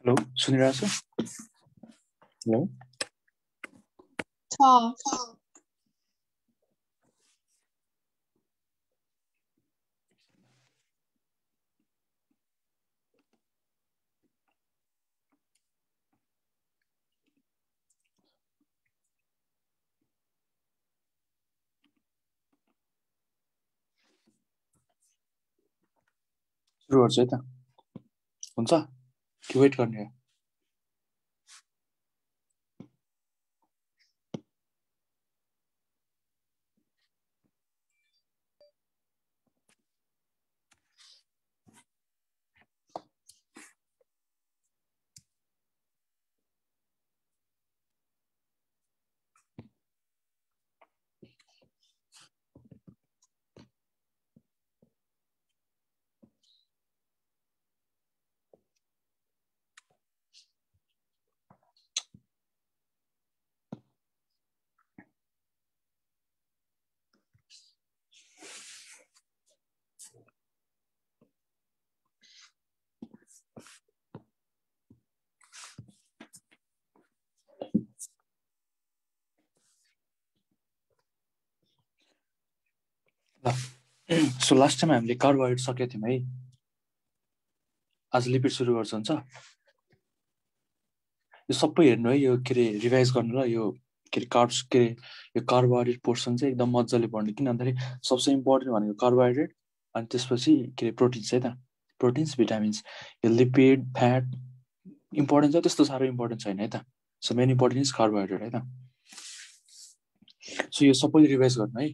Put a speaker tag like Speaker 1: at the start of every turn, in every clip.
Speaker 1: Hello सुनिरहेको छ? Hello
Speaker 2: छ।
Speaker 1: सुरु गर्छु है त। हुन्छ कि वेट गर्ने? सो लास्ट टाइम हामीले कार्बोहाइड्रेट सकेको थियौँ है। आज लिपिड सुरु गर्छ हुन्छ। यो सबै हेर्नु है, यो के अरे रिभाइज गर्नु ल। यो के अरे कार्ब्स के अरे यो कार्बोहाइड्रेट पोर्सन चाहिँ एकदम मजाले पढ्नु, किन भन्दाखेरि सबसे इम्पोर्टेन्ट भनेको कार्बोहाइड्रेट अनि त्यसपछि के अरे प्रोटिन्स है त। प्रोटिन्स भिटामिन्स, यो लिपिड फ्याट इम्पोर्टेन्ट छ, त्यस्तो साह्रो इम्पोर्टेन्ट छैन है त। So main important is carbohydrate है त। सो यो सबैले रिभाइज गर्नु है।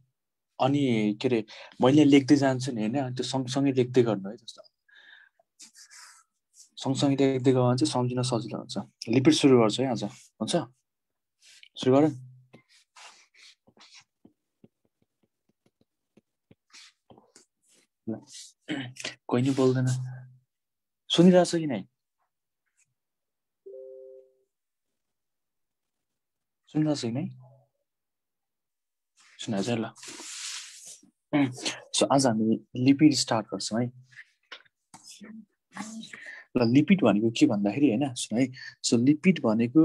Speaker 1: अनि के अरे मैले लेख्दै जान्छु नि होइन, त्यो सँगसँगै लेख्दै गर्नु है। जस्तो सँगसँगै लेख्दै गयो भने चाहिँ सम्झिन सजिलो हुन्छ। लिपिड सुरु गर्छु है आज, हुन्छ? सुरु गर। कोही नि बोल्दैन, सुनिरहेछ कि नै? सुनिरहेछ कि नै? सुनाएको चाहिँ ल। सो आज हामी लिपिड स्टार्ट गर्छौँ है। ल लिपिड भनेको के भन्दाखेरि होइन, सुन है। सो लिपिड भनेको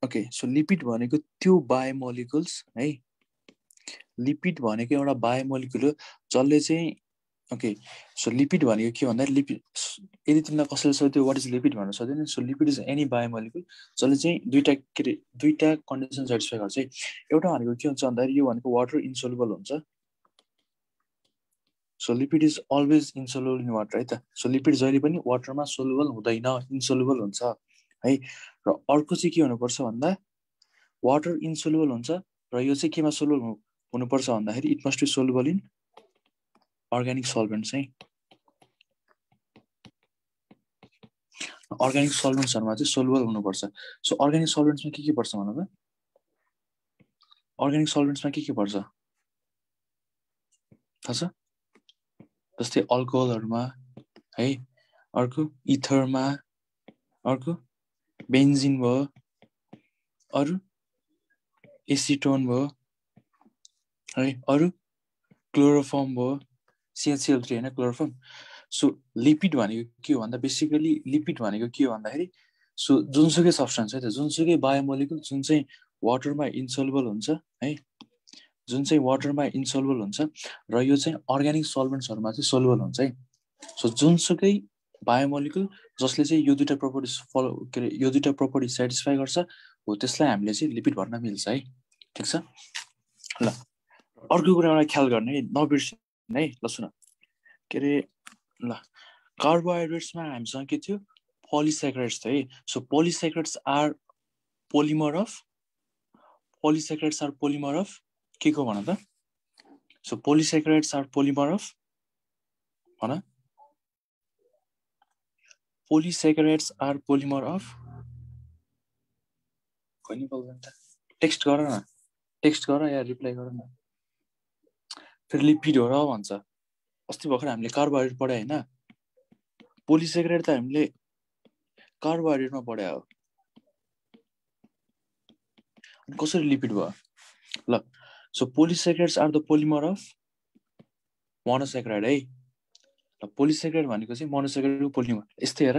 Speaker 1: ओके, सो लिपिड भनेको त्यो बायोमोलिकुल्स है। लिपिड भनेको एउटा बायोमोलिकुल हो जसले चाहिँ ओके। सो लिपिड भनेको के भन्दा लिपिड, यदि तिमीलाई कसैले सोध्यो वाट इज लिपिड भन्न सोध्यो नि, so lipid is any biomolecule जसले चाहिँ दुईटा कन्डिसन सेटिस्फाई गर्छ है। एउटा भनेको के हुन्छ भन्दाखेरि यो भनेको वाटर इन्सोल्युबल हुन्छ। So lipid is always insoluble in water है त। सो लिपिड जहिले पनि वाटरमा सोल्युबल हुँदैन, इन्सोल्युबल हुन्छ है। र अर्को चाहिँ के हुनुपर्छ भन्दा वाटर इन्सोल्युबल हुन्छ र यो चाहिँ केमा सोल्युबल हुनुपर्छ भन्दाखेरि it must be soluble in organic solvents है। अर्ग्यानिक सल्भेन्ट्सहरुमा चाहिँ सोल्युबल हुनुपर्छ। सो अर्ग्यानिक सल्भेन्ट्समा के पर्छ भन त? अर्ग्यानिक सल्भेन्ट्समा के पर्छ थाहा छ? जस्तै अल्कोहलहरुमा है, अर्को इथरमा, अर्को बेन्जिन भयो, अरु एसिटोन भयो है, अरु क्लोरोफर्म भयो, CH3 हैन क्लोरोफर्म। सो लिपिड भनेको के हो भन्दा बेसिकली लिपिड भनेको के हो भन्दाखेरि सो जुनसुकै सब्स्टेन्स है त, जुनसुकै बायोमोलिकुल जुन चाहिँ वाटरमा इन्सोल्युबल हुन्छ है, जुन चाहिँ वाटरमा इन्सोल्युबल हुन्छ र यो चाहिँ अर्ग्यानिक सल्भेन्ट्सहरुमा चाहिँ सोल्युबल हुन्छ है। सो जुनसुकै बायोमोलिकुल जसले चाहिँ यो दुईटा प्रपर्टिज फलो के अरे यो दुईटा प्रपर्टी सेटिस्फाई गर्छ हो त्यसलाई हामीले चाहिँ लिपिड भन्न मिल्छ है। ठिक छ ल। अर्को कुरा एउटा ख्याल गर्ने है, नबिर्सिनु है। ल सुन के अरे ल कार्बोहाइड्रेट्समा हामीसँग के थियो? पोलिसेक्राइड्स थियो है। So polysaccharides are polymer of के को भन त? So polysaccharides are polymer of भन। पोलिसेक्राइड्स आर पोलिमर अफ कहिले बोल्दैन त? टेक्स्ट गर न, टेक्स्ट गर या रिप्लाई गर न। फेरि लिपिड हो र भन्छ। अस्ति भर्खर हामीले कार्बोहाइड्रेट पढायो हैन? पोलिसेक्राइड त हामीले कार्बोहाइड्रेटमा पढायो हो। अनि कसरी लिपिड भयो? ल so polysaccharides are the polymer of monosaccharide है। ल पोलिसेक्राइड भनेको चाहिँ मोनोसेक्राइडको पोलिमर। यस्तै हेर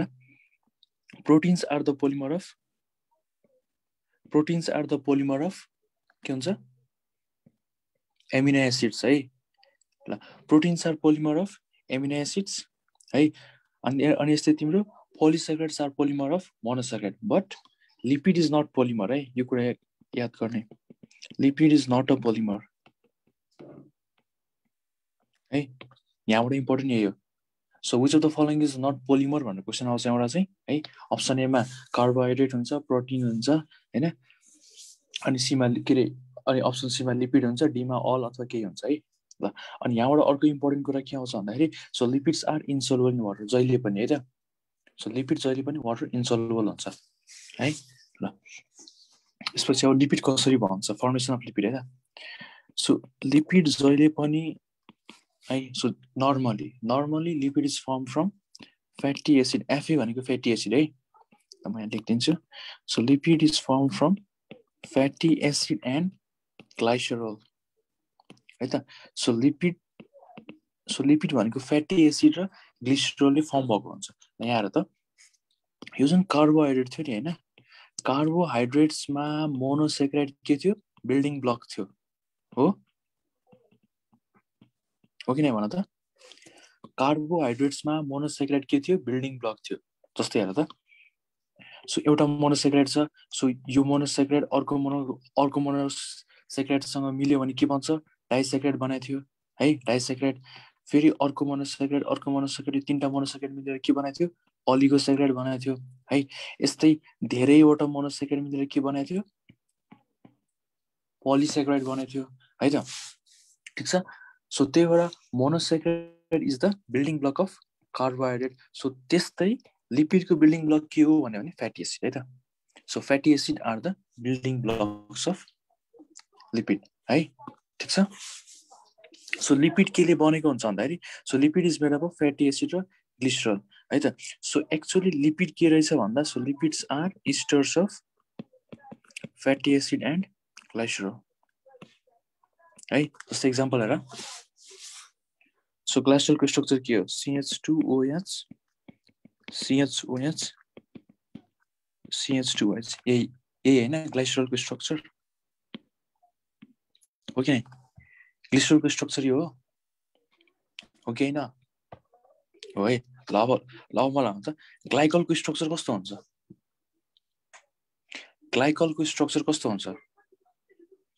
Speaker 1: proteins are the polymer of के हुन्छ एमिनो एसिड्स है ल proteins are polymer of amino acids है अनि यस्तै तिम्रो polysaccharides are polymer of monosaccharide but lipid is not polymer है यो कुरा याद गर्ने lipid is not a polymer है यहाँबाट इम्पोर्टेन्ट यही हो so which of the following is not polymer भन्ने क्वेसन आउँछ एउटा चाहिँ है अप्सन एमा कार्बोहाइड्रेट हुन्छ प्रोटिन हुन्छ होइन अनि सीमा के अरे अनि अप्सन सीमा लिपिड हुन्छ डीमा अल अथवा केही हुन्छ है ल अनि यहाँबाट अर्को इम्पोर्टेन्ट कुरा के आउँछ भन्दाखेरि so lipids are insoluble in water जहिले पनि है त सो लिपिड जहिले पनि वाटर इन्सोल्युबल हुन्छ है ल यसपछि अब लिपिड कसरी भन्छ फर्मेसन अफ लिपिड है त सो लिपिड जहिले पनि है so normally lipid is form from fatty acid F A भनेको फ्याटी एसिड है म यहाँ लेखिदिन्छु so lipid is form from fatty acid and glycerol है त सो लिपिड भनेको फ्याटी एसिड र ग्लिसरलले फर्म भएको हुन्छ यहाँ हेर त यो जुन कार्बोहाइड्रेट थियो नि होइन कार्बोहाइड्रेट्समा मोनोसेक्राइड के थियो बिल्डिङ ब्लक थियो हो कि नै भन त कार्बोहाइड्रेट्समा मोनोसेक्राइड के थियो बिल्डिङ ब्लक थियो जस्तै हेर त सो एउटा मोनोसेक्राइड छ सो यो मोनोसेक्राइड अर्को मोनोसेक्राइडसँग मिल्यो भने के भन्छ डाइसेक्राइड बनाएको थियो है डाइसेक्राइड फेरि अर्को मोनोसेक्राइड तीनटा मोनोसेक्राइड मिलेर के बनाएको थियो अलिगोसेक्राइड बनाएको थियो है यस्तै धेरैवटा मोनोसेक्राइड मिलेर के बनाएको थियो पोलिसेक्राइड बनाएको थियो है त ठिक छ सो त्यही भएर monosaccharide is the building block of carbohydrate so त्यस्तै लिपिडको बिल्डिङ ब्लक के हो भने फ्याटी एसिड है त so fatty acid are the building blocks of lipid है ठिक छ सो लिपिड केले बनेको हुन्छ भन्दाखेरि so lipid is made up of fatty acid र ग्लिसरल है त सो एक्चुअली लिपिड के रहेछ भन्दा so lipids are esters of fatty acid and glycerol है जस्तो इक्जाम्पल हेर सो ग्लाइसरलको स्ट्रक्चर के हो CH2OH CH2OH यही होइन ग्लाइसरलको स्ट्रक्चर हो कि ग्लिसरलको स्ट्रक्चर यो हो कि होइन हो है ल अब मलाई भन्छ ग्लाइकलको स्ट्रक्चर कस्तो हुन्छ ग्लाइकलको स्ट्रक्चर कस्तो हुन्छ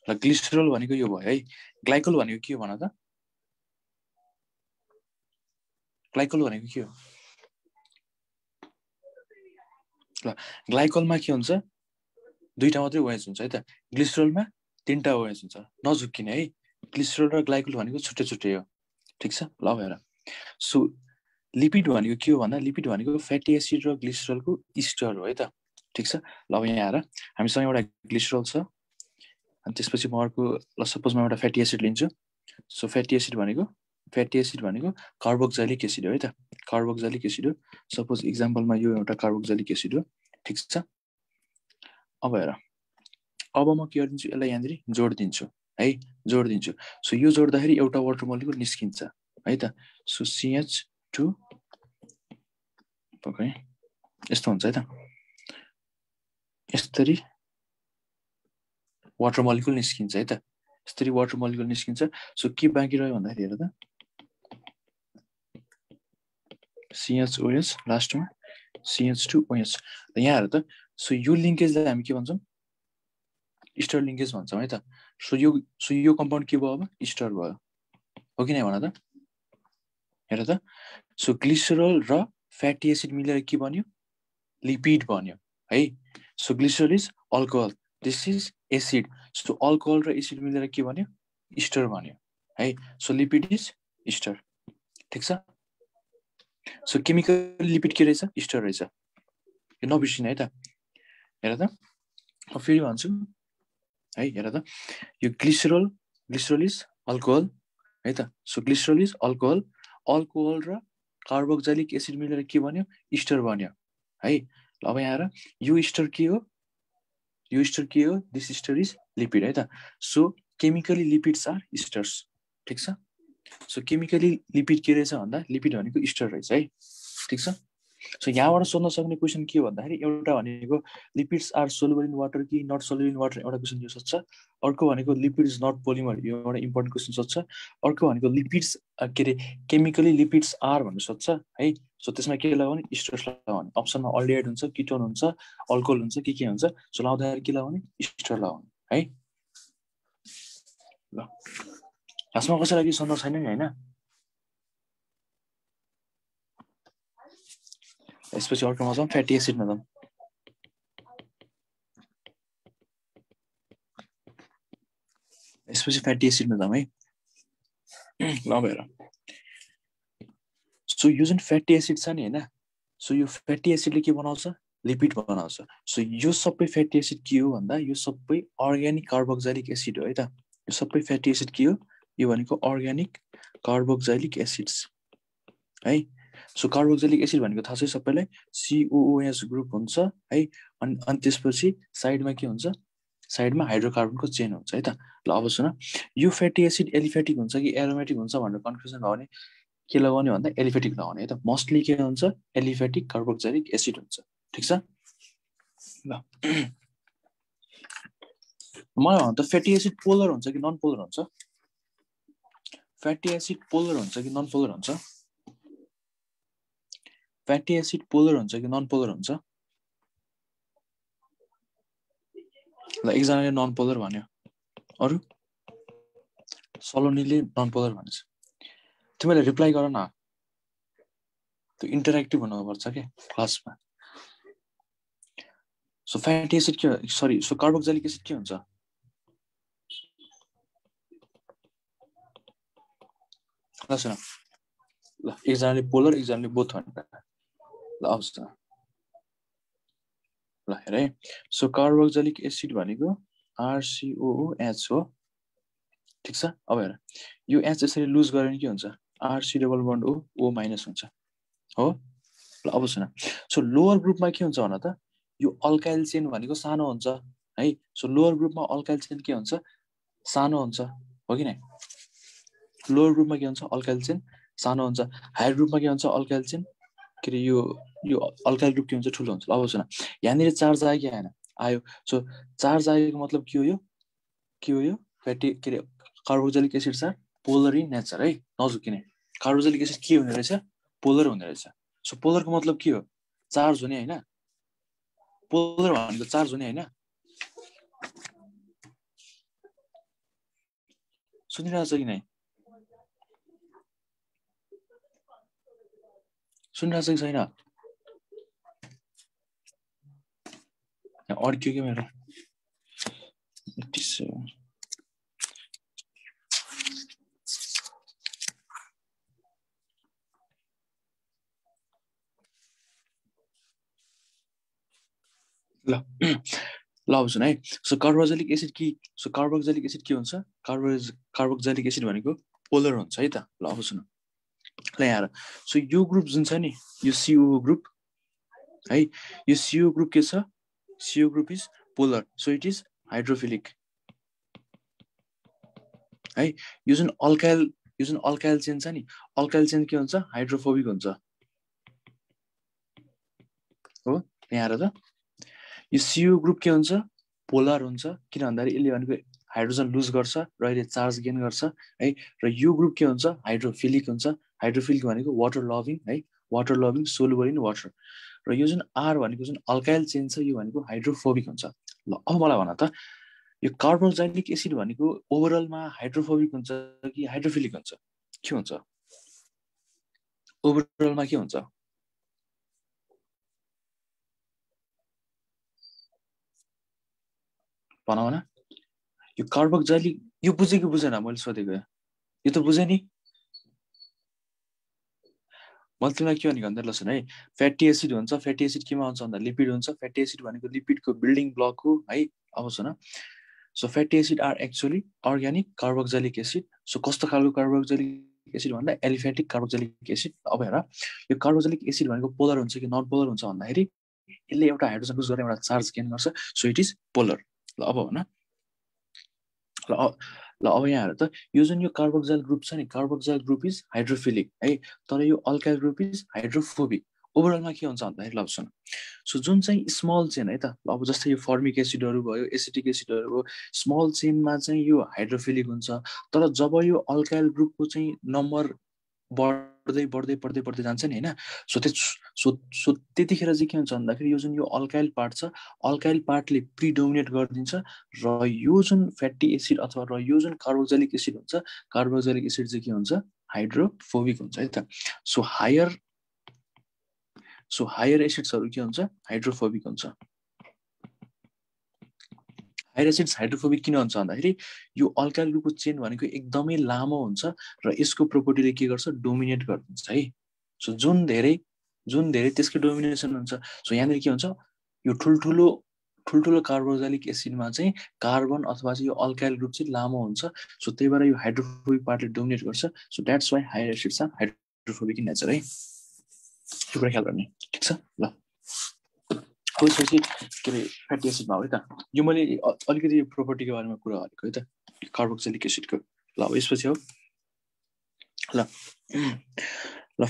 Speaker 1: ल ग्लिसरल भनेको यो भयो है ग्लाइकल भनेको के हो भन त ग्लाइकल भनेको के हो ल ग्लाइकलमा के हुन्छ दुईटा मात्रै ओएच हुन्छ है त ग्लिसरलमा तीनटा ओएच हुन्छ नझुक्किने है ग्लिसरल र ग्लाइकल भनेको छुट्टै छुट्टै हो ठिक छ ल हेर सो लिपिड भनेको के हो भन्दा लिपिड भनेको फ्याटी एसिड र ग्लिसरलको इस्टर हो है त ठिक छ ल अब यहाँ हेर हामीसँग एउटा ग्लिसरल छ अनि त्यसपछि म अर्को ल सपोज म एउटा फ्याटी एसिड लिन्छु सो फ्याटी एसिड भनेको कार्बोक्जाइलिक एसिड हो है त कार्बोक्जाइलिक एसिड हो सपोज इक्जाम्पलमा यो एउटा कार्बोक्जाइलिक एसिड हो ठिक छ अब हेर अब म के गरिदिन्छु यसलाई यहाँनिर जोडिदिन्छु है जोडिदिन्छु सो यो जोड्दाखेरि एउटा वाटर मोलिकुल निस्किन्छ है त सो CH2 पक्कै यस्तो हुन्छ है त यसरी वाटर मोलिकुल निस्किन्छ है त यसरी वाटर मोलिकुल निस्किन्छ सो के बाँकी रह्यो भन्दाखेरि हेर त CHOH लास्टमा CH2OH यहाँ हेर त सो यो लिङ्केजलाई हामी के भन्छौँ इस्टर लिङ्केज भन्छौँ है त सो यो कम्पाउन्ड के भयो अब इस्टर भयो हो कि नै भन त हेर त सो ग्लिसरल र फ्याटी एसिड मिलेर के बन्यो लिपिड बन्यो है so glycerol is alcohol this is acid so alcohol र एसिड मिलेर के बन्यो इस्टर बन्यो है सो लिपिड इज इस्टर ठिक छ सो केमिकल लिपिड के रहेछ इस्टर रहेछ यो नबिर्सिने है त हेर त म फेरि भन्छु है हेर त यो ग्लिसरल इज अल्कोहल है त सो ग्लिसरल इज अल्कोहल र कार्बोक्जाइलिक एसिड मिलेर के बन्यो इस्टर बन्यो है अब यहाँ हेर यो इस्टर के हो दिस इस्टर इज लिपिड है त so chemically lipids are esters ठिक छ सो केमिकली लिपिड के रहेछ भन्दा लिपिड भनेको इस्टर रहेछ है ठिक छ सो यहाँबाट सोध्न सक्ने क्वेसन के हो भन्दाखेरि एउटा भनेको lipids are soluble in water कि नट सोल्युबल इन वाटर एउटा क्वेसन यो सोध्छ। अर्को भनेको लिपिड्स नट पोलिमर यो एउटा इम्पोर्टेन्ट क्वेसन सोध्छ। अर्को भनेको लिपिड्स के अरे केमिकली लिपिड्स आर भनेर सोध्छ है। सो त्यसमा के लगाउने स्टर्स लगाउने अप्सनमा अल्डिहाइड हुन्छ किटोन हुन्छ अल्कोहल हुन्छ के हुन्छ। सो लाउँदाखेरि के लगाउने स्टर लगाउने है। ल खासमा कसैलाई के सोध्न छैन नि होइन। यसपछि अर्कोमा जाउँ फ्याटी एसिडमा जाउँ। यसपछि फ्याटी एसिडमा जाउँ है। ल हेर सो यो जुन फ्याटी एसिड छ नि होइन सो यो फ्याटी एसिडले के बनाउँछ लिपिड बनाउँछ। सो यो सबै फ्याटी एसिड के हो भन्दा यो सबै अर्ग्यानिक कार्बोक्जाइलिक एसिड हो है त। यो सबै फ्याटी एसिड के हो यो भनेको अर्ग्यानिक कार्बोक्जाइलिक एसिड्स है। सो कार्बोक्जाइलिक एसिड भनेको थाहा छ सबैलाई COOH ग्रुप हुन्छ है। अनि त्यसपछि साइडमा के हुन्छ साइडमा हाइड्रोकार्बनको चेन हुन्छ है त। ल अब सुन यो फ्याटी एसिड एलिफेटिक हुन्छ कि एरोमेटिक हुन्छ भनेर कन्फ्युजन भयो भने के लगाउने भन्दा एलिफेटिक लगाउने है त। मोस्टली के हुन्छ एलिफेटिक कार्बोक्जाइलिक एसिड हुन्छ ठिक छ। ल मलाई भन्दा फ्याटी एसिड पोलर हुन्छ कि नन पोलर हुन्छ। फ्याटी एसिड पोलर हुन्छ कि नन पोलर हुन्छ। फ्याटी एसिड पोलर हुन्छ कि नन पोलर हुन्छ। ल एकजनाले नन पोलर भन्यो अरू सलोनीले नन पोलर भनेछ। तिमीले रिप्लाई गर न त्यो इन्टरेक्टिभ हुनुपर्छ के क्लासमा। सो फ्याटी एसिड के सरी सो कार्बोक्जाइलिक एसिड के हुन्छ ल सुन ल एकजनाले पोलर एकजनाले बोथ भनेर ल अब सुन ल हेर है। सो कार्बोक्जाइलिक एसिड भनेको RCOOH हो ठिक छ। अब हेर यो एच यसरी लुज गऱ्यो भने के हुन्छ RC double bond O minus हुन्छ हो। ल अब सुन सो लोवर ग्रुपमा के हुन्छ भन त यो अल्काइल चेन भनेको सानो हुन्छ है। सो लोवर ग्रुपमा अल्काइल चेन के हुन्छ सानो हुन्छ हो कि नै। लोवर ग्रुपमा के हुन्छ अल्काइल चेन सानो हुन्छ। हायर ग्रुपमा के हुन्छ अल्काइल चेन के अरे यो अल्काइल ग्रुप के हुन्छ ठुलो हुन्छ। अब सुन यहाँनिर चार्ज आयो कि आएन आयो। सो चार्ज आएको मतलब के हो यो फ्याटी के अरे कार्बोक्जाइलिक एसिड छ पोलर इन नेचर है। नझुकिने कार्बोक्जाइलिक एसिड के हुने रहेछ पोलर हुने रहेछ। सो पोलरको मतलब के हो चार्ज हुने होइन। पोलर भनेको चार्ज हुने होइन। सुनिरहेछ कि नै सुनिरहेछ कि छैन अड्क्यो कि मेरो ल ल अब सुन है। सो कार्बोक्जाइलिक एसिड सो कार्बोक्जाइलिक एसिड के हुन्छ कार्बोक्जाइलिक एसिड भनेको पोलर हुन्छ है त। ल अब सुन ल यहाँ सो यो ग्रुप जुन छ नि यो CO ग्रुप है यो CO ग्रुप के छ CO group is polar so it is hydrophilic है। यो जुन अल्काइल चेन छ नि अल्काइल चेन के हुन्छ हाइड्रोफोबिक हुन्छ हो। यहाँ हेर त यो CO ग्रुप के हुन्छ पोलर हुन्छ किन भन्दाखेरि यसले भनेको हाइड्रोजन लुज गर्छ र अहिले चार्ज गेन गर्छ है। र यो ग्रुप के हुन्छ हाइड्रोफिलिक हुन्छ। हाइड्रोफिलिक भनेको वाटर लभिङ है water loving soluble in water. र यो जुन R भनेको जुन अल्काइल चेन छ यो भनेको हाइड्रोफोबिक हुन्छ। ल अब मलाई भन त यो कार्बोक्जाइलिक एसिड भनेको ओभरअलमा हाइड्रोफोबिक हुन्छ कि हाइड्रोफिलिक हुन्छ के हुन्छ ओभरअलमा के हुन्छ भनौँ न। यो कार्बोक्जाइलिक यो बुझेँ कि बुझेन मैले सोधेको यो त बुझेँ नि मैले तिमीलाई के भनेको भन्दा ल सुन है फ्याटी एसिड हुन्छ फ्याटी एसिड केमा हुन्छ भन्दा लिपिड हुन्छ। फ्याटी एसिड भनेको लिपिडको बिल्डिङ ब्लक हो है। अब सुन so fatty acid are actually organic carboxylic acid. So कस्तो खालको कार्बोक्जाइलिक एसिड भन्दा एलिफेटिक कार्बोक्जाइलिक एसिड। अब हेर यो कार्बोक्जाइलिक एसिड भनेको पोलर हुन्छ कि नन पोलर हुन्छ भन्दाखेरि यसले एउटा हाइड्रोजन लुज गरेर एउटा चार्ज गेन गर्छ सो इट इज पोलर। ल अब भन ल अब यहाँ हेर त यो जुन यो कार्बोक्जाइल ग्रुप छ नि कार्बोक्जाइल ग्रुप इज हाइड्रोफिलिक है तर यो अल्काइल ग्रुप इज हाइड्रोफोबिक। ओभरअलमा के हुन्छ भन्दाखेरि ल सुन सो जुन चाहिँ स्मल चेन है त अब जस्तै यो फर्मिक एसिडहरू भयो एसिटिक एसिडहरू भयो स्मल चेनमा चाहिँ यो हाइड्रोफिलिक हुन्छ तर जब यो अल्काइल ग्रुपको चाहिँ नम्बर बढ्दै बढ्दै बढ्दै बढ्दै जान्छ नि होइन सो त्यतिखेर चाहिँ के हुन्छ भन्दाखेरि यो जुन यो अल्काइल पार्ट छ अल्काइल पार्टले प्रिडोमिनेट गरिदिन्छ र यो जुन फ्याटी एसिड अथवा र यो जुन कार्बोक्सिलिक एसिड हुन्छ कार्बोक्सिलिक एसिड चाहिँ के हुन्छ हाइड्रोफोबिक हुन्छ है त सो हायर एसिड्सहरू के हुन्छ हाइड्रोफोबिक हुन्छ हायर एसिड्स हाइड्रोफोबिक किन हुन्छ भन्दाखेरि यो अल्काइल ग्रुपको चेन भनेको एकदमै लामो हुन्छ र यसको प्रोपर्टीले के गर्छ डोमिनेट गरिदिन्छ है सो जुन धेरै त्यसको डोमिनेसन हुन्छ सो यहाँनिर के हुन्छ यो ठुल्ठुलो कार्बोक्सिलिक एसिडमा चाहिँ कार्बन अथवा चाहिँ यो अल्काइल ग्रुप चाहिँ लामो हुन्छ सो त्यही भएर यो हाइड्रोफोबिक पार्टले डोमिनेट गर्छ so that's why higher acids are hydrophobic in nature है यो कुरा ख्याल गर्ने ठिक छ ल त्यसपछि के अरे फ्याटी एसिडमा हो है त यो मैले अलिकति प्रोपर्टीको बारेमा कुरा गरेको है त कार्बोक्सिलिक एसिडको ल यसपछि हो ल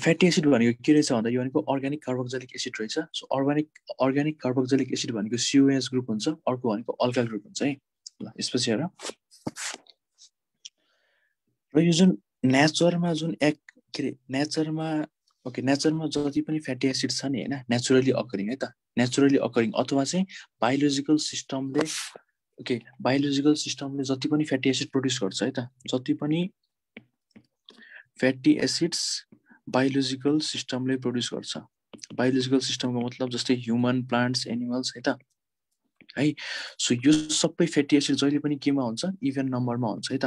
Speaker 1: फ्याटी एसिड भनेको के रहेछ भन्दा यो भनेको अर्ग्यानिक कार्बोक्सिलिक एसिड रहेछ सो अर्ग्यानिक कार्बोक्सिलिक एसिड भनेको COH ग्रुप हुन्छ अर्को भनेको अल्काइल ग्रुप हुन्छ है ल यसपछि हेर र यो जुन नेचरमा जुन नेचरमा जति पनि फ्याटी एसिड छ नि हैन नेचुरली अकरिङ है त नेचुरली अकरिङ अथवा चाहिँ बायोलोजिकल सिस्टमले जति पनि फ्याटी एसिड प्रोड्युस गर्छ है त जति पनि फ्याटी एसिड्स बायोलोजिकल सिस्टमले प्रोड्युस गर्छ बायोलोजिकल सिस्टमको मतलब जस्तै ह्युमन प्लान्ट्स एनिमल्स है त है सो यो सबै फ्याटी एसिड जहिले पनि केमा हुन्छ इभन नम्बरमा हुन्छ है त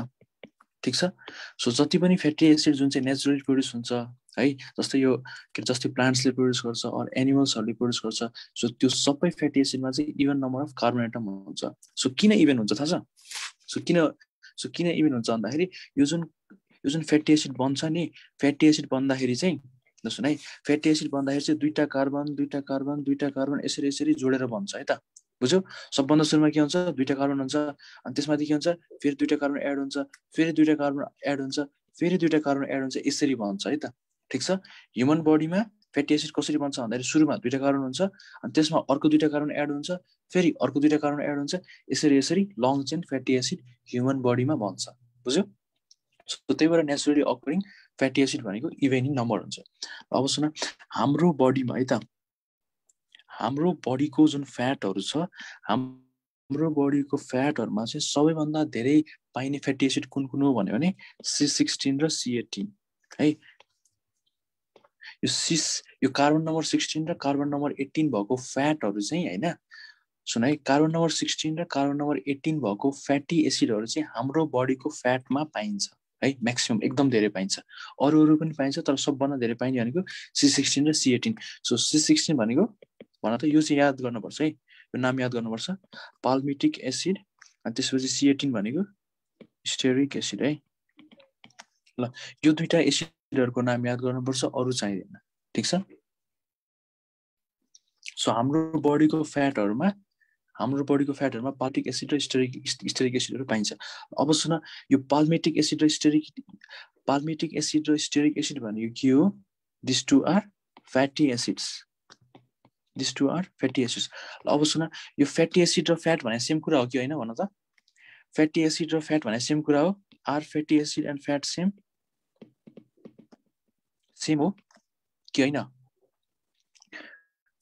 Speaker 1: ठीक छ सो जति पनि फ्याटी एसिड जुन चाहिँ नेचुरली प्रोड्युस हुन्छ है जस्तै यो जस्तै प्लान्ट्सले प्रोड्युस गर्छ अर एनिमल्सहरूले प्रोड्युस गर्छ सो त्यो सबै फ्याटी एसिडमा चाहिँ even number of carbon atom हुन्छ सो किन इभन हुन्छ थाहा छ सो किन इभन हुन्छ भन्दाखेरि यो जुन फ्याटी एसिड बन्छ नि फ्याटी एसिड बन्दाखेरि चाहिँ सुन है फ्याटी एसिड बन्दाखेरि चाहिँ दुईटा कार्बन यसरी जोडेर बन्छ है त बुझ्यौ सबभन्दा सुरुमा के हुन्छ दुईटा कार्बन हुन्छ अनि त्यसमाथि के हुन्छ फेरि दुईटा कार्बन एड हुन्छ फेरि दुईटा कार्बन एड हुन्छ फेरि दुईटा कार्बन एड हुन्छ यसरी बन्छ है त ठीक छ ह्युमन बडीमा फ्याटी एसिड कसरी बन्छ भन्दाखेरि सुरुमा दुईटा कार्बन हुन्छ अनि त्यसमा अर्को दुईटा कार्बन एड हुन्छ फेरि अर्को दुईटा कार्बन एड हुन्छ यसरी long chain fatty acid human बडीमा बन्छ बुझ्यौ सो त्यही भएर नेचुरली अकरिङ फ्याटी एसिड भनेको इभन इन नम्बर हुन्छ अब सुन हाम्रो बडीमा है त हाम्रो बडीको जुन फ्याटहरू छ हाम्रो बडीको फ्याटहरूमा चाहिँ सबैभन्दा धेरै पाइने फ्याटी एसिड कुन हो भन्यो भने C16 र C18 है यो कार्बन नम्बर 16 र कार्बन नम्बर 18 भएको फ्याटहरू चाहिँ हैन सुन है कार्बन नम्बर 16 र कार्बन नम्बर 18 भएको फ्याटी एसिडहरू चाहिँ हाम्रो बडीको फ्याटमा पाइन्छ है म्याक्सिमम एकदम धेरै पाइन्छ अरू पनि पाइन्छ तर सबभन्दा धेरै पाइने भनेको C16 र C18 सो C16 भनेको भन त यो चाहिँ याद गर्नुपर्छ है यो नाम याद गर्नुपर्छ पाल्मिटिक एसिड अनि त्यसपछि C18 भनेको स्टेरिक एसिड है ल यो दुईटा एसिडहरूको नाम याद गर्नुपर्छ अरू चाहिँदैन ठीक छ सो हाम्रो बडीको फ्याटहरुमा पाल्मिटिक एसिड र स्टेरिक एसिडहरू पाइन्छ अब सुन यो पाल्मिटिक एसिड र स्टेरिक एसिड भनेको के हो this two are fatty acids अब सुन यो फ्याटी एसिड र फ्याट भने सेम कुरा हो कि होइन भन त फ्याटी एसिड र फ्याट भने सेम कुरा हो are fatty acid and fat same हो कि होइन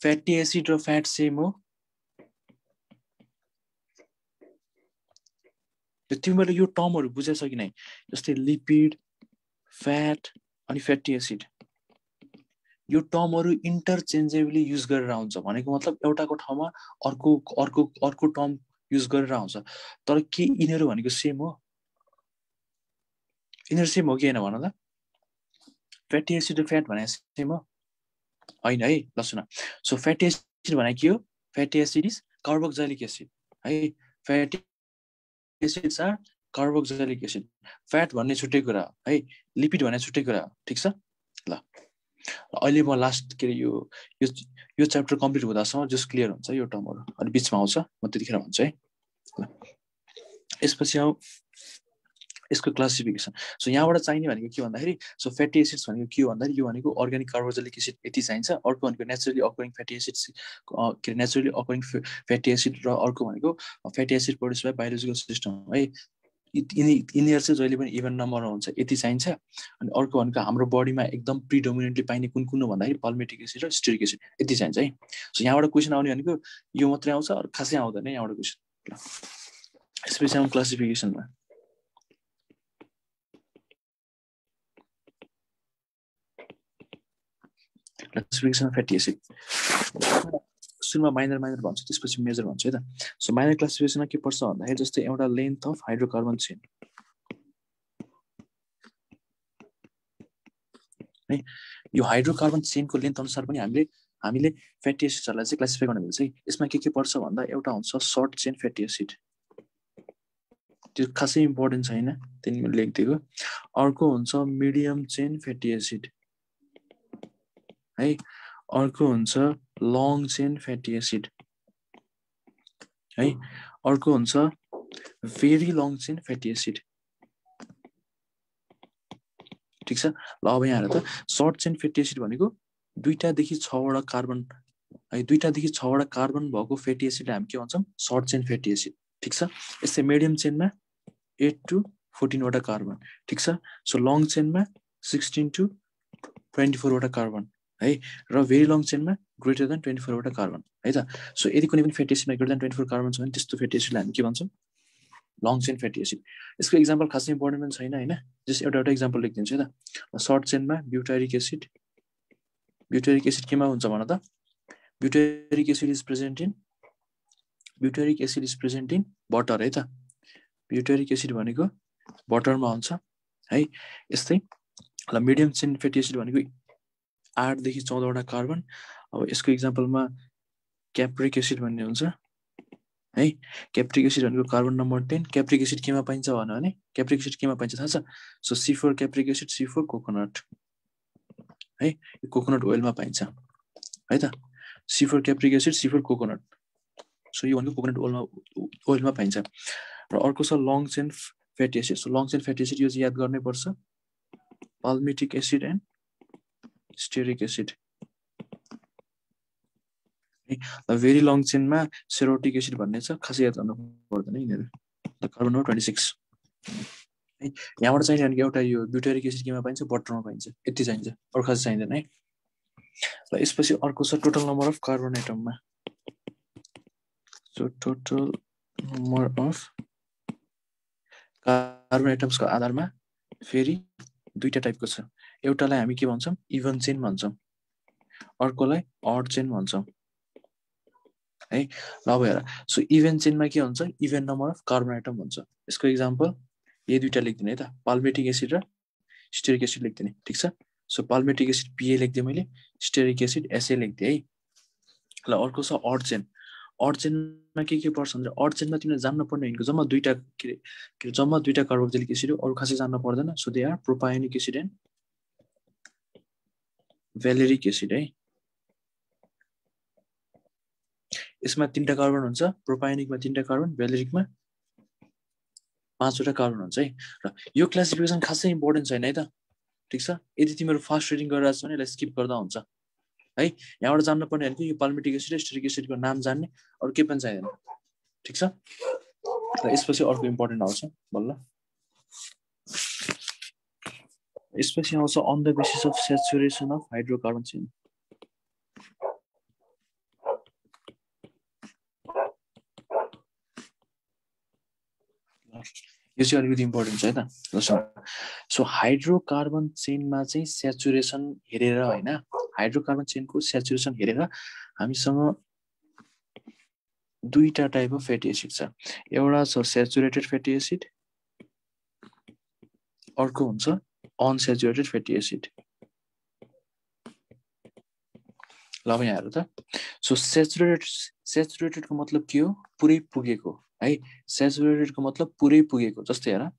Speaker 1: फ्याटी एसिड र फ्याट सेम हो तिमीले यो टर्महरु बुझेछ कि नै जस्तै लिपिड फ्याट अनि फ्याटी एसिड यो टर्महरु इन्टरचेन्जेबली युज गरेर आउँछ भनेको मतलब एउटाको ठाउँमा अर्को टर्म युज गरेर आउँछ तर के यिनीहरु भनेको सेम हो यिनीहरु सेम हो कि हैन भन त फ्याटी एसिड र फ्याट भने सेम हो हैन है ल सुन सो फ्याटी एसिड भने के हो fatty acid is carboxylic acid है fatty acids are carboxylic acid fat भन्ने छुट्टै कुरा है लिपिड भन्ने छुट्टै कुरा ठीक छ ल अहिले म लास्ट के यो च्याप्टर कम्प्लिट हुँदासम्म जस्ट क्लियर हुन्छ यो टर्महरु अनि बीचमा आउँछ म त्यतिखेर भन्छु है ल यसपछि आउ यसको क्लासिफिकेसन। सो यहाँबाट चाहिने भनेको के भन्दाखेरि सो फ्याटी एसिड्स भनेको के हो भन्दाखेरि यो भनेको अर्ग्यानिक कार्बोक्सिलिक एसिड यति चाहिन्छ, अर्को भनेको नेचुरली अकरिङ फ्याटी एसिड्स के अरे नेचुरली अकरिङ फ्याटी एसिड, र अर्को भनेको fatty acid produce by biological system है। यिनीहरू चाहिँ जहिले पनि इभन नम्बरमा हुन्छ, यति चाहिन्छ। अनि अर्को भनेको हाम्रो बडीमा एकदम प्रिडोमिनेन्टली पाइने कुन कुन हो भन्दाखेरि पाल्मिटिक एसिड र स्टिरिक एसिड यति चाहिन्छ है। सो यहाँबाट क्वेसन आउने भनेको यो मात्रै आउँछ, अरू खासै आउँदैन यहाँबाट क्वेसन। यसपछि आउँ क्लासिफिकेसनमा। क्लासिफिकेसन फ्याटी एसिड सुरुमा माइनर भन्छ, त्यसपछि मेजर भन्छ है त। सो माइनर क्लासिफिकेसनमा के पर्छ भन्दाखेरि जस्तै एउटा लेन्थ अफ हाइड्रोकार्बन चेन है, यो हाइड्रोकार्बन चेनको लेन्थ अनुसार पनि हामीले फ्याटी एसिड्सहरूलाई चाहिँ क्लासिफाई गर्न मिल्छ है। यसमा के पर्छ भन्दा एउटा हुन्छ सर्ट चेन फ्याटी एसिड, त्यो खासै इम्पोर्टेन्ट छैन त्यही मैले लेखिदिएको। अर्को हुन्छ मिडियम चेन फ्याटी एसिड है, अर्को हुन्छ लङ चेन फ्याटी एसिड है, अर्को हुन्छ very long chain fatty acid. ठिक छ ल। अब यहाँ हेर त, सर्ट चेन फ्याटी एसिड भनेको 2 देखि 6वटा कार्बन है, 2 देखि 6वटा कार्बन भएको फ्याटी एसिडलाई हामी के भन्छौँ सर्ट चेन फ्याटी एसिड। ठिक छ। यस्तै मिडियम चेनमा 8 to 14वटा कार्बन। ठिक छ। सो लङ चेनमा 16 to 24वटा कार्बन है, र भेरी लङ चेनमा ग्रेटर देन 24वटा कार्बन है त। सो यदि कुनै पनि फ्याटी एसिडमा ग्रेटर देन 24 कार्बन छ भने त्यस्तो फ्याटी एसिडलाई हामी के भन्छौँ लङ चेन फ्याटी एसिड। यसको इक्जाम्पल खासै इम्पोर्टेन्ट पनि छैन होइन, जस्ट एउटा इक्जाम्पल लेखिदिन्छु है त। सर्ट चेनमा ब्युटारिक एसिड केमा हुन्छ भन त, butyric acid is present in butter है त। ब्युटारिक एसिड भनेको बटरमा हुन्छ है। यस्तै ल मिडियम चेन फ्याटी एसिड भनेको 8 देखि 14वटा कार्बन। अब यसको इक्जाम्पलमा क्याप्रिक एसिड भन्ने हुन्छ है। क्याप्रिक एसिड भनेको कार्बन नम्बर 10। क्याप्रिक एसिड केमा पाइन्छ भने क्याप्रिक एसिड केमा पाइन्छ थाहा छ? So C4 क्याप्रिक acid, C4 coconut है, यो कोकोनट ओइलमा पाइन्छ है त। C4 क्याप्रिक acid, C4 coconut, so यो भनेको कोकोनट ओइलमा पाइन्छ। र अर्को छ long chain fatty acid. So long chain fatty acid यो चाहिँ याद गर्नै पर्छ, palmitic acid and stearic acid. Very long चेनमा सेरोटिक एसिड भन्ने छ, खासै याद गर्नु पर्दैन यिनीहरू। कार्बन नम्बर 26 है। यहाँबाट चाहिने भनेको एउटा यो ब्युटारिक एसिड केमा पाइन्छ बटरमा पाइन्छ, यति चाहिन्छ, अरू खासै चाहिँदैन है। र यसपछि अर्को छ टोटल नम्बर अफ कार्बन एटममा। So total number of carbon एटम्सको आधारमा फेरि 2टा टाइपको छ। एउटालाई हामी के भन्छौँ इभन चेन भन्छौँ, अर्कोलाई अड चेन भन्छौँ है। ल अब हेर, सो इभन चेनमा के हुन्छ even number of carbon atom हुन्छ। यसको इक्जाम्पल यही 2टा लेखिदिने है त, पाल्मिटिक एसिड र स्टेरिक एसिड लेखिदिने। ठिक छ। सो पाल्मिटिक एसिड PA लेखिदिएँ मैले, स्टेरिक एसिड SA लेखिदिएँ है। ल अर्को छ अड चेन। अड चेनमा के पर्छ भने अड चेनमा तिमीले जान्न पर्ने भनेको जम्मा 2टा जम्मा 2टा कार्बोक्सिलिक एसिड हो, अरू खासै जान्न पर्दैन। So they are propionic acid and valeric acid है। यसमा 3टा कार्बन हुन्छ, प्रोपायोनिकमा 3टा कार्बन, भ्यालेरिकमा 5वटा कार्बन हुन्छ है। र यो क्लासिफिकेसन खासै इम्पोर्टेन्ट छैन है त। ठिक छ। यदि तिमीहरू फास्ट रिडिङ गरेर छ भने यसलाई स्किप गर्दा हुन्छ है। यहाँबाट जान्न पर्ने भनेको यो पाल्मिटिक एसिड र स्टेरिक एसिडको नाम जान्ने, अरू केही पनि चाहिँदैन। ठिक छ। र यसपछि अर्को इम्पोर्टेन्ट आउँछ बल्ल। यसपछि आउँछ on the basis of saturation of hydrocarbon chain. यो चाहिँ अलिकति इम्पोर्टेन्ट छ है त। सो हाइड्रोकार्बन चेनमा चाहिँ सेचुरेसन हेरेर होइन, हाइड्रोकार्बन चेनको सेचुरेसन हेरेर हामीसँग 2टा टाइप अफ फ्याटी एसिड छ। एउटा छ सेचुरेटेड फ्याटी एसिड, अर्को हुन्छ अनसेचुरेटेड फ्याटी एसिड। ल अब यहाँ हेर त, सो सेचुरेटेडको मतलब के हो पुरै पुगेको है। सेचुरेटेडको मतलब पुरै पुगेको। जस्तै हेर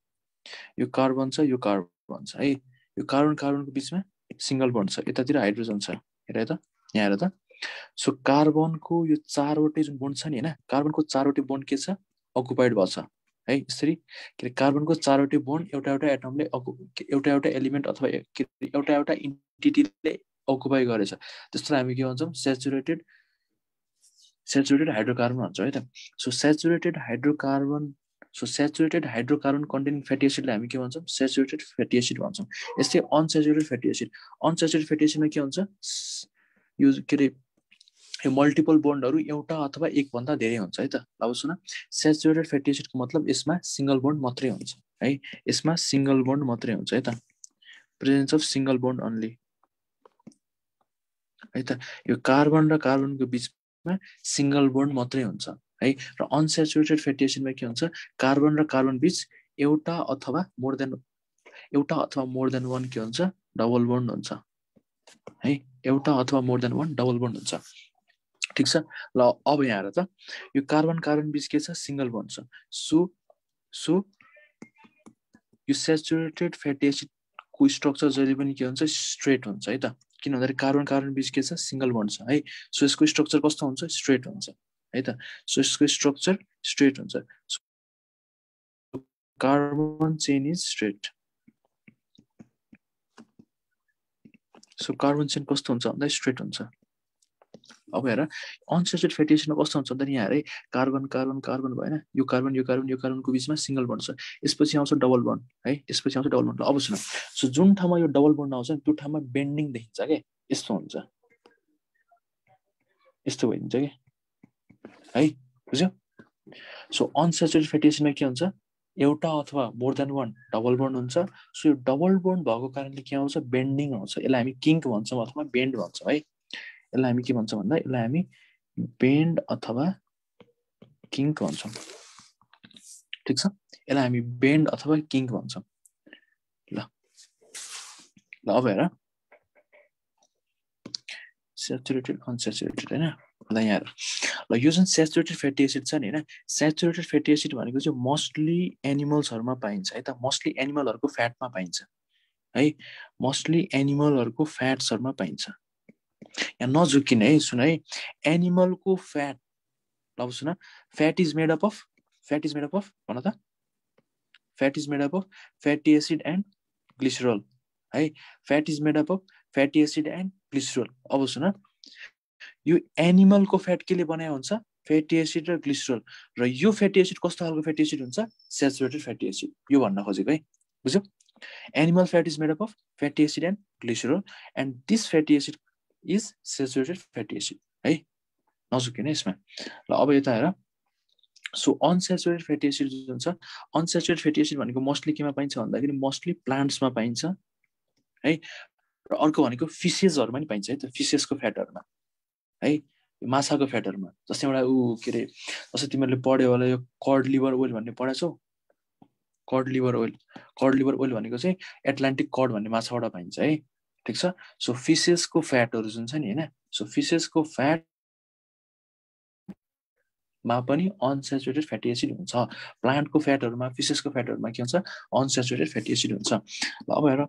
Speaker 1: यो कार्बन छ, यो कार्बन छ है, यो कार्बनको बिचमा सिंगल बन्ड छ, यतातिर हाइड्रोजन छ। हेर त यहाँ हेर त, सो कार्बनको यो 4वटै जुन बन्ड छ नि होइन, कार्बनको 4वटै बन्ड के छ अकुपाइड भएको छ है। यसरी के अरे कार्बनको चारवटै बोन्ड एउटा एउटा एटमले एउटा एउटा एलिमेन्ट अथवा एउटा एउटा इन्टिटीले अकुपाई गरेछ, त्यसलाई हामी के भन्छौँ, सेचुरेटेड हाइड्रोकार्बन भन्छौँ है त। So saturated hydrocarbon containing fatty एसिडलाई हामी के भन्छौँ, सेचुरेटेड फ्याटी एसिड भन्छौँ। यस्तै अनसेचुरेटेड फ्याटी एसिडमा के हुन्छ, यो के अरे यो मल्टिपल बोन्डहरू एउटा अथवा एकभन्दा धेरै हुन्छ है त। अब सुन, सेचुरेटेड फ्याटी एसिडको मतलब यसमा सिङ्गल बोन्ड मात्रै हुन्छ है, यसमा सिङ्गल बोन्ड मात्रै हुन्छ है त, presence of single bond only है त। यो कार्बन र कार्बनको बिचमा सिङ्गल बोन्ड मात्रै हुन्छ है। र अनसेचुरेटेड फ्याटी एसिडमा के हुन्छ, कार्बन र कार्बन बिच एउटा अथवा मोर देन वान के हुन्छ, डबल बोन्ड हुन्छ है, एउटा अथवा more than one double bond हुन्छ। ठिक छ ल। अब यहाँ हेर त, यो कार्बन बिच के छ, सिङ्गल बोन्ड छ। सो यो सेचुरेटेड फ्याटी एसिडको स्ट्रक्चर जहिले पनि के हुन्छ, स्ट्रेट हुन्छ है त। किन भन्दाखेरि कार्बन बिच के छ, सिङ्गल बोन्ड छ है। सो यसको स्ट्रक्चर कस्तो हुन्छ, स्ट्रेट हुन्छ है त। सो यसको स्ट्रक्चर स्ट्रेट हुन्छ। Carbon chain is straight. So carbon chain कस्तो हुन्छ भन्दा स्ट्रेट हुन्छ। अब हेर अनसेचुरेटेड फ्याटी एसिडमा कस्तो हुन्छ भन्दा यहाँ हेरे कार्बन भएन, यो कार्बनको बिचमा सिङ्गल बोन्ड छ, यसपछि आउँछ डबल बोन्ड है, यसपछि आउँछ डबल बोन्ड। अब सुन, सो जुन ठाउँमा यो डबल बोन्ड आउँछ त्यो ठाउँमा बेन्डिङ देखिन्छ के, यस्तो हुन्छ, यस्तो भइदिन्छ कि है, बुझ्यो। सो अनसेचुरेटेड फ्याटी एसिडमा के हुन्छ, एउटा अथवा more than one double bond हुन्छ। सो यो डबल बोन्ड भएको कारणले के आउँछ, बेन्डिङ आउँछ, यसलाई हामी किङ्क भन्छौँ अथवा बेन्ड भन्छौँ है। यसलाई हामी के भन्छौँ भन्दा, यसलाई हामी बेन्ड अथवा किङ्क भन्छौँ। ठिक छ, यसलाई हामी बेन्ड अथवा किङ्क भन्छौँ। ल अब हेर सेचुरेटेड अनसेचुरेटेड होइन। ल यहाँ हेर, ल यो जुन सेचुरेटेड फ्याटी एसिड छ नि होइन, सेचुरेटेड फ्याटी एसिड भनेको चाहिँ मोस्टली एनिमल्सहरूमा पाइन्छ है त, मोस्टली एनिमलहरूको फ्याटमा पाइन्छ है, मोस्टली एनिमलहरूको फ्याट्सहरूमा पाइन्छ। यहाँ नझुकिने है, सुन है, एनिमलको फ्याट, अब सुन, fat is made up of भन त, fat is made up of fatty acid and glycerol है, fat is made up of fatty acid and glycerol. अब सुन, यो एनिमलको फ्याट केले बनाएको हुन्छ, फ्याटी एसिड र ग्लिसरल, र यो फ्याटी एसिड कस्तो खालको फ्याटी एसिड हुन्छ, सेचुरेटेड फ्याटी एसिड, यो भन्न खोजेको है, बुझ्यौ। Animal fat is made up of fatty acid and glycerol and this fatty acid is saturated fatty acid है, नझुकिने यसमा। ल अब यता हेर, सो अनसेचुरेटेड फ्याटी एसिड जुन छ, अनसेचुरेटेड फ्याटी एसिड भनेको मोस्टली केमा पाइन्छ भन्दाखेरि मोस्टली प्लान्ट्समा पाइन्छ है, र अर्को भनेको फिसेसहरूमा पनि पाइन्छ है त, फिसेसको फ्याटहरूमा है, माछाको फ्याटहरूमा। जस्तै एउटा के अरे, जस्तै तिमीहरूले पढ्यो होला यो कड लिभर ओइल भन्ने पढाएको छौ, कड लिभर ओइल भनेको चाहिँ एटलान्टिक कड भन्ने माछाबाट पाइन्छ है। ठिक छ, सो फिसेसको फ्याटहरू जुन छ नि होइन, सो फिसेसको फ्याट मा पनि अनसेचुरेटेड फ्याटी एसिड हुन्छ। प्लान्टको फ्याटहरूमा, फिसेसको फ्याटहरूमा के हुन्छ, अनसेचुरेटेड फ्याटी एसिड हुन्छ। ल अब हेर,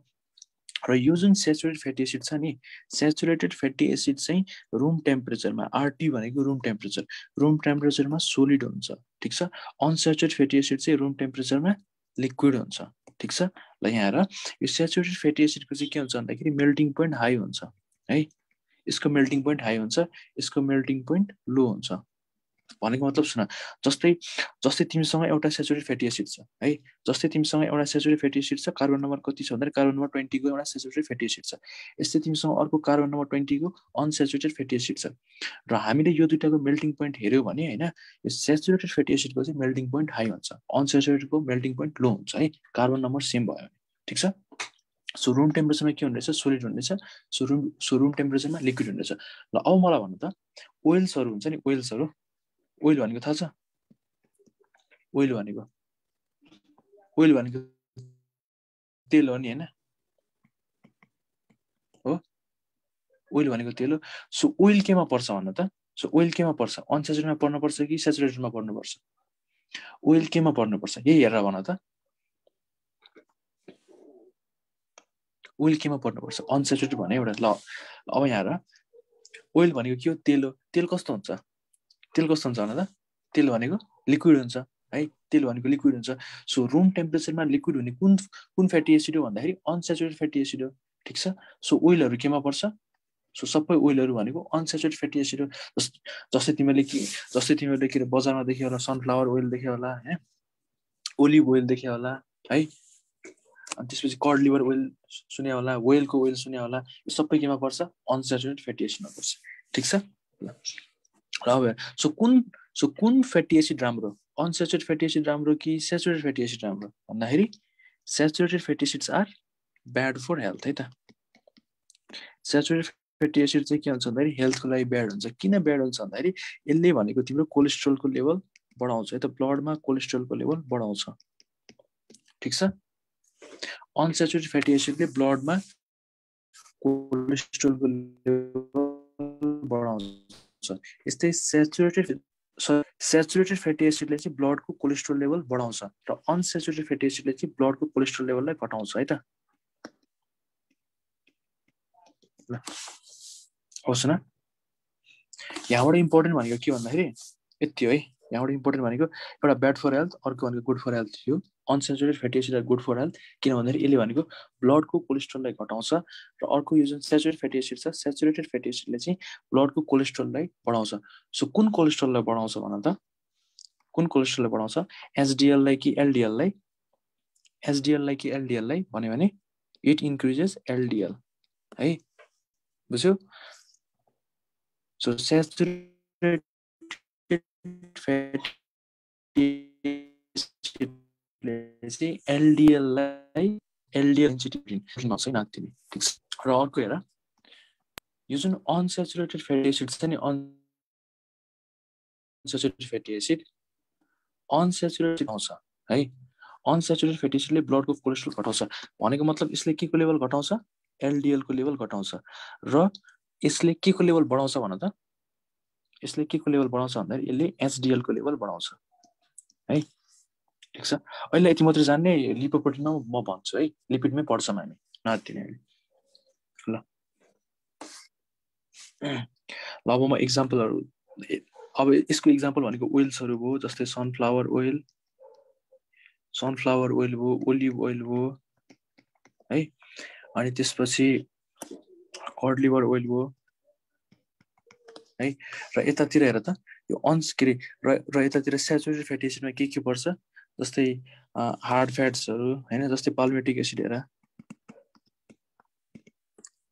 Speaker 1: र यो जुन सेचुरेटेड फ्याटी एसिड छ नि, सेचुरेटेड फ्याटी एसिड चाहिँ रुम टेम्परेचरमा, आरटी भनेको रुम टेम्परेचरमा सोलिड हुन्छ। ठिक छ, अनसेचुरेटेड फ्याटी एसिड चाहिँ रुम टेम्परेचरमा लिक्विड हुन्छ। ठिक छ, ल यहाँ हेर, यो सेचुरेटेड फ्याटी एसिडको चाहिँ के हुन्छ भन्दाखेरि मेल्टिङ पोइन्ट हाई हुन्छ है, यसको मेल्टिङ पोइन्ट हाई हुन्छ, यसको मेल्टिङ पोइन्ट लो हुन्छ। भनेको मतलब सुन, जस्तै तिमीसँग एउटा सेचुरेटेड फ्याटी एसिड छ है, जस्तै तिमीसँग एउटा सेचुरेटेड फ्याटी एसिड छ, कार्बन नम्बर कति छ भन्दाखेरि कार्बन नम्बर 20 को एउटा सेचुरेटेड फ्याटी एसिड छ। यस्तै तिमीसँग अर्को कार्बन नम्बर 20 को अनसेचुरेटेड फ्याटी एसिड छ, र हामीले यो दुईटाको मेल्टिङ पोइन्ट हेऱ्यौ भने होइन, यो सेचुरेटेड फ्याटी एसिडको चाहिँ मेल्टिङ पोइन्ट हाई हुन्छ, अनसेचुरेटेडको मेल्टिङ पोइन्ट लो हुन्छ है, कार्बन नम्बर सेम भयो भने। ठिक छ, सो रुम टेम्परेचरमा के हुने रहेछ, सोलिड हुने रहेछ, सो रुम टेम्परेचरमा लिक्विड हुने रहेछ। ल अब मलाई भन्नु त, ओइल्सहरू हुन्छ नि, ओइल भनेको थाहा छ, ओइल भनेको तेल हो नि होइन हो, ओइल भनेको तेल हो। सो ओइल केमा पर्छ भन्नु त, सो ओइल केमा पर्छ, अनसेचुरेटेडमा पर्नुपर्छ कि सेचुरेटेडमा पर्नुपर्छ, ओइल केमा पर्नुपर्छ यही हेरेर भन त, ओइल केमा पर्नुपर्छ, अनसेचुरेटेड भने एउटा। ल अब यहाँ हेर, ओइल भनेको के हो, तेल हो, तेल कस्तो हुन्छ भन त, तेल भनेको लिक्विड हुन्छ है तेल भनेको लिक्विड हुन्छ सो रुम टेम्परेचरमा लिक्विड हुने कुन फ्याटी एसिड हो भन्दाखेरि अनस्याचुरेटेड फ्याटी एसिड हो ठिक छ सो ओइलहरू केमा पर्छ सो सबै ओइलहरू भनेको अनस्याचुरेटेड फ्याटी एसिड हो जस्तै तिमीले के बजारमा देख्यो होला सनफ्लावर ओइल देख्यो होला हैन ओलिभ ओइल देख्यो होला है अनि त्यसपछि कर्ड लिभर ओइल सुन्यो होला व्हेलको ओइल सुन्यो होला यो सबै केमा पर्छ अनस्याचुरेटेड फ्याटी एसिडमा पर्छ ठिक छ ल अब सो कुन फ्याटी एसिड राम्रो अनस्याचुरेटेड फ्याटी एसिड राम्रो कि स्याचुरेटेड फ्याटी एसिड राम्रो भन्दाखेरि saturated fatty acids are bad for health है त स्याचुरेटेड फ्याटी एसिड चाहिँ के हुन्छ भन्दाखेरि हेल्थको लागि ब्याड हुन्छ किन ब्याड हुन्छ भन्दाखेरि यसले भनेको तिम्रो कोलेस्ट्रोलको लेभल बढाउँछ है त ब्लडमा कोलेस्ट्रोलको लेभल बढाउँछ ठिक छ अनस्याचुरेटेड फ्याटी एसिडले ब्लडमा कोलेस्ट्रोलको लेभल बढाउँछ यस्तै स्याचुरेटेड फ्याटी एसिडले चाहिँ ब्लडको कोलेस्ट्रोल लेभल बढाउँछ र अनस्याचुरेटेड फ्याटी एसिडले चाहिँ ब्लडको कोलेस्ट्रोल लेभललाई घटाउँछ है त होस् न यहाँबाट इम्पोर्टेन्ट भनेको के भन्दाखेरि यति हो है यहाँबाट इम्पोर्टेन्ट भनेको एउटा ब्याड फर हेल्थ अर्को भनेको गुड फर हेल्थ थियो unsaturated fatty acid are good for health किन भन्दाखेरि यसले भनेको ब्लडको कोलेस्ट्रोललाई घटाउँछ र अर्को यो जुन स्याचुरेटेड फ्याटी एसिड छ स्याचुरेटेड फ्याटी एसिडले चाहिँ ब्लडको कोलेस्ट्रोललाई बढाउँछ सो कुन कोलेस्ट्रोललाई बढाउँछ भन त कुन कोलेस्ट्रोललाई बढाउँछ एचडिएललाई कि एलडिएललाई एचडिएललाई कि एलडिएललाई भन्यो भने इट इन्क्रिजेस एलडिएल है बुझ्यो सो स्याचुरेटेड फ्याटी एसिडले चाहिँ एलडिएललाई एलडिएल डेन्सिटी छैन तिमी ठिक छ र अर्को हेर यो जुन अनस्याचुरेटेड फ्याटी एसिड छ नि अनस्याचुरेटेड फ्याटी एसिड अनस्याचुरेटेड आउँछ है अनस्याचुरेटेड फ्याटी एसिडले ब्लडको कोलेस्ट्रोल घटाउँछ भनेको मतलब यसले के को लेभल घटाउँछ एलडिएल को लेभल घटाउँछ र यसले के को लेभल बढाउँछ भन त यसले के को लेभल बढाउँछ भन्दाखेरि यसले एचडिएल को लेभल बढाउँछ है ठिक छ अहिले यति मात्रै जान्ने लिपोप्रोटिनमा म भन्छु है लिपिडमै पढ्छौँ हामी नदिने ल अब म एक्जाम्पलहरू अब यसको इक्जाम्पल भनेको ओइल्सहरू भयो जस्तै सनफ्लावर ओइल भयो ओलिभ ओइल भयो है अनि त्यसपछि कर्ड लिभर ओइल भयो है र यतातिर हेर त यो के अरे र यतातिर स्याचुरेटेड फ्याटी एसिडमा के पर्छ जस्तै हार्ड फ्याट्सहरू होइन जस्तै पाल्मेटिक एसिड हेर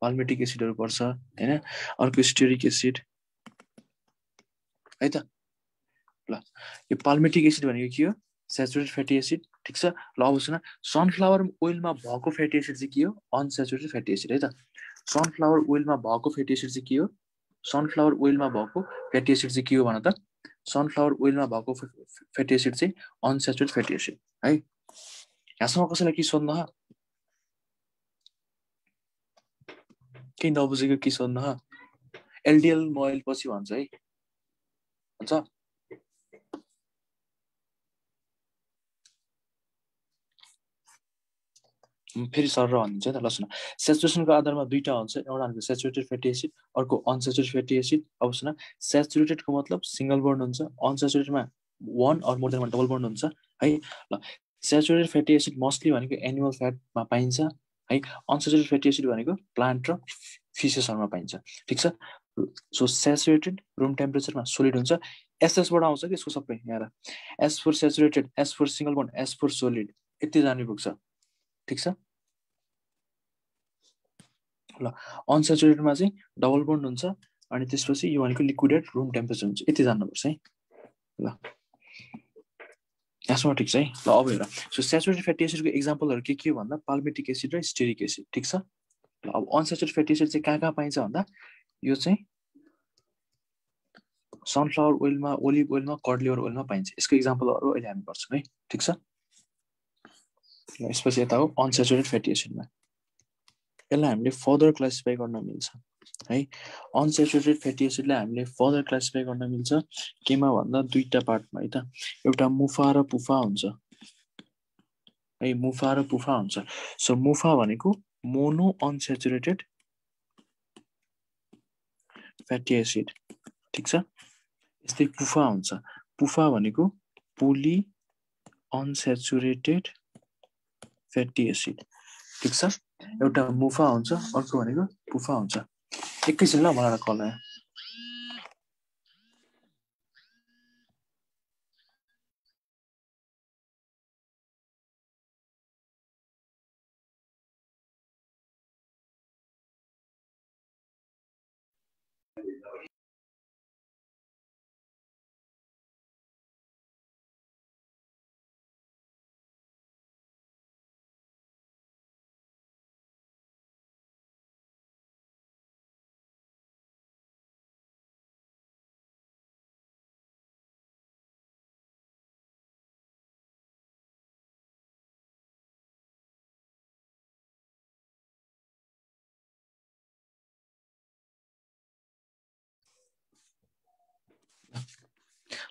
Speaker 1: पाल्मेटिक एसिडहरू पर्छ होइन अर्को स्टेरिक एसिड है त ल यो पाल्मेटिक एसिड भनेको के हो स्याचुरेटेड फ्याटी एसिड ठिक छ ल अब सुन सनफ्लावर ओइलमा भएको फ्याटी एसिड चाहिँ के हो अनस्याचुरेटेड फ्याटी एसिड है त सनफ्लावर ओइलमा भएको फ्याटी एसिड चाहिँ के हो सनफ्लावर ओइलमा भएको फ्याटी एसिड चाहिँ के हो भन त सनफ्लावर ओइलमा भएको फ्याटी एसिड चाहिँ अनस्याचुरेटेड फ्याटी एसिड है यहाँसम्म कसैलाई के सोध्नु केही नबुझेको के सोध्नु एलडिएल मोइल पछि भन्छ है हुन्छ फेरि सर भनिन्छ नि त ल सुन सेचुरेसनको आधारमा दुईटा हुन्छ एउटा भनेको सेचुरेटेड फ्याटी एसिड अर्को अनसेचुरेटेड फ्याटी एसिड अब सुन सेचुरेटेडको मतलब सिंगल बोन्ड हुन्छ अनसेचुरेटेडमा one or more than one double bond हुन्छ है ल सेचुरेटेड फ्याटी एसिड मोस्टली भनेको एनिमल फ्याटमा पाइन्छ है अनसेचुरेटेड फ्याटी एसिड भनेको प्लान्ट र फिसेसहरूमा पाइन्छ ठिक छ सो सेचुरेटेड रुम टेम्परेचरमा सोलिड हुन्छ एसएसबाट आउँछ कि यसको सबै यहाँ S four saturated S four single bond S four solid यति जानु पुग्छ ठिक छ ल अनसेचुरेटेडमा चाहिँ डबल बोन्ड हुन्छ अनि त्यसपछि यो भनेको लिक्विडेड रुम टेम्परेचर हुन्छ यति जान्नुपर्छ है ल यहाँसम्म ठिक छ है ल अब हेर सो सेचुरेटेड फ्याटी एसिडको एक्जाम्पलहरू के हो भन्दा पाल्मेटिक एसिड र स्टेरिक एसिड ठिक छ ल अब अनसेचुरेटेड फ्याटी एसिड चाहिँ कहाँ पाइन्छ भन्दा यो चाहिँ सनफ्लावर ओइलमा ओलिभ ओइलमा कर्ड लिभर ओइलमा पाइन्छ यसको एक्जाम्पलहरू अहिले हामी गर्छौँ है ठिक छ यसपछि यता हो अनसेचुरेटेड फ्याटी एसिडमा यसलाई हामीले फर्दर क्लासिफाई गर्न मिल्छ है अनसेचुरेटेड फ्याटी एसिडलाई हामीले फर्दर क्लासिफाई गर्न मिल्छ केमा भन्दा दुईटा पार्टमा है त एउटा मुफा र पुफा हुन्छ है मुफा र पुफा हुन्छ सो मुफा भनेको मोनो अनसेचुरेटेड फ्याटी एसिड ठिक छ यस्तै पुफा हुन्छ पुफा भनेको पोली अनस्याचुरेटेड फ्याटी एसिड ठिक छ एउटा मुफा हुन्छ अर्को भनेको पुफा हुन्छ एकैछिन ल मलाई कल आयो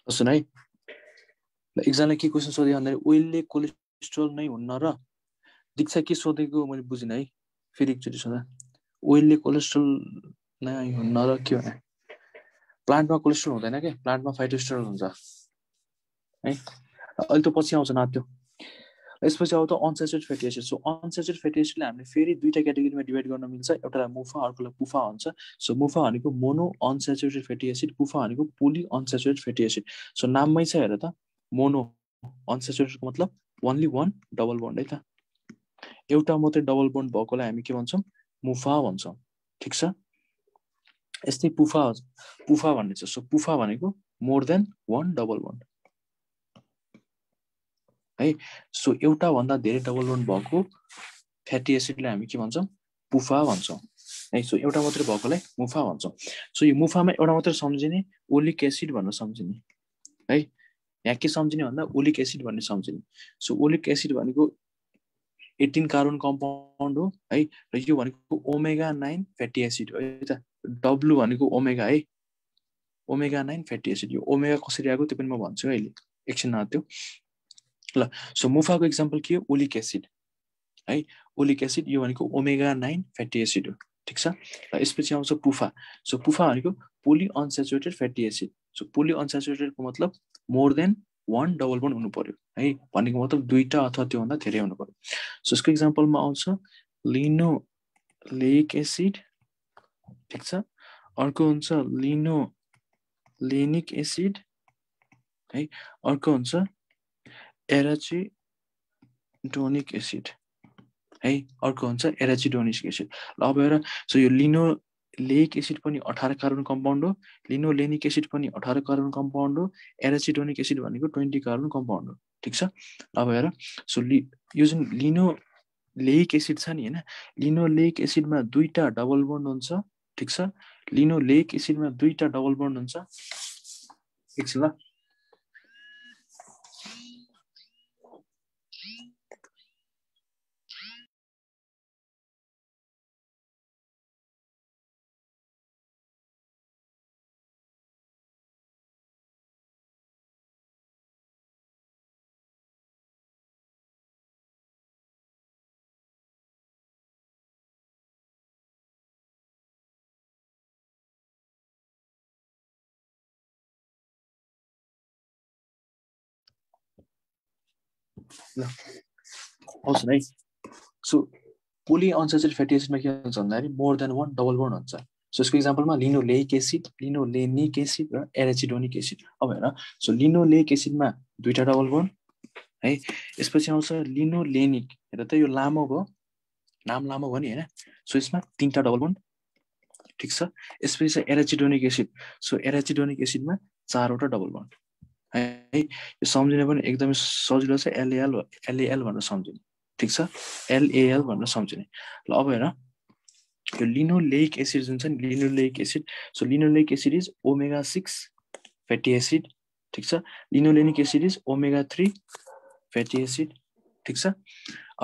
Speaker 1: सुन है एकजनाले के क्वेसन सोधे भन्दाखेरि ओइलले कोलेस्ट्रोल नै हुन्न र दीक्षा के सोधेको मैले बुझिनँ है फेरि एकचोटि सोधा ओइलले कोलेस्ट्रोल नै हुन्न र के भने प्लान्टमा कोलेस्ट्रोल हुँदैन के प्लान्टमा फाइटोस्टेरोल हुन्छ है अहिले त पछि आउँछ न त्यो यसपछि आउँछ अनस्याचुरेटेड fatty acid so unsaturated fatty एसिडले हामीले फेरि दुईटा क्याटेगोरीमा डिभाइड गर्न मिल्छ एउटालाई मुफा अर्कोलाई पुफा हुन्छ सो मुफा भनेको मोनो अनस्याचुरेटेड फ्याटी एसिड पुफा भनेको पोली अनस्याचुरेटेड फ्याटी एसिड सो नाममै छ हेर त मोनो अनस्याचुरेटेडको मतलब ओन्ली वान डबल बोन्ड है त एउटा मात्रै डबल बोन्ड भएकोलाई हामी के भन्छौँ मुफा भन्छौँ ठिक छ यस्तै पुफा भन्ने छ सो पुफा भनेको more than one double bond है सो एउटा भन्दा धेरै डबल बोन्ड भएको फ्याटी एसिडलाई हामी के भन्छौँ पुफा भन्छौँ है सो एउटा मात्रै भएकोलाई मुफा भन्छौँ सो यो मुफामा एउटा मात्रै सम्झिने ओलिक एसिड भनेर सम्झिने है यहाँ के सम्झिने भन्दा ओलिक एसिड भन्ने सम्झिने सो ओलिक एसिड भनेको 18 कार्बन कम्पाउन्ड हो है र यो भनेको ओमेगा 9 फ्याटी एसिड हो है त डब्लु भनेको ओमेगा है ओमेगा 9 फ्याटी एसिड यो ओमेगा कसरी आएको त्यो पनि म भन्छु अहिले एकछिन त्यो ल सो मुफाको एक्जाम्पल के हो ओलिक एसिड है ओलिक एसिड यो भनेको ओमेगा 9 फ्याटी एसिड हो ठिक छ र यसपछि आउँछ पुफा सो पुफा भनेको पोली अनस्याचुरेटेड फ्याटी एसिड सो पोली अनस्याचुरेटेडको मतलब more than one double bond हुनु पर्यो है भनेको मतलब दुईटा अथवा त्योभन्दा धेरै हुनु पर्यो सो यसको एक्जाम्पलमा आउँछ लिनोलेइक एसिड ठिक छ अर्को हुन्छ लिनोलेनिक एसिड है अर्को हुन्छ एराचिडोनिक एसिड है अर्को हुन्छ एराचिडोनिक एसिड ल अब हेर सो यो लिनोलेइक एसिड पनि 18 कार्बन कम्पाउन्ड हो लिनोलेनिक एसिड पनि 18 कार्बन कम्पाउन्ड हो एराचिडोनिक एसिड भनेको 20 कार्बन कम्पाउन्ड हो ठिक छ अब हेर सो यो जुन लिनोलेइक एसिड छ नि हैन लिनोलेइक एसिडमा दुईटा डबल बोन्ड हुन्छ ठिक छ लिनोलेइक एसिडमा दुईटा डबल बोन्ड हुन्छ एकछिन ल आउँछ है सो पोली अनस्याचुरेटेड फ्याटी एसिडमा के हुन्छ भन्दाखेरि more than one double bond हुन्छ सो यसको एक्जाम्पलमा लिनोलेइक एसिड लिनोलेनिक एसिड र एराचिडोनिक एसिड अब हेर सो लिनोलेइक एसिडमा दुईटा डबल बोन्ड है यसपछि आउँछ लिनोलेनिक हेर त यो लामो भयो नाम लामो भयो नि हैन सो यसमा तीनटा डबल बोन्ड ठिक छ यसपछि छ एराचिडोनिक एसिड सो एराचिडोनिक एसिडमा चारवटा डबल बोन्ड है यो सम्झिने पनि एकदमै सजिलो छ एलएएल भनेर सम्झिने ठिक छ एलएएल भनेर सम्झिने ल अब हेर यो लिनोलेइक एसिड जुन छ नि linoleic acid so linoleic acid is omega 6 fatty acid ठिक छ linolenic acid is omega 3 fatty acid ठिक छ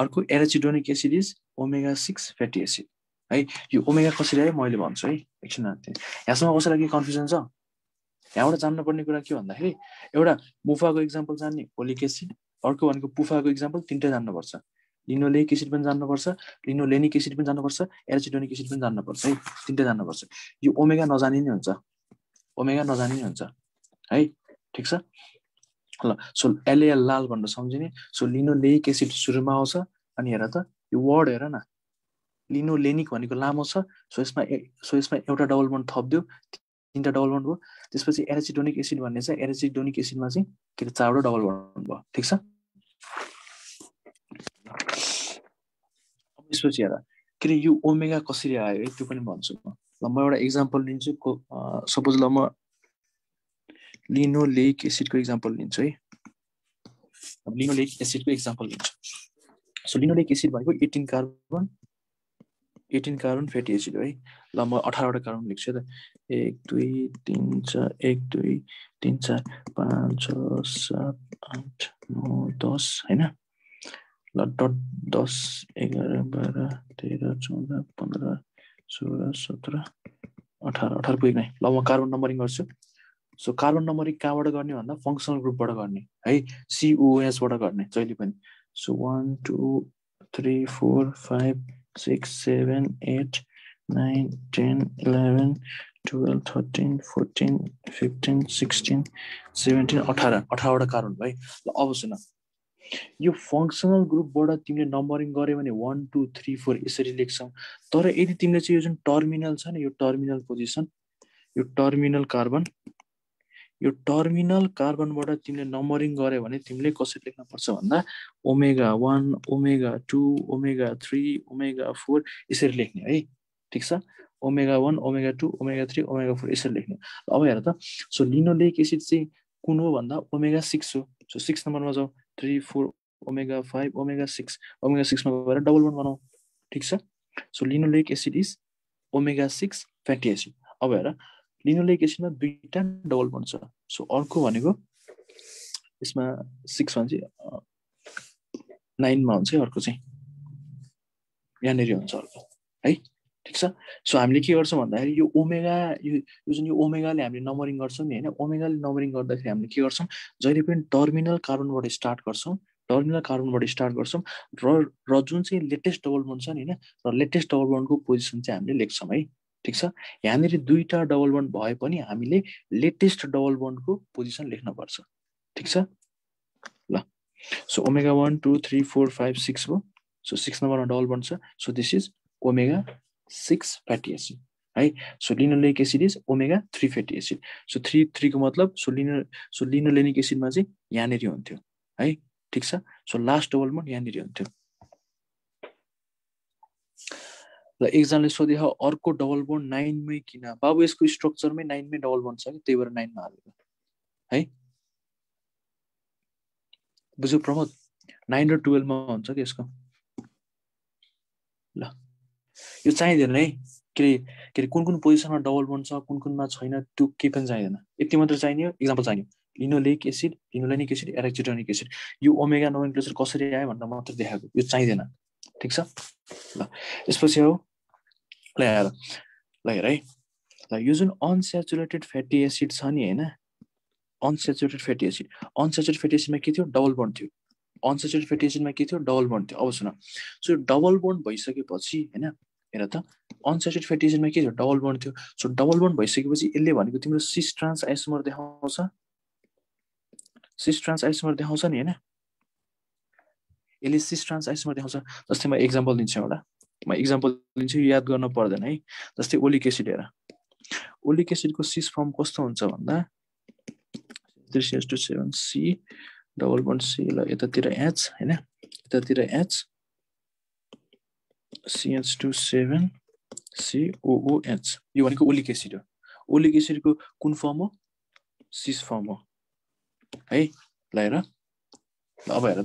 Speaker 1: अर्को arachidonic acid is omega 6 fatty acid है यो ओमेगा कसरी आयो मैले भन्छु है एकछिन यहाँसम्म कसैलाई के कन्फ्युजन छ यहाँबाट जान्नुपर्ने कुरा के भन्दाखेरि एउटा मुफाको एक्जाम्पल जान्ने ओलिक एसिड अर्को भनेको पुफाको एक्जाम्पल तीनटै जान्नुपर्छ लिनोलेइक एसिड पनि जान्नुपर्छ लिनोलेनिक एसिड पनि जान्नुपर्छ एराचिडोनिक एसिड पनि जान्नुपर्छ है तीनटै जान्नुपर्छ यो ओमेगा नजानिने हुन्छ है ठिक छ ल सो एलएल लाल भनेर सम्झिने सो लिनोलेइक एसिड सुरुमा आउँछ अनि हेर त यो वर्ड हेर न लिनोलेनिक भनेको लामो छ सो यसमा एउटा डबल बन्ड थप्दियो तीनटा डबल बन्ड भयो त्यसपछि एराचिडोनिक एसिड भन्ने छ एराचिडोनिक एसिडमा चाहिँ के अरे चारवटा डबल बन्ड भयो ठीक छ त्यसपछि हेर के अरे यो ओमेगा कसरी आयो है त्यो पनि भन्छु म एउटा इक्जाम्पल लिन्छु सपोज ल म लिनोलेइक एसिडको इक्जाम्पल लिन्छु है लिनोलेइक एसिडको इक्जाम्पल लिन्छु सो लिनोलेइक एसिड भनेको 18 कार्बन फ्याटी एसिड है ल म 18वटा कार्बन लेख्छु है त 1 2 3 4 1 2 3 4 5 6 7 8 9 10 हैन ल डट 10 11 12 13 14 15 16 17 18 पुग्यो नै ल म कार्बन नम्बरिङ गर्छु सो कार्बन नम्बरिङ कहाँबाट गर्ने भन्दा फङ्सनल ग्रुपबाट गर्ने है COS बाट गर्ने जहिले पनि सो 1 2 3 4 5 6 7 8 9 10 11 12 13 14 15 16 17 18वटा कार्बन भयो ल अब सुन यो फङ्सनल ग्रुपबाट तिमीले नम्बरिङ गर्यो भने 1 2 3 4 यसरी लेख्छौ तर यदि तिमीले चाहिँ यो जुन टर्मिनल छ नि यो टर्मिनल पोजिसन यो टर्मिनल कार्बनबाट तिमीले नम्बरिङ गर्यो भने तिमीले कसरी लेख्न पर्छ भन्दा ओमेगा 1 ओमेगा 2 ओमेगा 3 ओमेगा 4 यसरी लेख्ने है ठीक छ ओमेगा 1 ओमेगा 2 ओमेगा 3 ओमेगा 4 यसरी लेख्ने अब हेर त सो लिनोलेइक एसिड चाहिँ कुन हो भन्दा ओमेगा 6 हो सो 6 नम्बरमा जाऊ 3 4 ओमेगा 5 ओमेगा 6 ओमेगा 6 मा गएर डबल बन्ड बनाऊ ठीक छ so linoleic acid is omega 6 fatty acid अब हेर लिनोलेइक एसिडमा दुईटा डबल बन्ड छ सो अर्को भनेको यसमा 6 मा चाहिँ 9 मा हुन्छ अर्को चाहिँ यहाँनिर हुन्छ अर्को है ठीक छ सो हामीले के गर्छौँ भन्दाखेरि यो ओमेगा यो जुन यो ओमेगाले हामीले नम्बरिङ गर्छौँ नि हैन ओमेगाले नम्बरिङ गर्दाखेरि हामीले के गर्छौँ जहिले पनि टर्मिनल कार्बनबाट स्टार्ट गर्छौँ र जुन चाहिँ लेटेस्ट डबल बन्ड छ नि हैन र लेटेस्ट डबल बन्डको पोजिसन चाहिँ हामीले लेख्छौँ है ठीक छ यहाँनिर दुईटा डबल बन्ड भए पनि हामीले लेटेस्ट डबल बन्डको पोजिसन लेख्न पर्छ ठीक छ ल सो ओमेगा 1 2 3 4 5 6 हो सो 6 नम्बरमा डबल बन्ड छ so this is omega 6 fatty acid है so linoleic acid is omega 3 fatty acid so 3 को मतलब सो लिनोलेनिक एसिडमा चाहिँ यहाँनिर हुन्थ्यो है ठीक छ सो लास्ट डबल बन्ड यहाँनिर हुन्थ्यो ल एकजनाले सोधे अर्को डबल बन्ड 9 मै किन बाबु यसको स्ट्रक्चरमै 9 मै डबल बन्ड छ कि त्यही भएर 9 मा हालेको है बुझ्यौ प्रमोद 9 र 12 मा हुन्छ कि यसको ल यो चाहिँदैन है के अरे कुन पोजिसनमा डबल बन्ड छ कुनमा छैन त्यो केही पनि चाहिँदैन यति मात्र चाहिने इक्जाम्पल चाहियो linoleic acid linolenic acid arachidonic acid यो ओमेगा नोमेनक्लेचर कसरी आयो भनेर मात्र देखाएको यो चाहिँदैन ठीक छ ल यसपछि हो ल हेर है ल यो जुन अनस्याचुरेटेड फ्याटी एसिड छ नि हैन अनस्याचुरेटेड फ्याटी एसिडमा के थियो डबल बन्ड थियो अनस्याचुरेटेड फ्याटी एसिडमा के थियो डबल बन्ड थियो अब सुन सो डबल बन्ड भइसकेपछि हैन हेर त अनस्याचुरेटेड फ्याटी एसिडमा के थियो डबल बन्ड थियो सो डबल बन्ड भइसकेपछि यसले भनेको तिम्रो सिस ट्रान्स आइसोमर देखाउँछ नि हैन यसले सिस ट्रान्स आइसोमर देखाउँछ जस्तै म एक्जाम्पल दिन्छु एउटा याद गर्न पर्दैन है जस्तै ओलिक एसिड हेर ओलिक एसिडको सिस फर्म कस्तो हुन्छ भन्दा 3:7C डबल बन्ड C ल यतातिर H हैन यतातिर H CH2 COOH यो भनेको ओलिक एसिड हो ओलिक एसिडको कुन फर्म हो सिस फर्म हो है ल हेर अब हेर त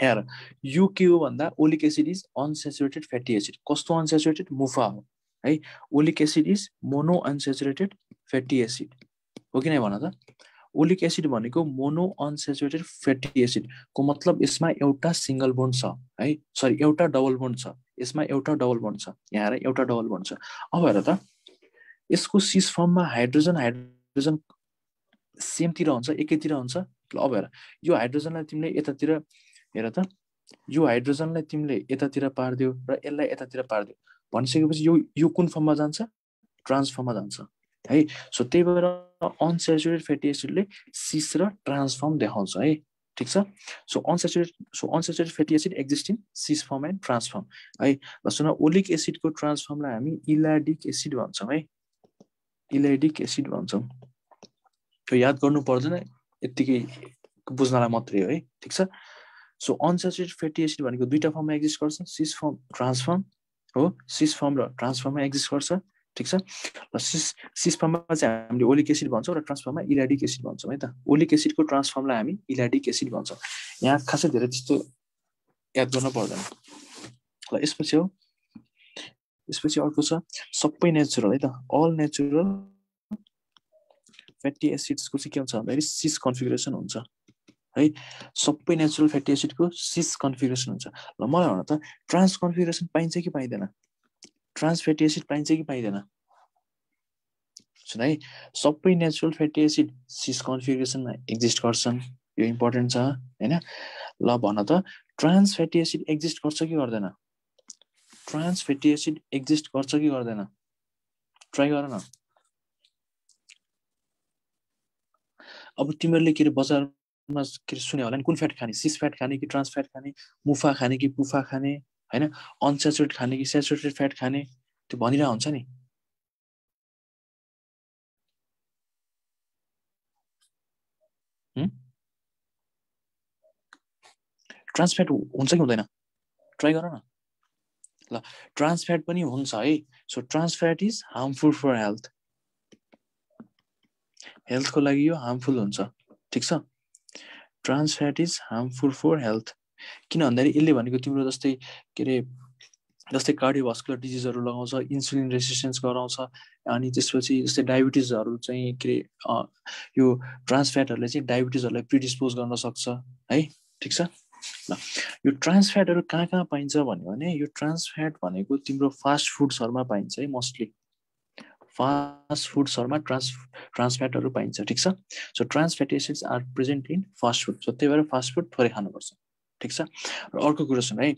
Speaker 1: हेर यो के हो भन्दा oleic acid is unsaturated fatty acid कस्तो अनस्याचुरेटेड मुफा हो है oleic acid is mono unsaturated fatty acid हो कि नै भन त ओलिक एसिड भनेको मोनो अनस्याचुरेटेड फ्याटी एसिड को मतलब यसमा एउटा सिंगल बन्ड छ है सरी एउटा डबल बन्ड छ यसमा एउटा डबल बन्ड छ यहाँ हेर एउटा डबल बन्ड छ अब हेर त यसको सिस फर्ममा हाइड्रोजन सेमतिर हुन्छ एकैतिर हुन्छ ल अब हेर यो हाइड्रोजनलाई तिमीले यतातिर हेर त यो हाइड्रोजनलाई तिमीले यतातिर पार्दियो र यसलाई यतातिर पार्दियो भनिसकेपछि यो कुन फर्ममा जान्छ ट्रान्स फर्ममा जान्छ है। सो त्यही भएर अनस्याचुरेटेड फ्याटी एसिडले सिस र ट्रान्सफर्म देखाउँछ है, ठिक छ। So unsaturated fatty acid exist in cis form and trans form है। सुन ओलिक एसिडको ट्रान्सफर्मलाई हामी इलाडिक एसिड भन्छौँ है, इलाडिक एसिड भन्छौँ। त्यो याद गर्नु पर्दैन, यतिकै बुझ्नलाई मात्रै हो है, ठिक छ। सो अनस्याचुरेटेड फ्याटी एसिड भनेको दुईटा फर्ममा एक्जिस्ट गर्छ, सिस फर्म ट्रान्सफर्म हो, सिस फर्म र ट्रान्सफर्ममा एक्जिस्ट गर्छ, ठिक छ। र सिस फर्ममा चाहिँ हामीले ओलिक एसिड भन्छौँ र ट्रान्सफर्ममा इलाडिक एसिड भन्छौँ है त। ओलिक एसिडको ट्रान्सफर्मलाई हामी इलाडिक एसिड भन्छौँ। यहाँ खासै धेरै त्यस्तो याद गर्न पर्दैन। ल यसपछि हो, यसपछि अर्को छ सबै नेचुरल है त, अल नेचुरल फ्याटी एसिड्सको चाहिँ के हुन्छ भन्दाखेरि सिस कन्फिगरेसन हुन्छ है। सबै नेचुरल फ्याटी एसिडको सिस कन्फिगरेसन हुन्छ। ल मलाई भन त ट्रान्स कन्फिगरेसन पाइन्छ कि पाइँदैन, ट्रान्स फ्याटी एसिड पाइन्छ कि पाइँदैन? सुन है, सबै नेचुरल फ्याटी एसिड सिस कन्फिगरेसनमा एक्जिस्ट गर्छन्, यो इम्पोर्टेन्ट छ हैन। ल भन त ट्रान्स फ्याटी एसिड एक्जिस्ट गर्छ कि गर्दैन? ट्रान्स फ्याटी एसिड एक्जिस्ट गर्छ कि गर्दैन? ट्राई गर न। अब तिमीहरूले के अरे बजारमा के अरे सुन्यो होला नि, कुन फ्याट खाने, सिस फ्याट खाने कि ट्रान्स फ्याट खाने, मुफा खाने कि पुफा खाने हैन, अनस्याचुरेटेड खाने कि स्याचुरेटेड फ्याट खाने, त्यो भनिरहेको हुन्छ नि। ट्रान्स फ्याट हुन्छ कि हुँदैन? ट्राई गर न। ल ट्रान्स फ्याट पनि हुन्छ है। So trans fat is harmful for health, हेल्थको लागि यो हार्मफुल हुन्छ, ठिक छ। Trans fat is harmful for health, किन भन्दाखेरि यसले भनेको तिम्रो जस्तै के अरे जस्तै कार्डियोभास्कुलर डिजिजहरू लगाउँछ, इन्सुलिन रेसिस्टेन्स गराउँछ, अनि त्यसपछि जस्तै डायबिटिजहरू चाहिँ के अरे यो ट्रान्स फ्याटहरूले चाहिँ डायबिटिजहरूलाई प्रिडिस्पोज गर्न सक्छ है, ठिक छ। ल यो ट्रान्स फ्याटहरू कहाँ कहाँ पाइन्छ भन्यो भने यो ट्रान्स फ्याट भनेको तिम्रो फास्ट फुड्सहरूमा पाइन्छ है, मोस्टली फास्ट फुड्सहरूमा ट्रान्स फ्याटहरू पाइन्छ, ठिक छ। So trans fatty acids are present in fast food, so त्यही भएर फास्ट फुड थोरै खानुपर्छ, ठिक छ। र अर्को कुरो सुन है,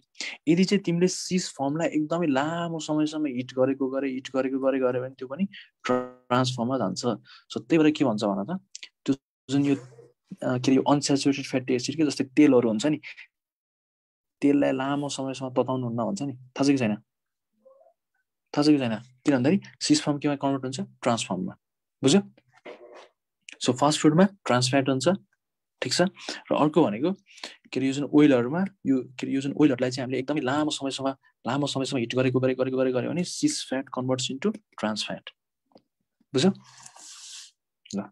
Speaker 1: यदि चाहिँ तिमीले सिस फर्मलाई एकदमै लामो समयसम्म हिट गरेको गऱ्यो भने त्यो पनि ट्रान्सफर्ममा जान्छ। सो त्यही भएर के भन्छ भन त, त्यो जुन यो के अरे अनस्याचुरेटेड फ्याटी एसिड के जस्तै तेलहरू हुन्छ नि, तेललाई लामो समयसम्म तताउनु हुन्न भन्छ नि, थाहा छ कि छैन? थाहा छ कि छैन? किन भन्दाखेरि सिस फर्म केमा कन्भर्ट हुन्छ? ट्रान्सफर्ममा, बुझ्यो? सो फास्ट फुडमा ट्रान्स फ्याट हुन्छ, ठिक छ। र अर्को भनेको के अरे यो जुन ओइलहरूमा यो के अरे यो जुन ओइलहरूलाई चाहिँ हामीले एकदमै लामो समयसम्म हिट गरेको गऱ्यो भने cis fat converts into trans fat, बुझ्यो? ल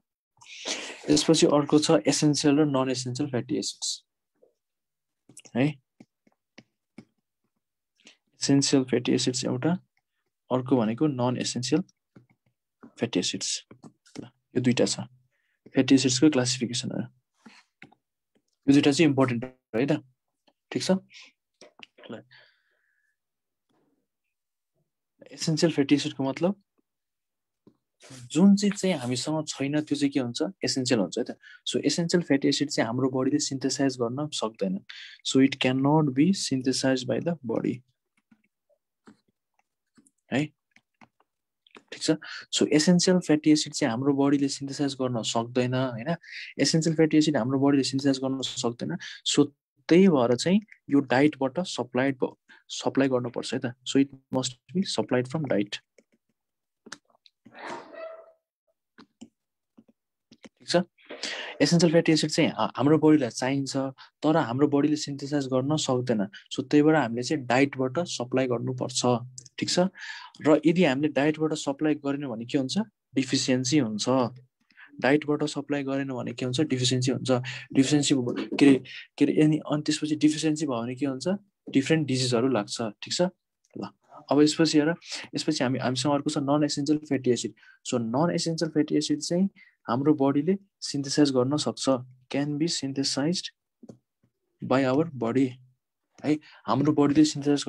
Speaker 1: यसपछि अर्को छ एसेन्सियल र नन एसेन्सियल फ्याटी एसिड्स है। एसेन्सियल फ्याटी एसिड्स एउटा, अर्को भनेको नन एसेन्सियल फ्याटी एसिड्स। यो दुईटा छ फ्याटी एसिड्सको क्लासिफिकेसनहरू, यो दुईटा चाहिँ इम्पोर्टेन्ट है त, ठिक छ। ल एसेन्सियल फ्याटी एसिडको मतलब जुन चाहिँ हामीसँग छैन त्यो चाहिँ के हुन्छ? एसेन्सियल हुन्छ है त। सो एसेन्सियल फ्याटी एसिड चाहिँ हाम्रो बडीले सिन्थेसाइज गर्न सक्दैन, so it can not be synthesize by the body है, ठिक छ। सो एसेन्सियल फ्याटी एसिड चाहिँ हाम्रो बडीले सिन्थेसाइज गर्न सक्दैन हैन, एसेन्सियल फ्याटी एसिड हाम्रो बडीले सिन्थेसाइज गर्न सक्दैन। सो त्यही भएर चाहिँ यो डाइटबाट सप्लाई गर्नुपर्छ है त। So it must be supplied from diet, ठिक छ। एसेन्सियल फ्याटी एसिड चाहिँ हाम्रो बडीलाई चाहिन्छ तर हाम्रो बडीले सिन्थेसाइज गर्न सक्दैन, सो त्यही भएर हामीले चाहिँ डाइटबाट सप्लाई गर्नुपर्छ, ठिक छ। र यदि हामीले डाइटबाट सप्लाई गरेन भने के हुन्छ? डिफिसियन्सी हुन्छ। डाइटबाट सप्लाई गरेन भने के हुन्छ? डिफिसियन्सी हुन्छ। डिफिसियन्सी के अरे अनि त्यसपछि डिफिसियन्सी भयो भने के हुन्छ? डिफ्रेन्ट डिजिजहरू लाग्छ, ठिक छ। ल अब यसपछि हेर, यसपछि हामीसँग अर्को छ non essential fatty acid. So non essential fatty acid चाहिँ हाम्रो बडीले सिन्थेसाइज गर्न सक्छ, can be synthesized by our body है, हाम्रो बडीले सिन्थेसाइज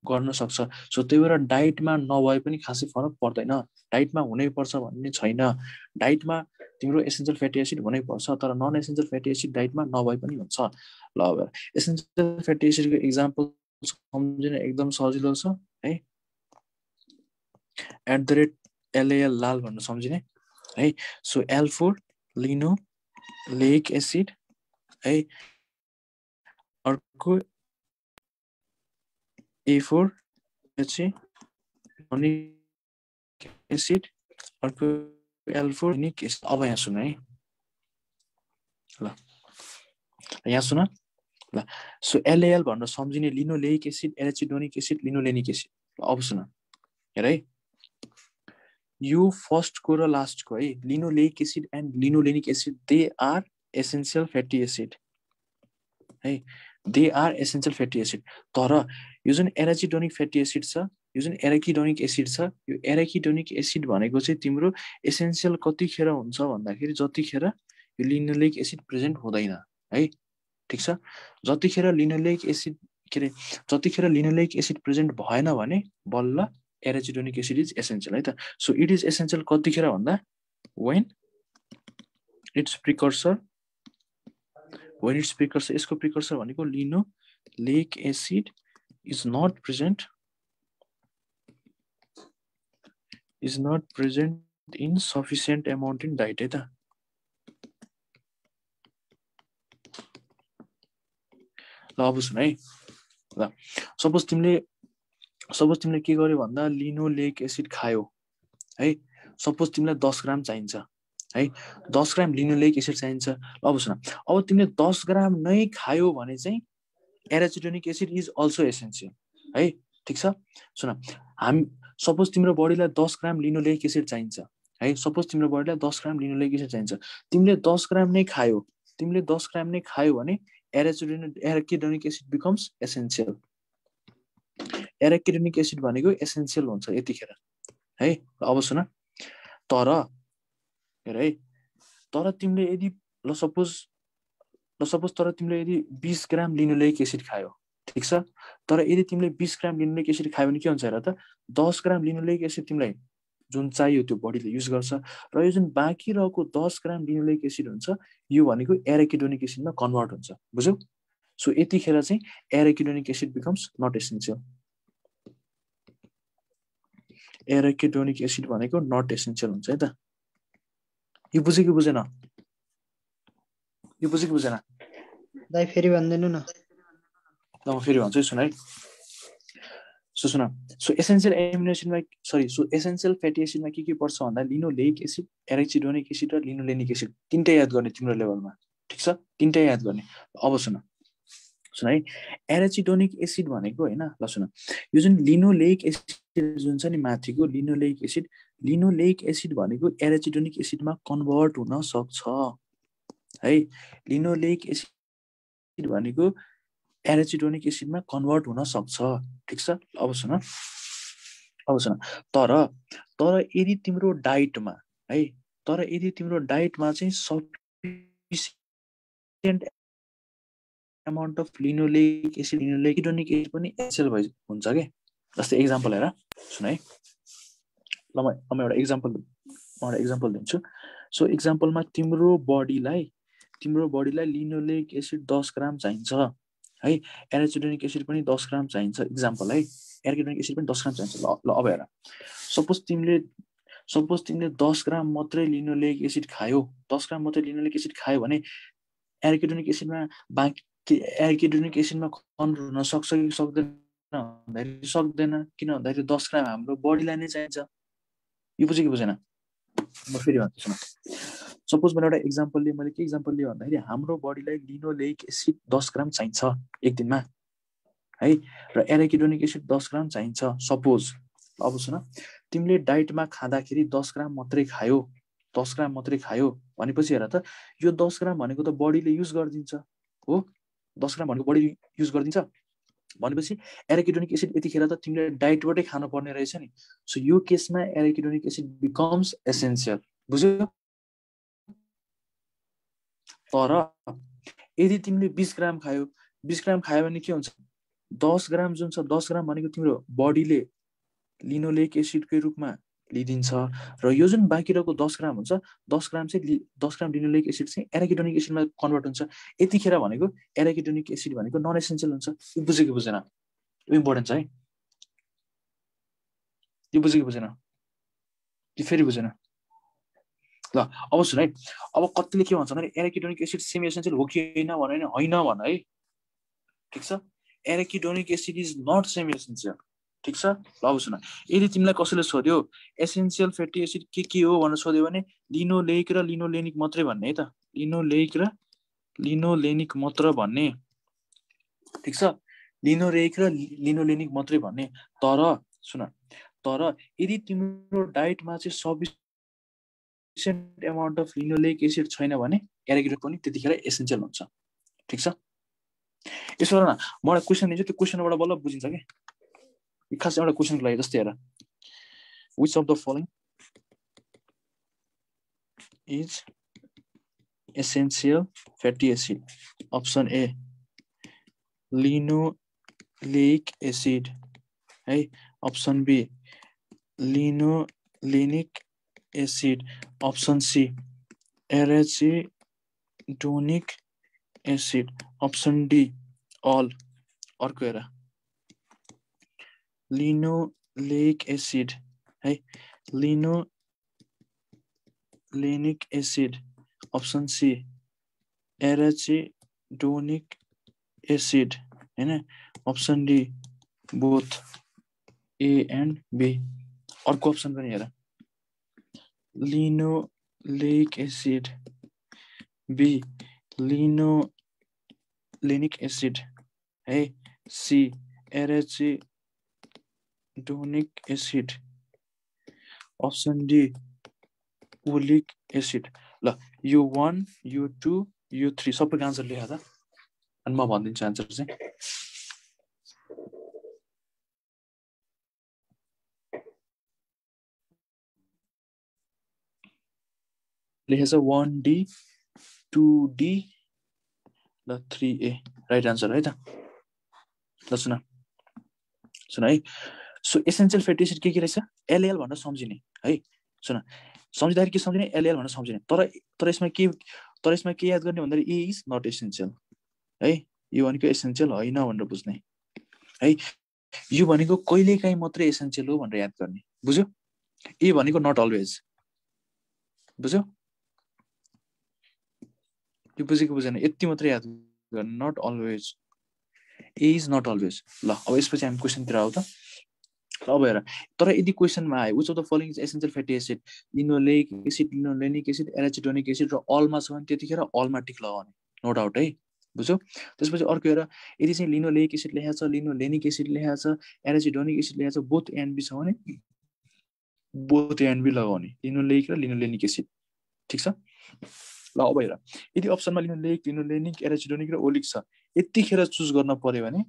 Speaker 1: गर्न सक्छ। सो त्यही भएर डाइटमा नभए पनि खासै फरक पर्दैन, डाइटमा हुनैपर्छ भन्ने छैन, डाइटमा तिम्रो एसेन्सियल फ्याटी एसिड हुनैपर्छ तर नन एसेन्सियल फ्याटी एसिड डाइटमा नभए पनि हुन्छ। ल अब एसेन्सियल फ्याटी एसिडको इक्जाम्पल सम्झिन एकदम सजिलो छ है, @ LAL लाल भन्न सम्झिने है। सो L4 लिनोलेइक एसिड है। अर्को A4 एसिड, अर्को L4 लिनिक एसिड। अब यहाँ सुन है ल, यहाँ सुन ल। सो LAL भनेर सम्झिने linoleic acid, arachidonic acid, linolenic acid. अब सुन हेर है, यो फर्स्टको र लास्टको है linoleic acid and linolenic acid they are essential fatty acid है, they are essential fatty acid. तर यो जुन एराचिडोनिक फ्याटी एसिड छ, यो जुन एराकिडोनिक एसिड छ, यो एराकिडोनिक एसिड भनेको चाहिँ तिम्रो एसेन्सियल कतिखेर हुन्छ भन्दाखेरि जतिखेर यो लिनोलेइक एसिड प्रेजेन्ट हुँदैन है, ठिक छ। जतिखेर लिनोलेइक एसिड के अरे जतिखेर लिनोलेइक एसिड प्रेजेन्ट भएन भने बल्ल एराचिडोनिक एसिड इज एसेन्सियल है त। सो इट इज एसेन्सियल कतिखेर भन्दा when its precursor यसको प्रिकर्सर भनेको linoleic acid is not present in sufficient amount in diet है त। ल अब सुन है ल, सपोज तिमीले के गर्यो भन्दा लिनोलेइक एसिड खायो है, सपोज तिमीलाई 10 ग्राम चाहिन्छ है, 10 ग्राम लिनोलेइक एसिड चाहिन्छ। अब सुन, अब तिमीले 10 ग्राम नै खायो भने चाहिँ एराचिडोनिक एसिड इज अल्सो एसेन्सियल है, ठिक छ। सुन, सपोज तिम्रो बडीलाई 10 ग्राम लिनोलेइक एसिड चाहिन्छ है, सपोज तिम्रो बडीलाई 10 ग्राम लिनोलेइक एसिड चाहिन्छ, तिमीले 10 ग्राम नै खायो भने arachidonic acid becomes essential. Arachidonic acid भनेको एसेन्सियल हुन्छ यतिखेर है। अब सुन, तर हेर है, तर तिमीले यदि सपोज तर तिमीले यदि 20 ग्राम लिनोलेइक एसिड खायो, ठिक छ, तर यदि तिमीले 20 ग्राम लिनोलेइक एसिड खायो भने के हुन्छ हेर त, 10 ग्राम लिनोलेइक एसिड तिमीलाई जुन चाहियो त्यो बडीले युज गर्छ, र यो जुन बाँकी रहेको 10 ग्राम लिनोलेइक एसिड हुन्छ यो भनेको एराकिडोनिक एसिडमा कन्भर्ट हुन्छ, बुझ्यौ। सो यतिखेर चाहिँ arachidonic acid becomes not essential. Arachidonic acid भनेको नट एसेन्सियल हुन्छ है त। यो बुझ्यो कि बुझेन? यो बुझ्यो कि बुझेन?
Speaker 2: दाइ फेरि भन्दिनु न।
Speaker 1: म फेरि भन्छु सुन है। सो सुन, सो एसेन्सियल एमिनो एसिडमा सो एसेन्सियल फ्याटी एसिडमा के पर्छ भन्दा लिनोलेइक एसिड, एराचिडोनिक एसिड र लिनोलेनिक एसिड तीनटै याद गर्ने तिम्रो लेभलमा, ठिक छ, तीनटै याद गर्ने। अब सुन है, एराचिडोनिक एसिड भनेको हैन, ल सुन, यो जुन लिनोलेइक एसिड जुन छ नि माथिको लिनोलेइक एसिड भनेको एराचिडोनिक एसिडमा कन्भर्ट हुन सक्छ है। लिनोलेइक एसिड भनेको एराचिडोनिक एसिडमा कन्भर्ट हुन सक्छ, ठिक छ। अब सुन, तर यदि तिम्रो डाइटमा है, चाहिँ sufficient amount of linoleic acid acid पनि एसेन्सियल हुन्छ के। जस्तै एक्जाम्पल हेर सुन है, ल म एउटा एक्जाम्पल दिन्छु। सो एक्जाम्पलमा तिम्रो बडीलाई लिनोलेइक एसिड 10 ग्राम चाहिन्छ है, एराचिडोनिक एसिड पनि 10 ग्राम चाहिन्छ, एक्जाम्पल है, एराचिडोनिक एसिड पनि 10 ग्राम चाहिन्छ। ल अब हेर, सपोज तिमीले 10 ग्राम मात्रै लिनोलेइक एसिड खायो, 10 ग्राम मात्रै लिनोलेइक एसिड खायो भने एराचिडोनिक एसिडमा कन्भर्ट हुन सक्छ कि सक्दैन भन्दाखेरि सक्दैन, किन भन्दाखेरि 10 ग्राम हाम्रो बडीलाई नै चाहिन्छ। यो बुझ्यो कि बुझेन? म फेरि भन्छु सुन, सपोज मैले एउटा एक्जाम्पल लिएँ, मैले के एक्जाम्पल लिएँ भन्दाखेरि हाम्रो बडीलाई लिनोलेइक एसिड 10 ग्राम चाहिन्छ एक दिनमा है, र एराकिडोनिक एसिड 10 ग्राम चाहिन्छ सपोज। अब सुन, तिमीले डाइटमा खाँदाखेरि 10 ग्राम मात्रै खायो भनेपछि हेर त, यो 10 ग्राम भनेको त बडीले युज गरिदिन्छ हो, 10 ग्राम भनेको बडी युज गरिदिन्छ भनेपछि एराकिडोनिक एसिड यतिखेर त तिमीले डाइटबाटै खानु पर्ने रहेछ नि। सो यो केसमा एराकिडोनिक एसिड बिकम्स एसेन्सियल, बुझ्यौ। तर यदि तिमीले 20 ग्राम खायो भने के हुन्छ, 10 ग्राम जुन छ, 10 ग्राम भनेको तिम्रो बडीले लिनोलेइक एसिडकै रूपमा लिइदिन्छ, र यो जुन बाँकी रहेको 10 ग्राम हुन्छ, 10 ग्राम लिनोलेइक एसिड चाहिँ एराकिडोनिक एसिडमा कन्भर्ट हुन्छ। यतिखेर भनेको एराकिडोनिक एसिड भनेको नन एसेन्सियल हुन्छ। यो बुझ्यो कि बुझेन? यो इम्पोर्टेन्ट छ है, यो बुझ्यो कि बुझेन? कि फेरि बुझेन ल अब सुन है अब कतिले के भन्छ भने एराकिडोनिक एसिड सेमी एसेन्शियल हो कि होइन भन है ठिक छ arachidonic acid is not semi essential ठिक छ ल अब सुन यदि तिमीलाई कसैले सोध्यो एसेन्शियल फ्याटी एसिड के हो भनेर सोध्यो भने लिनोलेइक र लिनोलेनिक मात्रै भन्ने है त लिनोलेइक र लिनोलेनिक मात्र भन्ने ठिक छ लिनोलेइक र लिनोलेनिक मात्रै भन्ने तर सुन तर यदि तिम्रो डाइटमा चाहिँ sufficient amount of linoleic acid छैन भने एराकिडोनिक पनि त्यतिखेर एसेन्शियल हुन्छ ठिक छ यसो गर न मलाई क्वेसन दिन्छु त्यो क्वेसनबाट बल्ल बुझिन्छ के खास एउटा क्वेसनको लागि जस्तै हेर which of the following is essential fatty acid option A linoleic acid है option B linolenic acid option C arachidonic acid option D all अर्को हेर linoleic acid है linolenic acid option C arachidonic acid हैन option D both A and B अर्को option पनि हेर linoleic acid B linolenic acid है C arachidonic acid option D oleic acid ल U1 U2 U3 सबैको आन्सर लेखा त अनि म भनिदिन्छु आन्सर चाहिँ लेखेछ 1D 2D ल 3A राइट आन्सर है त ल सुन है सो एसेन्शियल फ्याटी एसिड के रहेछ एलएल भनेर सम्झिने है सुन सम्झिँदाखेरि के सम्झिने एलएल भनेर सम्झिने तर यसमा के याद गर्ने भन्दाखेरि ए इज नट एसेन्शियल है यो भनेको एसेन्शियल होइन भनेर बुझ्ने है यो भनेको कहिलेकाहीँ मात्रै एसेन्शियल हो भनेर याद गर्ने बुझ्यो ए भनेको नट अलवेज बुझ्यो यो बुझेको बुझेन यति मात्रै याद गर्ने not always a is not always ल अब यसपछि हामी क्वेसनतिर आऊ त अब हेर तर यदि क्वेसनमा आयो which of the following is essential fatty acid linoleic acid linolenic acid arachidonic acid र अलमा छ भने त्यतिखेर अलमा टिक लगाउने नो डाउट है बुझ्यौ त्यसपछि अर्को हेर यदि चाहिँ लिनोलेइक एसिड लेखेको छ लिनोलेनिक एसिड लेखेको छ एराचिडोनिक एसिड लेखेको छ बोथ एन्ड बी छ भने बोथ एन्ड बी लगाउने लिनोलेइक र लिनोलेनिक एसिड ठिक छ ल अब हेर यदि अप्सनमा लिनोलेइक लिनोलेनिक एराचिडोनिक र ओलिक छ यतिखेर चुज गर्न पर्यो भने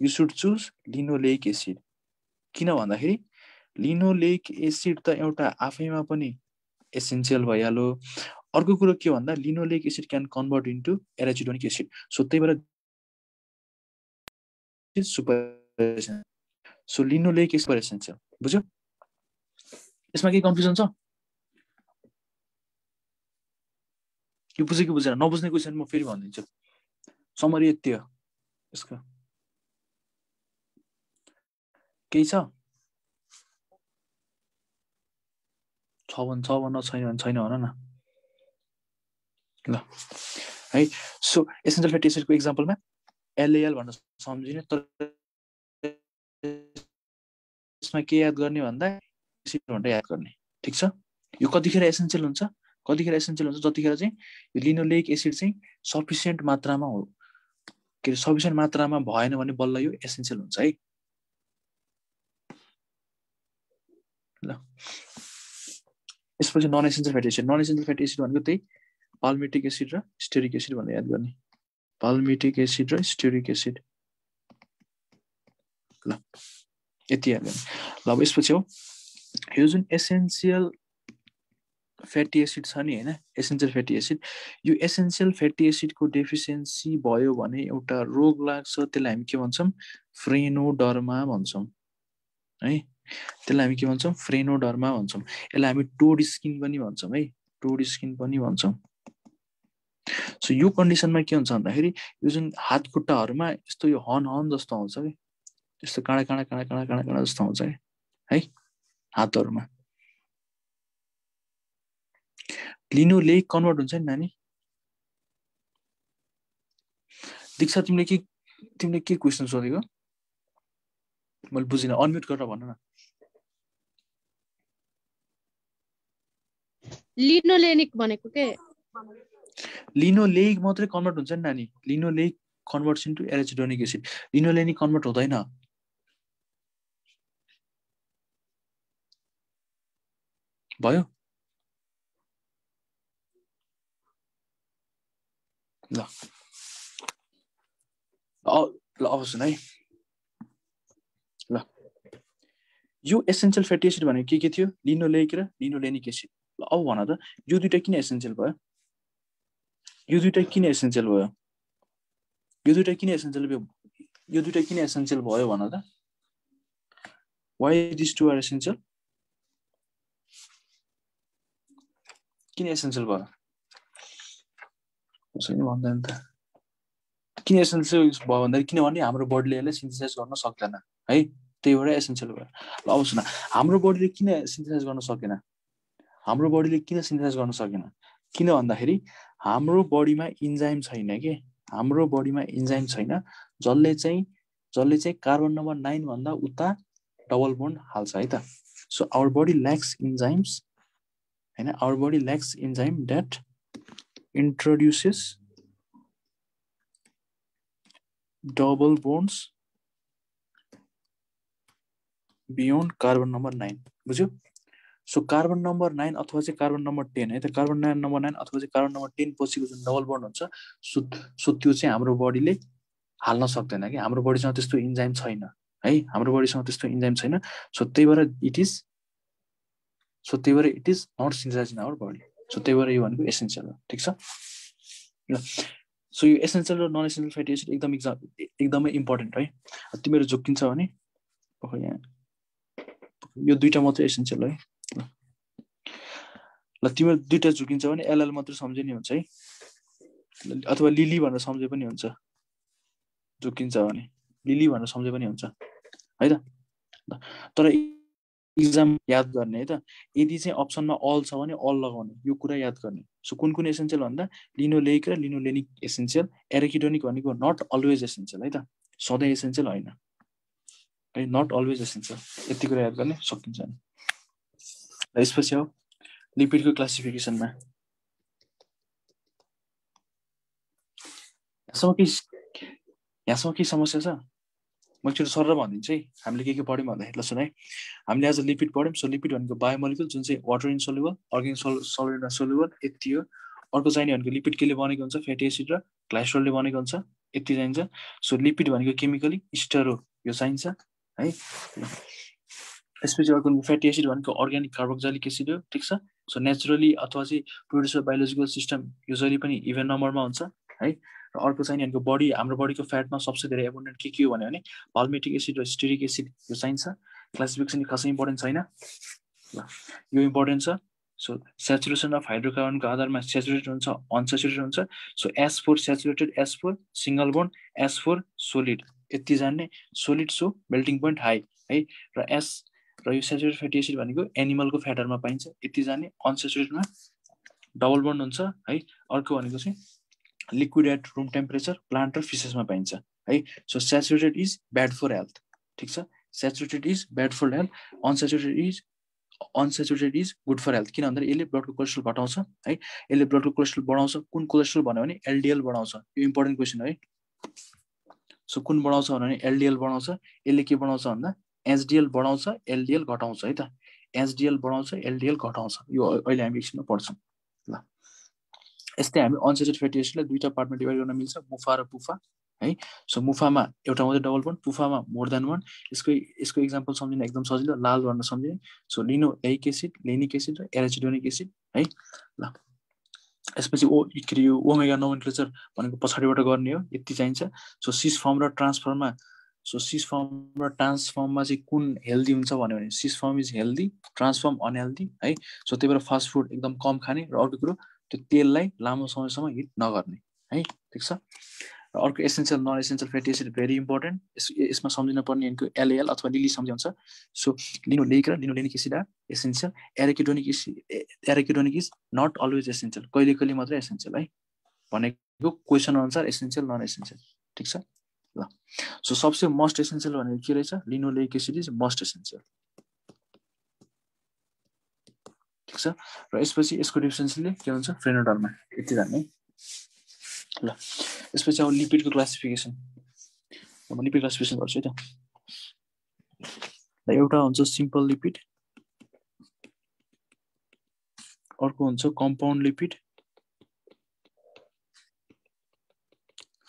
Speaker 1: you should choose linoleic acid किन भन्दाखेरि लिनोलेइक एसिड त एउटा आफैमा पनि एसेन्शियल भइहाल्यो अर्को कुरो के भन्दा linoleic acid can convert into arachidonic acid so त्यही भएर super so linoleic acid essential बुझ्यो यसमा के कन्फ्युजन छ यो बुझेको बुझेन नबुझ्ने क्वेसन म फेरि भनिदिन्छु समरी यति हो यसको केही छ भन्न छैन भन न ल है सो एसेन्शियल फ्याटी एसिडको एक्जाम्पलमा एलएल भनेर सम्झिने तर यसमा के याद गर्ने भन्दा एसिड भनेर याद गर्ने ठिक छ यो कतिखेर एसेन्शियल हुन्छ जतिखेर चाहिँ यो लिनोलेइक एसिड चाहिँ सफिसिएन्ट मात्रामा हो के सफिसिएन्ट मात्रामा भएन भने बल्ल यो एसेन्शियल हुन्छ है ल यसपछि नन एसेन्शियल फ्याटी एसिड भनेको त्यही पाल्मिटिक एसिड र स्टेरिक एसिड भनेर याद गर्ने पाल्मिटिक एसिड र स्टेरिक एसिड ल यति याद गर्ने ल अब यसपछि हो यो जुन एसेन्शियल फ्याटी एसिड छ नि हैन एसेन्शियल फ्याटी एसिड यो एसेन्शियल फ्याटी एसिडको डेफिसियन्सी भयो भने एउटा रोग लाग्छ त्यसलाई हामी के भन्छौं फ्रेनोडर्मा भन्छौं है त्यसलाई हामी के भन्छौं फ्रेनोडर्मा भन्छौं यसलाई हामी टोड स्किन पनि भन्छौं है टोड स्किन पनि भन्छौं सो यो कन्डिसनमा के हुन्छ भन्दाखेरि यो जुन हात खुट्टाहरुमा यस्तो यो हन जस्तो आउँछ के यस्तो काँडा जस्तो आउँछ है हातहरुमा लिनोलेइक कन्भर्ट हुन्छ नि नानी। दीक्षा तिमीले के क्वेसन सोधेको मैले बुझिनँ, अनम्युट गरेर भन न।
Speaker 3: लिनोलेनिक भनेको के?
Speaker 1: लिनोलेइक मात्रै कन्भर्ट हुन्छ नि नानी। Linoleic converts into arachidonic acid, linolenic convert हुँदैन। भयो ल अब सुन है ल, यो एसेन्शियल फ्याटी एसिड भनेको के थियो? लिनोलेइक र लिनोलेनिक एसिड। ल अब भन त यो दुइटा किन एसेन्शियल भयो? यो दुइटा किन एसेन्शियल भयो? यो दुइटा किन एसेन्शियल भयो? यो दुइटा किन एसेन्शियल भयो भन त? Why this two are essential? किन एसेन्शियल भयो? कसैले भन्दैन त किन एसेन्शियल भयो भन्दा किनभने हाम्रो बडीले यसलाई सिन्थेसाइज गर्न सक्दैन है, त्यही भएर एसेन्शियल भयो। ल अब सुन, हाम्रो बडीले किन सिन्थेसाइज गर्न सकेन? हाम्रो बडीले किन सिन्थेसाइज गर्न सकेन? किन भन्दाखेरि हाम्रो बडीमा इन्जाइम छैन के, हाम्रो बडीमा इन्जाइम छैन जसले चाहिँ कार्बन नम्बर 9 भन्दा उता डबल बोन्ड हाल्छ है त। So our body lacks enzymes हैन, our body lacks enzyme that introduces double bonds beyond carbon number 9। बुझ्यो? सो कार्बन नम्बर 9 अथवा चाहिँ कार्बन नम्बर 10 है त, कार्बन नम्बर 9 अथवा चाहिँ कार्बन नम्बर 10 पछिको जुन डबल बोन्ड हुन्छ सो त्यो चाहिँ हाम्रो बडीले हाल्न सक्दैन कि, हाम्रो बडीसँग त्यस्तो इन्जाइम छैन है, हाम्रो बडीसँग त्यस्तो इन्जाइम छैन। सो त्यही भएर it is not synthesize in our body. So त्यही भएर यो भनेको एसेन्शियल हो। ठिक छ ल। सो यो एसेन्शियल र नन एसेन्शियल फ्याटी एसिड एकदमै इम्पोर्टेन्ट है। तिमीहरू झुक्किन्छ भने यहाँ यो दुइटा मात्रै एसेन्शियल है ल। तिमीहरू दुइटा झुकिन्छ भने एलएल मात्रै सम्झे नि हुन्छ है, अथवा लिली भनेर सम्झे पनि हुन्छ। झुकिन्छ भने लिली भनेर सम्झे पनि हुन्छ है त। तर इक्जाम याद गर्ने है त, यदि चाहिँ अप्सनमा अल छ भने अल लगाउने, यो कुरा याद गर्ने। सो कुन कुन एसेन्शियल भन्दा लिनोलेइक र लिनोलेनिक एसेन्शियल, एराकिडोनिक भनेको नट अलवेज एसेन्शियल है त, सधैँ एसेन्शियल होइन है, नट अलवेज एसेन्शियल। यति कुरा याद गर्ने सकिन्छ नि। यसपछि हो लिपिडको क्लासिफिकेसनमा। यहाँसम्म के समस्या छ म एकचोटि सर भनिदिन्छु है, हामीले के पढ्यौँ भन्दाखेरि ल सुन है, हामीले आज लिपिड पढ्यौँ। सो लिपिड भनेको बायोमोलिकुल जुन चाहिँ वाटर इन्सोल्युबल, अर्ग्यानिक सलिडमा सोल्युबल, यति हो। अर्को चाहिने भनेको लिपिड केले बनेको हुन्छ? फ्याटी एसिड र ग्लाइसोरलले बनेको हुन्छ, यति चाहिन्छ। सो लिपिड भनेको केमिकली स्टर हो, यो चाहिन्छ है। यसपछि अर्को फ्याटी एसिड भनेको अर्ग्यानिक कार्बोक्सिलिक एसिड हो। ठिक छ। सो नेचुरली अथवा चाहिँ प्रोड्युस बायोलोजिकल सिस्टम युजली पनि इभन नम्बरमा हुन्छ है। र अर्को चाहिने भनेको बडी, हाम्रो बडीको फ्याटमा सबसे धेरै एबन्डेन्ट के हो भने पाल्मेटिक एसिड र स्टेरिक एसिड, यो चाहिन्छ। क्लासिफिकेसन खासै इम्पोर्टेन्ट छैन ल, यो इम्पोर्टेन्ट छ। सो सेचुरेसन अफ हाइड्रोकार्बनको आधारमा सेचुरेटेड हुन्छ, अनसेचुरेटेड हुन्छ। So S4 saturated, S4 single bond, S4 solid, यति जान्ने। Solid so melting point high है। र यो सेचुरेटेड फ्याटी एसिड भनेको एनिमलको फ्याटहरूमा पाइन्छ, यति जान्ने। अनसेचुरेटेडमा डबल बोन्ड हुन्छ है। अर्को भनेको चाहिँ liquid at room temperature, plant र फिसेसमा पाइन्छ है। So saturated is bad for health. ठिक छ, saturated is bad for health, unsaturated is good for health. किन भन्दाखेरि यसले ब्लडको कोलेस्ट्रोल घटाउँछ है, यसले ब्लडको कोलेस्ट्रोल बढाउँछ। कुन कोलेस्ट्रोल भन्यो भने एलडिएल बढाउँछ, यो इम्पोर्टेन्ट क्वेसन है। सो कुन बढाउँछ भने एलडिएल बढाउँछ। यसले के बढाउँछ भन्दा एचडिएल बढाउँछ, एलडिएल घटाउँछ है त। एचडिएल बढाउँछ, एलडिएल घटाउँछ, यो अहिले हामी एकछिनमा पढ्छौँ ल। यस्तै हामी अनसेचुरेटेड फ्याटी एसिडलाई दुईटा पार्टमा डिभाइड गर्न मिल्छ, मुफा र पुफा है। सो मुफामा एउटा मात्रै डबल बोन्ड, पुफामा मोर देन वान। यसको इक्जाम्पल सम्झिन एकदम सजिलो, लाल भनेर सम्झिने। सो लिनोलेइक एसिड, लेनिक एसिड र एराचिडोनिक एसिड है ल। यसपछि ओमेगा नोमेनक्लेचर भनेको पछाडिबाट गर्ने हो, यति चाहिन्छ। सो सिस फर्म र ट्रान्सफर्ममा, सो सिस फर्म र ट्रान्सफर्ममा चाहिँ कुन हेल्दी हुन्छ भन्यो भने cis form is healthy, trans form unhealthy है। सो त्यही भएर फास्ट फुड एकदम कम खाने। र अर्को कुरो त्यो तेललाई लामो समयसम्म हिट नगर्ने है। ठिक छ। र अर्को essential non essential fatty acid very important यसमा सम्झिन पर्ने यिनको एलएल अथवा लिली सम्झाउँछ सो लिनोलेनिक र linolenic acid are essential arachidonic is not always essential कहिले कहिले मात्रै एसेन्सियल है भनेको क्वेसन अनुसार एसेन्सियल नन एसेन्सियल ठिक छ ल सो सबसे मस्ट एसेन्सियल भनेको के रहेछ linolenic acid is must essential ठिक छ र यसपछि यसको डिफिसिएन्सीले के हुन्छ फ्रेनोडरमा यति जाने ल यसपछि अब लिपिडको क्लासिफिकेसन अब लिपिड क्लासिफिकेसन गर्छु है त ल एउटा हुन्छ सिम्पल लिपिड अर्को हुन्छ कम्पाउन्ड लिपिड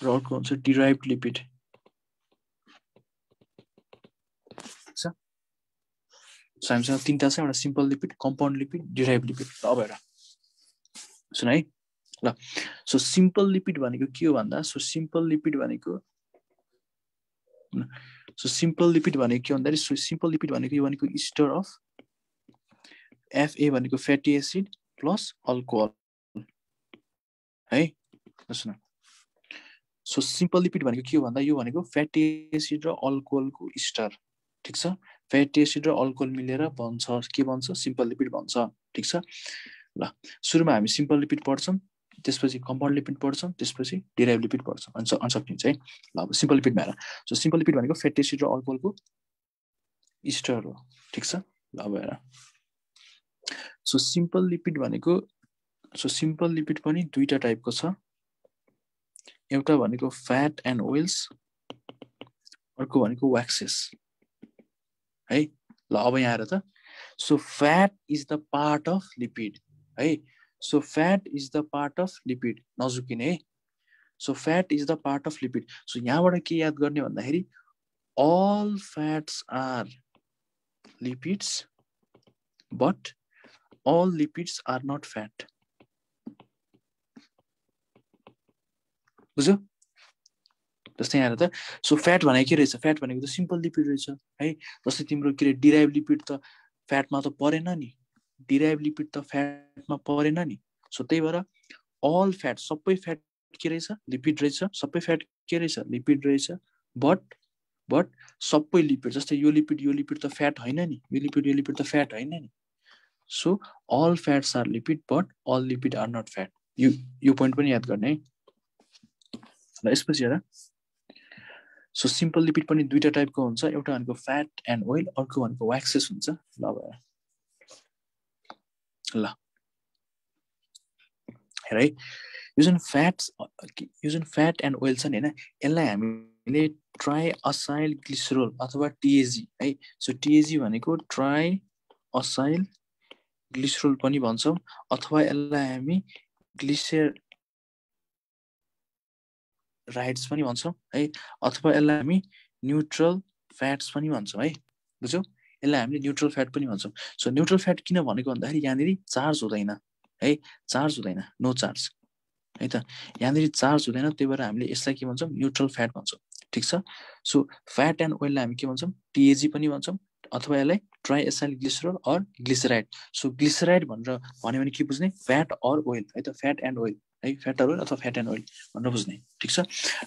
Speaker 1: र अर्को हुन्छ डिराइभ्ड लिपिड हामीसँग तीनटा छ एउटा simple lipid compound lipid derived lipid अब हेर सुन है ल सो सिम्पल लिपिड भनेको के हो भन्दा सो सिम्पल लिपिड भनेको के भन्दाखेरि सो सिम्पल लिपिड भनेको यो भनेको इस्टर अफ FA भनेको फ्याटी एसिड प्लस अल्कोहल है सुन सो सिम्पल लिपिड भनेको के हो भन्दा यो भनेको फ्याटी एसिड र अल्कोहलको इस्टर ठिक छ फ्याटी एसिड र अल्कोहल मिलेर बन्छ के बन्छ सिम्पल लिपिड बन्छ ठिक छ ल सुरुमा हामी सिम्पल लिपिड पढ्छौँ त्यसपछि कम्पाउन्ड लिपिड पढ्छौँ त्यसपछि डिराइभ लिपिड पढ्छौँ अनि सकिन्छ है ल अब सिम्पल लिपिडमा हेर सो सिम्पल लिपिड भनेको फ्याटी एसिड र अल्कोहलको इस्टर हो ठिक छ ल अब हेर सो सिम्पल लिपिड भनेको सो सिम्पल लिपिड पनि दुईटा टाइपको छ एउटा भनेको फ्याट एन्ड ओइल्स अर्को भनेको व्याक्सेस है ल अब यहाँ हेर त so fat is the part of lipid है so fat is the part of lipid नझुकिने है so fat is the part of lipid so यहाँबाट के याद गर्ने भन्दाखेरि all fats are lipids but all lipids are not fat बुझ्यो जस्तै यहाँ त सो फ्याट भनेको के रहेछ फ्याट भनेको त सिम्पल लिपिड रहेछ है जस्तै तिम्रो के रे डिराइभ लिपिड त फ्याटमा त परेन नि डिराइभ लिपिड त फ्याटमा परेन नि सो त्यही भएर अल फ्याट सबै फ्याट के रहेछ लिपिड रहेछ सबै फ्याट के रहेछ लिपिड रहेछ बट सबै लिपिड जस्तै यो लिपिड त फ्याट हैन नि यो लिपिड त फ्याट हैन नि So all fats are lipid, but all lipid are not fat. You point पनि याद गर्ने है ल यसपछि हेर सो सिम्पल लिपिड पनि दुईटा टाइपको हुन्छ एउटा भनेको फ्याट एन्ड ओइल अर्को भनेको व्याक्सेस हुन्छ ल हेर है यो जुन फ्याट एन्ड ओइल छ नि हैन यसलाई हामीले ट्राई असाइल ग्लिसरोल अथवा टीएजी है सो टीएजी भनेको ट्राई असाइल ग्लिसरोल पनि भन्छौं अथवा यसलाई हामी ग्लिसराइड्स पनि भन्छौं है अथवा यसलाई हामी न्यूट्रल फ्याट्स पनि भन्छौं है बुझ्यौ यसलाई हामीले न्यूट्रल फ्याट पनि भन्छौं सो न्यूट्रल फ्याट किन भनेको भन्दाखेरि यहाँनेरि चार्ज हुँदैन है चार्ज हुँदैन नो चार्ज है त यहाँनेरि चार्ज हुँदैन त्यही भएर हामीले यसलाई के भन्छौं न्यूट्रल फ्याट भन्छौं ठीक छ सो फ्याट एन्ड ओइललाई हामी के भन्छौं टीएजी पनि भन्छौं अथवा यसलाई triacyl glycerol or glyceride so glyceride भनेर भन्यो भने के बुझ्ने फ्याट अर ओइल है त फ्याट एन्ड ओइल है फ्याट अर ओइल अथवा फ्याट एन्ड ओइल भनेर बुझ्ने ठीक छ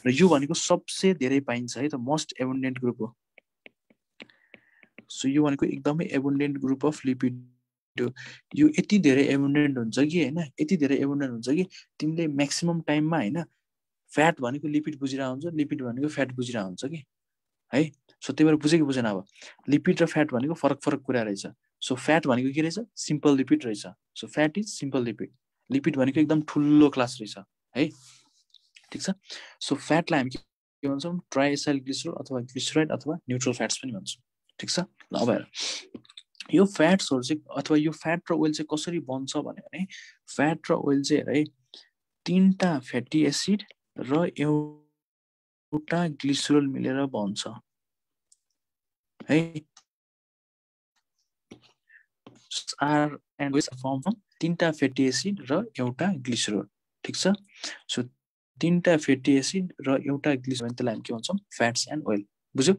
Speaker 1: र यो भनेको सबसे धेरै पाइन्छ है त मोस्ट एबन्डेन्ट ग्रुप हो सो यो भनेको एकदमै एबन्डेन्ट ग्रुप अफ लिपिड यो यति धेरै एबन्डेन्ट हुन्छ कि हैन यति धेरै एबन्डेन्ट हुन्छ कि तिमीले म्याक्सिमम टाइममा हैन फ्याट भनेको लिपिड बुझिरा हुन्छ लिपिड भनेको फ्याट बुझिरा हुन्छ कि है सो त्यही भएर बुझ्यो कि बुझेन अब लिपिड र फ्याट भनेको फरक कुरा रहेछ सो फ्याट भनेको के रहेछ सिम्पल लिपिड रहेछ so fat is simple lipid भनेको एकदम ठुलो क्लास रहेछ है ठीक छ सो फ्याटलाई हामी के भन्छौं ट्राइएसाइल ग्लिसरोल अथवा ग्लिसराइड अथवा न्यूट्रल फ्याट्स पनि भन्छौं ठीक छ ल अब हेर यो फ्याट्सहरु चाहिँ अथवा यो फ्याट र ओइल चाहिँ कसरी बन्छ भने फ्याट र ओइल चाहिँ हेर है तीनटा फ्याटी एसिड र एउटा ग्लिसरोल मिलेर बन्छ है are and oil form from तीनटा फ्याटी एसिड र एउटा ग्लिसरोल ठीक छ सो तीनटा फ्याटी एसिड र एउटा ग्लिसरोल त्यसलाई हामी के भन्छौं फ्याट्स एन्ड ओइल बुझ्यौ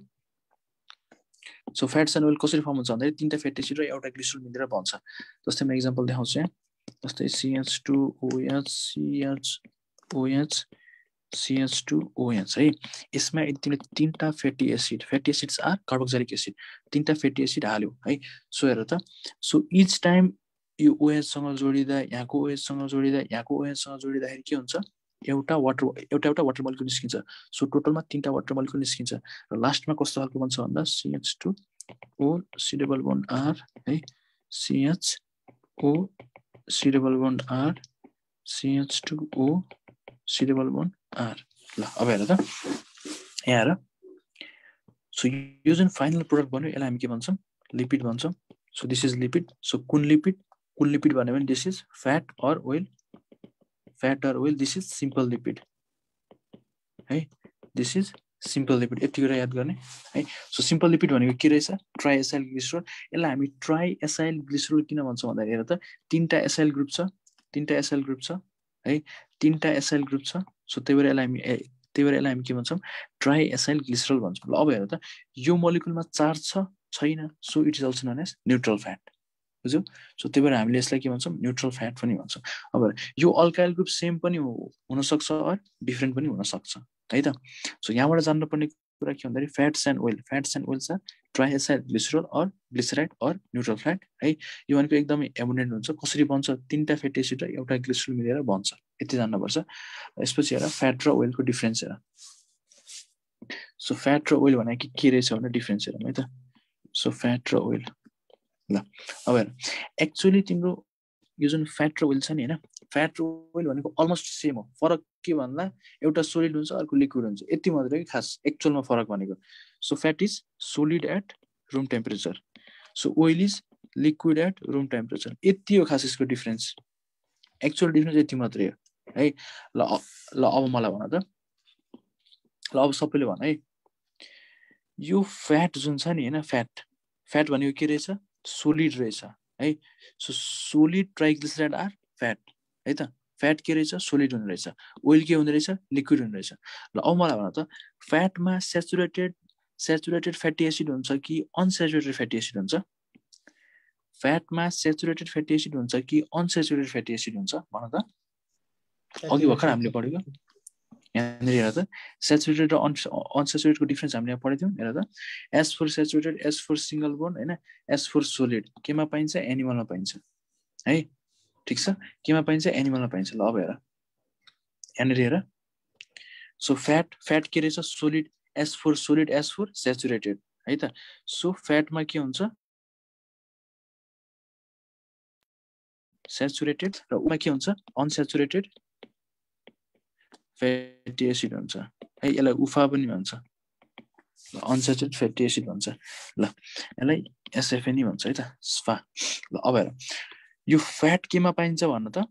Speaker 1: सो फ्याट्स एन्ड ओइल कसरी फर्म हुन्छ भन्दा तीनटा फ्याटी एसिड र एउटा ग्लिसरोल मिलेर बन्छ जस्तै म एक्जाम्पल देखाउँछु यहाँ जस्तै CH2OH CHOH CH2OH है। यसमा यदि तिमीले तीनटा fatty acids are carboxylic acid तीनटा फ्याटी एसिड हाल्यो है। सो हेर त, सो इच टाइम यो OH सँग जोडिदा यहाँको OH सँग जोडिदा यहाँको OH सँग जोडिदाखेरि के हुन्छ, एउटा वाटर मोलिक्युल निस्किन्छ। सो टोटलमा तीनटा वाटर मोलिक्युल निस्किन्छ र लास्टमा कस्तो खालको बन्छ भन्दा CH2O C double bond R है, CHO C double bond R CH2O C double bond R। ल अब हेर त, यहाँ हेर, सो यो जुन फाइनल प्रोडक्ट बन्यो यसलाई हामी के भन्छौँ, लिपिड भन्छौँ। So this is lipid. So कुन लिपिड भन्यो भने this is fat or oil, this is simple lipid है, दिस इज सिम्पल लिपिड। यति कुरा याद गर्ने है। सो सिम्पल लिपिड भनेको के रहेछ, ट्राइएसाइल ग्लिसरोल। यसलाई हामी ट्राइएसाइल ग्लिसरोल किन भन्छौँ भन्दाखेरि हेर त, तीनटा एसाइल ग्रुप छ है, तीनटा एसाइल ग्रुप छ। सो त्यही भएर यसलाई हामी के भन्छौँ, ट्राइएसाइल ग्लिसरोल भन्छौँ। ल अब हेर त, यो मोलिकुलमा चार्ज छ छैन, so it is also known as neutral fat, बुझ्यौ। सो त्यही भएर हामीले यसलाई के भन्छौँ, न्युट्रल फ्याट पनि भन्छौँ। अब यो अल्काइल ग्रुप सेम पनि हुनसक्छ अर डिफ्रेन्ट पनि हुनसक्छ है त। सो यहाँबाट जान्नुपर्ने कुरा के भन्दाखेरि फ्याट्स एन्ड ओइल छ triacyl glycerol or glyceride or neutral fat है। यो भनेको एकदमै एबुन्डेन्ट हुन्छ। कसरी बन्छ, तीनटा फ्याटी एसिड र एउटा ग्लिसरोल मिलेर बन्छ, यति जान्नुपर्छ। यसपछि हेर फ्याट र ओइलको डिफ्रेन्स हेर। सो फ्याट र ओइल भनेको के रहेछ भने डिफ्रेन्स हेरौँ है त। सो फ्याट र ओइल, ल अब हेर, एक्चुअली तिम्रो यो जुन फ्याट र ओइल छ नि होइन, फ्याट र ओइल भनेको अलमोस्ट सेम हो। फरक के भन्दा एउटा सोलिड हुन्छ अर्को लिक्विड हुन्छ, यति मात्रै खास एक्चुअलमा फरक भनेको। So fat is solid at room temperature, so oil is liquid at room temperature, यति हो खास यसको डिफ्रेन्स। एक्चुअल डिफ्रेन्स यति मात्रै हो है। ल अब मलाई भन त, ल अब सबैले भन है, यो फ्याट जुन छ नि होइन, फ्याट भनेको के रहेछ, सोलिड रहेछ है। So solid triglyceride are fat है त। फ्याट के रहेछ, सोलिड हुने रहेछ। ओइल के हुने रहेछ, लिक्विड हुने रहेछ। ल अब मलाई भन त, फ्याटमा सेचुरेटेड फ्याटी एसिड हुन्छ कि अनसेचुरेटेड फ्याटी एसिड हुन्छ? फ्याटमा सेचुरेटेड फ्याटी एसिड हुन्छ कि अनसेचुरेटेड फ्याटी एसिड हुन्छ भन त। अघि भर्खर हामीले पढेको यहाँनिर हेर त, सेचुरेटेड र अनसेचुरेटेडको डिफ्रेन्स हामीले यहाँ पढेको थियौँ। हेर त, S four saturated, S four single bond होइन, एस फोर सोलिड केमा पाइन्छ, एनिमलमा पाइन्छ है, ठिक छ। केमा पाइन्छ, एनिमलमा पाइन्छ। ल अब हेर यहाँनिर हेर, सो फ्याट के रहेछ, solid, S four solid, S four saturated है त। सो फ्याटमा के हुन्छ, सेचुरेटेड, र उमा के हुन्छ, अनसेचुरेटेड फ्याटी एसिड हुन्छ है। यसलाई उफा पनि भन्छ, अनसेचुरेटेड फ्याटी एसिड भन्छ। ल यसलाई एसएफएनी भन्छ है त, स्फा। ल अब हेर, यो फ्याट केमा पाइन्छ भन्न त,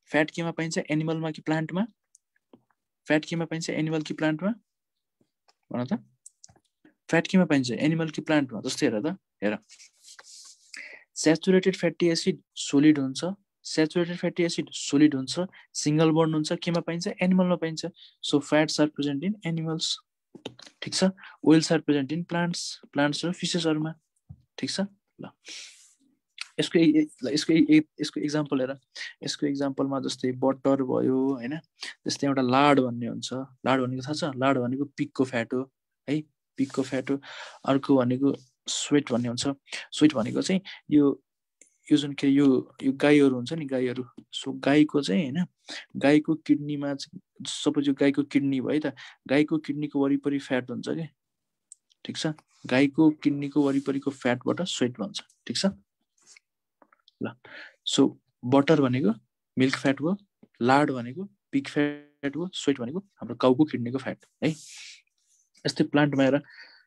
Speaker 1: फ्याट केमा पाइन्छ, एनिमलमा कि प्लान्टमा? फ्याट केमा पाइन्छ, एनिमल कि प्लान्टमा भन त? फ्याट केमा पाइन्छ, एनिमल कि प्लान्टमा? जस्तै हेर त, हेर, सेचुरेटेड फ्याटी एसिड सोलिड हुन्छ, सेचुरेटेड फ्याटी एसिड सोलिड हुन्छ, सिंगल बन्ड हुन्छ, केमा पाइन्छ, एनिमलमा पाइन्छ। So fats are present in animals, ठिक छ। Oils are present in plants र फिसेसहरूमा, ठिक छ। ल यसको इक्जाम्पल हेर, यसको इक्जाम्पलमा जस्तै बटर भयो होइन, जस्तै एउटा लाड भन्ने हुन्छ। लाड भनेको थाहा छ, लाड भनेको पिगको फ्याट हो है, पिगको फ्याट हो। अर्को भनेको स्वेट भन्ने हुन्छ। स्वेट भनेको चाहिँ यो जुन के यो गाईहरू हुन्छ नि, गाईहरू। सो गाईको चाहिँ होइन, गाईको किडनीमा, सपोज यो गाईको किडनी भयो त, गाईको किडनीको वरिपरि फ्याट हुन्छ कि, ठिक छ। गाईको किडनीको वरिपरिको फ्याटबाट स्वेट भन्छ, ठिक छ। ल सो बटर भनेको मिल्क फ्याट हो, लाड भनेको पिग फ्याट हो, स्वेट भनेको हाम्रो काउको किडनीको फ्याट है। यस्तै प्लान्टमा हेर,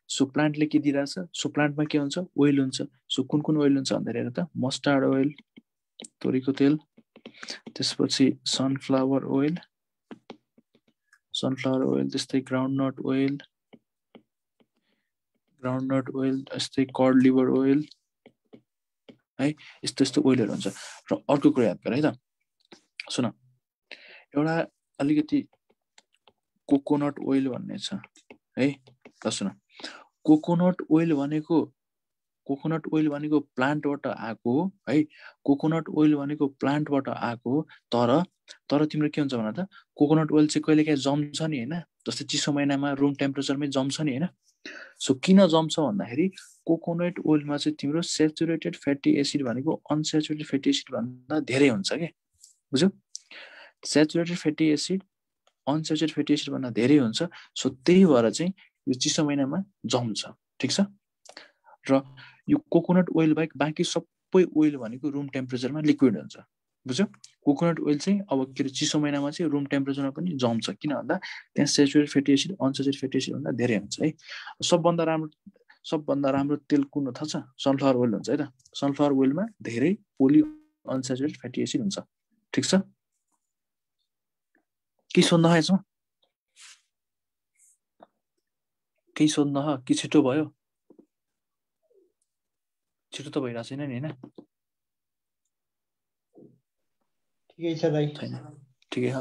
Speaker 1: सो प्लान्टले के दिइरहेछ, सो प्लान्टमा के हुन्छ, ओइल हुन्छ। सो कुन ओइल हुन्छ भन्दाखेरि हेर त, मस्टार्ड ओइल, तोरीको तेल, त्यसपछि सनफ्लावर ओइल, त्यस्तै ग्राउन्डनट ओइल, यस्तै कड लिभर ओइल है, यस्तो ओइलहरू हुन्छ। र अर्को कुरा याद गर है त, सुन, एउटा अलिकति कोकोनट ओइल भन्ने छ है। ल सुन, कोकोनट ओइल भनेको कोकोनट ओइल भनेको प्लान्टबाट आएको हो है कोकोनट ओइल भनेको प्लान्टबाट आएको हो तर तिम्रो के हुन्छ भन त कोकोनट ओइल चाहिँ कहिलेकाहीँ जम्छ नि हैन जस्तै चिसो महिनामा रुम टेम्परेचरमै जम्छ नि हैन सो किन जम्छ भन्दाखेरि कोकोनट ओइलमा चाहिँ तिम्रो सेचुरेटेड फ्याटी एसिड भनेको अनसेचुरेटेड फ्याटी एसिड भन्दा धेरै हुन्छ के बुझ्यौ saturated fatty acid unsaturated fatty acid भन्दा धेरै हुन्छ सो त्यही भएर चाहिँ यो चिसो महिनामा जम्छ ठीक छ र यो कोकोनट ओइल बाहेक बाँकी सबै ओइल भनेको रुम टेम्परेचरमा लिक्विड हुन्छ बुझ्यौ कोकोनट ओइल चाहिँ अब के चिसो महिनामा चाहिँ रुम टेम्परेचरमा पनि जम्छ किन भन्दा त्यहाँ saturated fatty acid unsaturated fatty acid भन्दा धेरै हुन्छ है सबभन्दा राम्रो तेल कुन हो थाहा छ सनफ्लावर ओइल हुन्छ है त सनफ्लावर ओइलमा धेरै पोली अनसेचुरेटेड फ्याटी एसिड हुन्छ ठीक छ के सोध्न है यसमा केही सोध्न ह कि छिटो भयो छिटो त भइरहेको छैन नि हैन
Speaker 2: ठिकै छ दाइ
Speaker 1: छैन ठिकै छ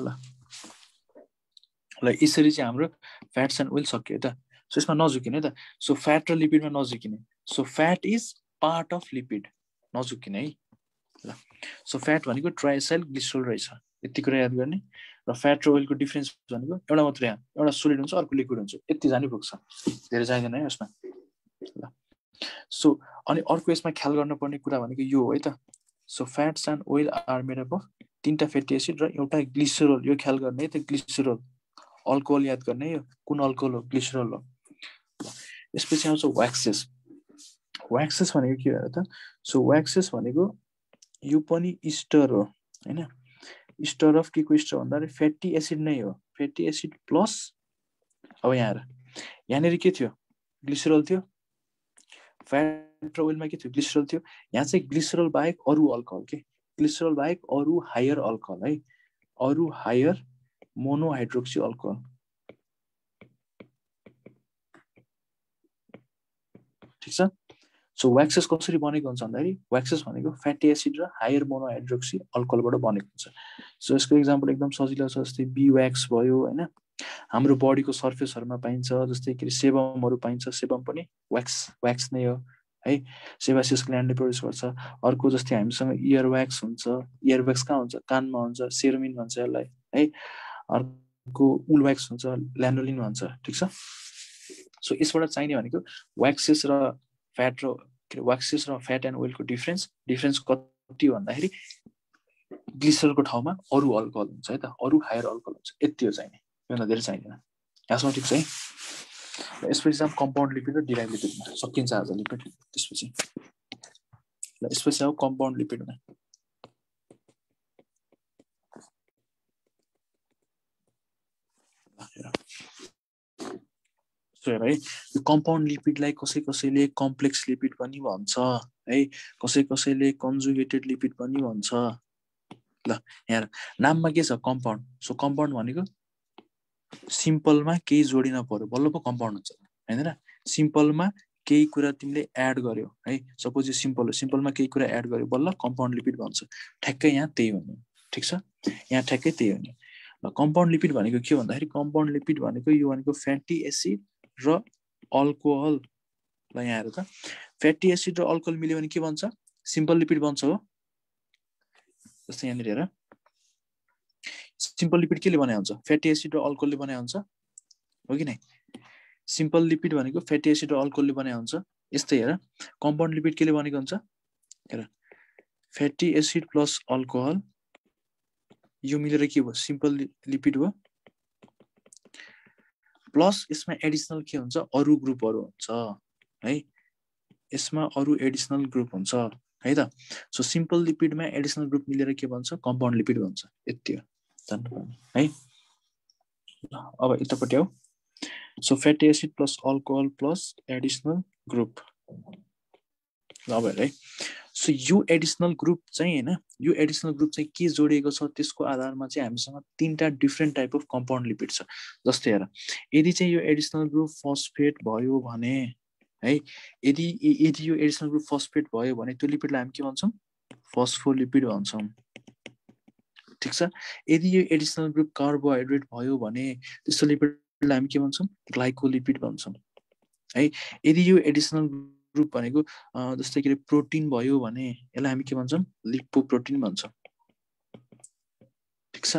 Speaker 1: ल यसरी चाहिँ हाम्रो फ्याट्स एन्ड ओइल सक्यो त सो यसमा नझुकिने है त सो फ्याट र लिपिडमा नझुकिने so fat is part of lipid नझुकिने है ल सो फ्याट भनेको ट्राइसाइल ग्लिसरोल रहेछ यति कुरा याद गर्ने र फ्याट र ओइलको डिफरेन्स भनेको एउटा मात्रै एउटा सोलिड हुन्छ अर्को लिक्विड हुन्छ यति जानै पुग्छ धेरै चाहिँदैन है यसमा ल सो अनि अर्को यसमा ख्याल गर्नुपर्ने कुरा भनेको यो हो है त so fats and oil are made up of तीनटा फ्याटी एसिड र एउटा ग्लिसरोल यो ख्याल गर्ने है त ग्लिसरोल अल्कोहल याद गर्ने यो कुन अल्कोहल हो ग्लिसरोल हो यसपछि आउँछ व्याक्सेस भनेको के हो त सो व्याक्सेस भनेको यो पनि इस्टर हो हैन इस्टर अफ के को इस्टर भन्दाखेरि फ्याटी एसिड नै हो फ्याटी एसिड प्लस अब यहाँनिर के थियो ग्लिसरोल थियो फ्याट र ओइलमा के थियो ग्लिसरोल थियो यहाँ चाहिँ ग्लिसरोल बाहेक अरू अल्कोहल के ग्लिसरोल बाहेक अरू हायर अल्कोहल है अरू हायर मोनोहाइड्रोक्सी अल्कोहल ठीक छ सो व्याक्सेस कसरी बनेको हुन्छ भन्दाखेरि व्याक्सेस भनेको फ्याटी एसिड र हायर मोनोहाइड्रोक्सी अल्कोहलबाट बनेको हुन्छ सो यसको एक्जाम्पल एकदम सजिलो छ जस्तै बी व्याक्स भयो हैन हाम्रो बडीको सर्फेसहरुमा पाइन्छ जस्तै के सेबमहरु पाइन्छ सेबम पनि व्याक्स नै हो है सेबासियस ग्ल्यान्डले प्रोड्युस गर्छ अर्को जस्तै हामीसँग इयर व्याक्स हुन्छ इयर व्याक्स कहाँ हुन्छ कानमा हुन्छ सेरोमिन भन्छ यसलाई है अर्को उल व्याक्स हुन्छ ल्यानोलिन भन्छ ठीक छ सो यसबाट चाहिने भनेको व्याक्सेस र फ्याट र व्याक्सेस र फ्याट एन्ड ओइलको डिफरेन्स कति भन्दाखेरि ग्लिसरलको ठाउँमा अरू अल्कोहल हुन्छ है त अरू हायर अल्कोहल हुन्छ यति हो चाहिने योभन्दा धेरै चाहिँदैन यहाँसम्म ठिक छ है यसपछि चाहिँ कम्पाउन्ड लिपिड र डिराइभ लिपिडमा सकिन्छ आज लिपिड त्यसपछि ल यसपछि अब कम्पाउन्ड लिपिडमा सो हेर है यो कम्पाउन्ड लिपिडलाई कसैले कम्प्लेक्स लिपिड पनि भन्छ है कसैले कन्जुगेटेड लिपिड पनि भन्छ ल यहाँ नाममा के छ कम्पाउन्ड सो कम्पाउन्ड भनेको सिम्पलमा केही जोडिन पर्यो बल्ल पो कम्पाउन्ड हुन्छ हैन र सिम्पलमा केही कुरा तिमीले एड गर्यो है सपोज यो सिम्पल हो सिम्पलमा केही कुरा एड गर्यो बल्ल कम्पाउन्ड लिपिड भन्छ ठ्याक्कै यहाँ त्यही हुने ठीक छ यहाँ ठ्याक्कै त्यही हुने ल कम्पाउन्ड लिपिड भनेको के भन्दाखेरि कम्पाउन्ड लिपिड भनेको यो भनेको फ्याटी एसिड र अल्कोहल ल यहाँ हेर त फ्याटी एसिड र अल्कोहल मिल्यो भने के बन्छ सिम्पल लिपिड बन्छ हो जस्तै यहाँनिर हेर सिम्पल लिपिड केले बनाए हुन्छ फ्याटी एसिड र अल्कोहलले बनाए हुन्छ हो कि नै सिम्पल लिपिड भनेको फ्याटी एसिड र अल्कोहलले बनाए हुन्छ यस्तै हेर कम्पाउन्ड लिपिड केले बनेको हुन्छ हेर फ्याटी एसिड प्लस अल्कोहल यो मिलेर के भयो सिम्पल लिपिड हो प्लस यसमा एडिसनल के हुन्छ अरू ग्रुपहरु हुन्छ है यसमा अरू एडिसनल ग्रुप हुन्छ है त सो सिम्पल लिपिडमा एडिसनल ग्रुप मिलेर के भन्छ कम्पाउन्ड लिपिड भन्छ यति हो है अब यतापट्टि आऊ so fatty acid plus alcohol plus additional group अब है सो यो एडिसनल ग्रुप चाहिँ हैन यो एडिसनल ग्रुप चाहिँ के जोडिएको छ त्यसको आधारमा चाहिँ हामीसँग तीनटा different type of compound lipid छ जस्तै हेर यदि चाहिँ यो एडिसनल ग्रुप फस्फेट भयो भने है यदि यो एडिसनल ग्रुप फस्फेट भयो भने त्यो लिपिडलाई हामी के भन्छौं फस्फोलिपिड भन्छौं ठीक छ यदि यो एडिसनल ग्रुप कार्बोहाइड्रेट भयो भने त्यस्तो लिपिडलाई हामी के भन्छौं ग्लाइकोलिपिड भन्छौं है यदि यो एडिसनल ग्रुप भनेको जस्तै के प्रोटिन भयो भने यसलाई हामी के भन्छौँ लिपोप्रोटिन भन्छौँ ठीक छ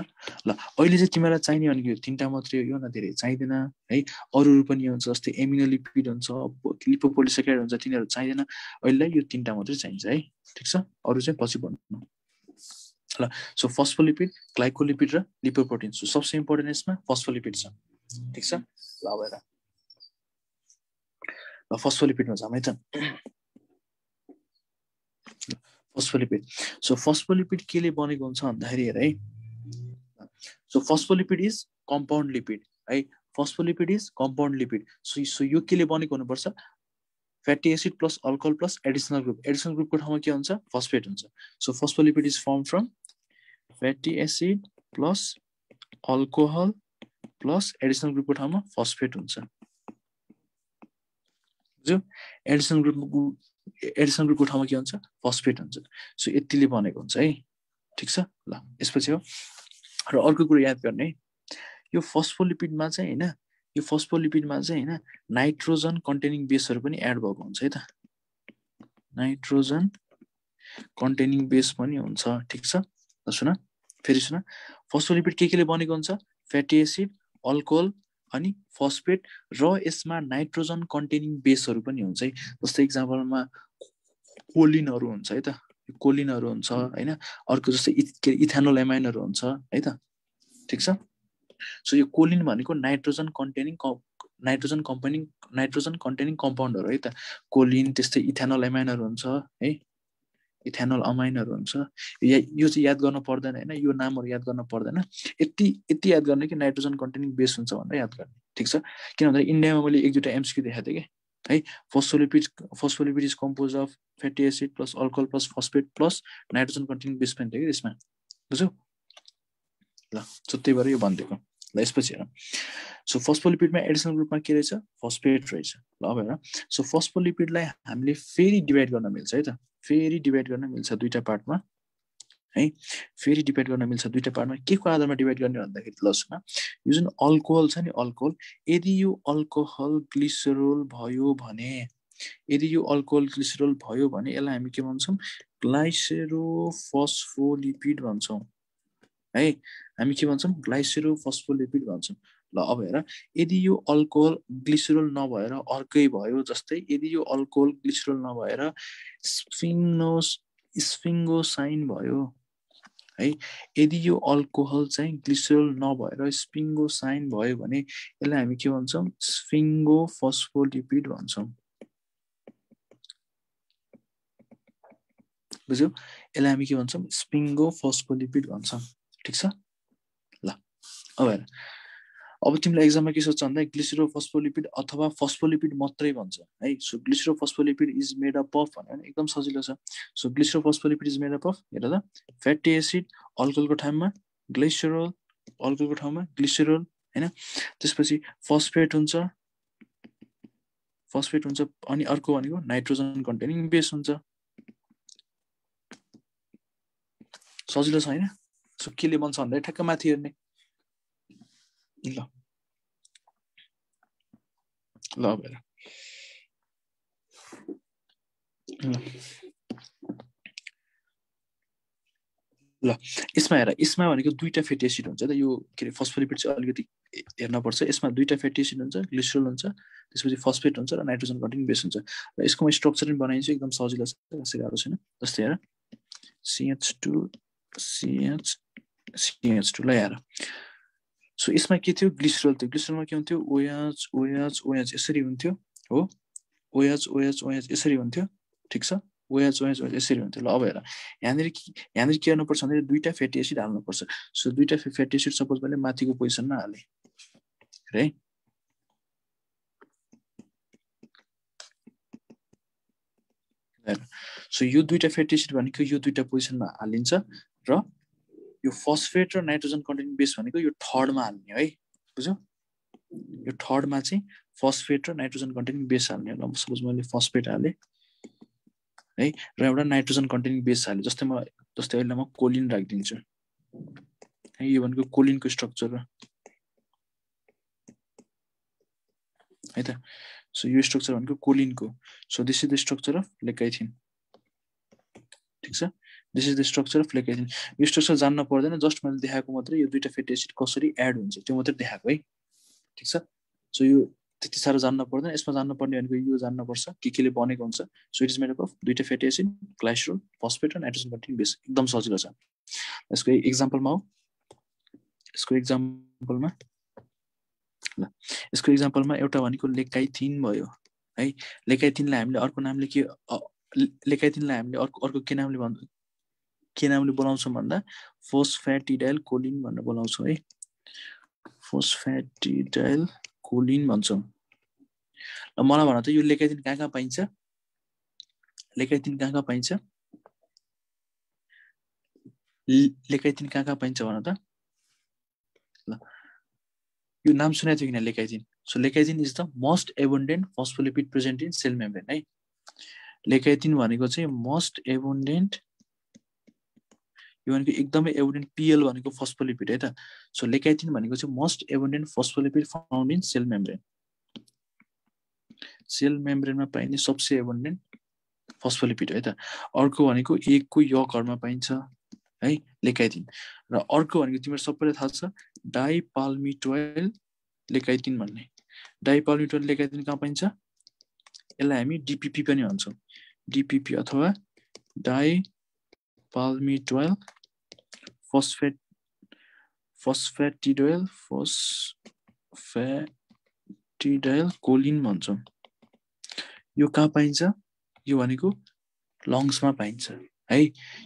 Speaker 1: ल अहिले चाहिँ तिमीलाई चाहिने भनेको यो तीनटा मात्रै हो यो न धेरै चाहिदैन है अरूहरू पनि हुन्छ जस्तै एमिनो लिपिड हुन्छ लिपोपोलिसेकेराइड हुन्छ तिनीहरू चाहिदैन अहिले यो तीनटा मात्रै चाहिन्छ है ठीक छ अरू चाहिँ पछि भन्नु ल सो फस्फोलिपिड ग्लाइकोलिपिड र लिपोप्रोटिन सो सबसे इम्पोर्टेन्ट यसमा फस्फोलिपिड छ ठीक छ ल अब हेर फस्फोलिपिडमा जाम है त फस्फोलिपिड सो फस्फोलिपिड केले बनेको हुन्छ भन्दाखेरि हेर है so phospholipid is compound lipid है phospholipid is compound lipid so यो केले बनेको हुनुपर्छ fatty acid plus alcohol plus additional ग्रुपको ठाउँमा के हुन्छ फस्फेट हुन्छ so phospholipid is form from fatty acid plus alcohol plus additional ग्रुपको ठाउँमा फस्फेट हुन्छ बुझ्यो एडिसनल ग्रुपको ठाउँमा के हुन्छ फस्फेट हुन्छ सो यतिले बनेको हुन्छ है ठीक छ ल यसपछि हो र अर्को कुरा याद गर्ने यो फस्फोलिपिडमा चाहिँ हैन यो फस्फोलिपिडमा चाहिँ हैन नाइट्रोजन कन्टेनिङ बेसहरु पनि एड भएको हुन्छ है त नाइट्रोजन कन्टेनिङ बेस पनि हुन्छ ठीक छ ल सुन फेरि सुन फस्फोलिपिड केले बनेको हुन्छ फ्याटी एसिड अल्कोहल अनि फस्फेट र यसमा नाइट्रोजन कन्टेनिङ बेसहरु पनि हुन्छ है जस्तै एक्जाम्पलमा कोलिनहरु हुन्छ है त कोलिनहरु हुन्छ हैन अर्को जस्तै इथेनोल एमाइनहरु हुन्छ है त ठीक छ सो यो कोलिन भनेको नाइट्रोजन कन्टेनिङ कम्पाउन्डहरु है त कोलिन त्यस्तै इथेनोल एमाइनहरु हुन्छ है इथेनोल अमाइनहरु हुन्छ यो चाहिँ याद गर्न पर्दैन हैन यो नामहरु याद गर्न पर्दैन यति याद गर्ने कि नाइट्रोजन कन्टेनिङ बेस हुन्छ भनेर याद गर्ने ठीक छ किनभने इन्डियामा मैले एक दुईटा एमसीक्यू देखाएको थिएँ के है phospholipid is compose of fatty acid plus alcohol plus phosphate plus nitrogen containing base पनि थियो कि त्यसमा बुझ्यौ ल सो त्यही भएर यो भनिदिएको ल यसपछि हेर सो फस्फोलिपिडमा एडिसनल ग्रुपमा के रहेछ फस्फेट रहेछ ल अब हेर सो फस्फोलिपिडलाई हामीले फेरि डिभाइड गर्न मिल्छ है त फेरि डिभाइड गर्न मिल्छ दुईटा पार्टमा है फेरि डिभाइड गर्न मिल्छ दुईटा पार्टमा के को आधारमा डिभाइड गर्ने भन्दाखेरि ल सुन यो जुन अल्कोहल छ नि अल्कोहल यदि यो अल्कोहल ग्लिसरोल भयो भने यसलाई हामी के भन्छौँ ग्लाइसेरोफस्फोलिपिड भन्छौँ है हामी के भन्छौँ ग्लाइसेरोफस्फोलिपिड भन्छौँ ल अब हेर यदि यो अल्कोहल ग्लिसरोल नभएर अर्कै भयो जस्तै यदि यो अल्कोहल ग्लिसरोल नभएर स्फिङ्गोसाइन भयो है यदि यो अल्कोहल चाहिँ ग्लिसरोल नभएर स्फिङ्गोसाइन भयो भने यसलाई हामी के भन्छौँ स्फिङ्गोफस्फोलिपिड भन्छौँ बुझ्यौ यसलाई हामी के भन्छौँ स्फिङ्गोफस्फोलिपिड भन्छौँ ठीक छ ल अब हेर अब तिमीलाई एक्जाममा के सोध्छ भन्दा ग्लिसरोफस्फोलिपिड अथवा फस्फोलिपिड मात्रै भन्छ है so glycerophospholipid is made up of भनेर एकदम सजिलो छ so glycerophospholipid is made up of हेर त फ्याटी एसिड अल्कोहलको ठाउँमा ग्लिसरोल अल्कोहलको ठाउँमा ग्लिसरोल हैन त्यसपछि फस्फेट हुन्छ अनि अर्को भनेको नाइट्रोजन कन्टेनिङ बेस हुन्छ सजिलो छ हैन सो केले बन्छ भन्दा ठ्याक्क माथि हेर्ने ल अब हेर ल यसमा हेर यसमा भनेको दुईटा फ्याटी एसिड हुन्छ त यो के अरे फस्फोलिपिड चाहिँ अलिकति हेर्न पर्छ यसमा दुईटा फ्याटी एसिड हुन्छ ग्लिसरोल हुन्छ त्यसपछि फस्फेट हुन्छ र नाइट्रोजन कन्टेनिङ बेस हुन्छ र यसको म स्ट्रक्चर पनि बनाइन्छु एकदम सजिलो छ त्यसै गाह्रो छैन जस्तै हेर CH2 CH2 ल हेर सो यसमा के थियो ग्लिसरोल थियो ग्लिसरोलमा के हुन्थ्यो OH यसरी हुन्थ्यो हो OH यसरी हुन्थ्यो ठीक छ OH यसरी हुन्थ्यो ल अब हेर यहाँनिर के गर्नुपर्छ भने दुईटा फ्याटी एसिड हाल्नुपर्छ सो दुईटा फ्याटी एसिड सपोज मैले माथिको पोजिसनमा हाले है सो यो दुईटा फ्याटी एसिड भनेको यो दुईटा पोजिसनमा हालिन्छ र यो फस्फेट र नाइट्रोजन कन्टेनिङ बेस भनेको यो थर्डमा हाल्ने है बुझ्यौ यो थर्डमा चाहिँ फस्फेट र नाइट्रोजन कन्टेनिङ बेस हाल्ने ल सपोज मैले फस्फेट हाले है र एउटा नाइट्रोजन कन्टेनिङ बेस हाले जस्तै अहिले म कोलिन राखिदिन्छु है यो भनेको कोलिनको स्ट्रक्चर है त सो यो स्ट्रक्चर भनेको कोलिनको so this is the structure of lecithin ठीक छ this is the structure of lecithin यो स्ट्रक्चर जान्न पर्दैन जस्ट मैले देखाएको मात्रै यो दुईटा फ्याटी एसिड कसरी एड हुन्छ त्यो मात्रै देखाएको है ठीक छ सो यो त्यति साह्रो जान्न पर्दैन यसमा जान्न पर्ने भनेको यो जान्न पर्छ के केले बनेको हुन्छ so it is made up of दुईटा फ्याटी एसिड ग्लाइसरोल फस्फेट र नाइट्रोजन कन्टेनिङ बेस एकदम सजिलो छ यसको एक्जाम्पलमा हो यसको एक्जाम्पलमा ल यसको एक्जाम्पलमा एउटा भनेको लेकाइथिन भयो है लेकाइथिनलाई हामीले अर्को नामले के लेकाइथिनलाई हामीले अर्को के नामले बोलाउँछौँ भन्दा फोस्फेटिडाइल कोलिन भनेर बोलाउँछौँ है फोस्फेटिडाइल कोलिन भन्छौँ ल मलाई भन त यो लेकाइथिन कहाँ पाइन्छ लेकाइथिन कहाँ पाइन्छ लेकाइथिन कहाँ पाइन्छ भन त ल यो नाम सुनेको थियो किन lecithin so lecithin is the most abundant phospholipid present in cell membrane है लेकाइथिन भनेको चाहिँ मोस्ट एबन्डेन्ट यो भनेको एकदमै एबन्डेन्ट पिएल भनेको फस्फोलिपिड है त सो लेकाइथिन भनेको चाहिँ most abundant फस्फोलिपिड found in sale मेम्ब्रेनमा पाइने सबसे एबन्डेन्ट फस्फोलिपिड है त अर्को भनेको एकको यकहरुमा पाइन्छ है लेकाइथिन र अर्को भनेको तिम्रो सबैलाई थाहा छ डाइपाल्मिटोइल लेकाइथिन भन्ने डाइपाल्मिटोइल लेकाइथिन कहाँ पाइन्छ यसलाई हामी डिपिपी पनि भन्छौँ डिपिपी अथवा डाइपाल्मिटोइल फोस्फेटिडाइल कोलिन भन्छौँ यो कहाँ पाइन्छ यो भनेको लङ्समा पाइन्छ है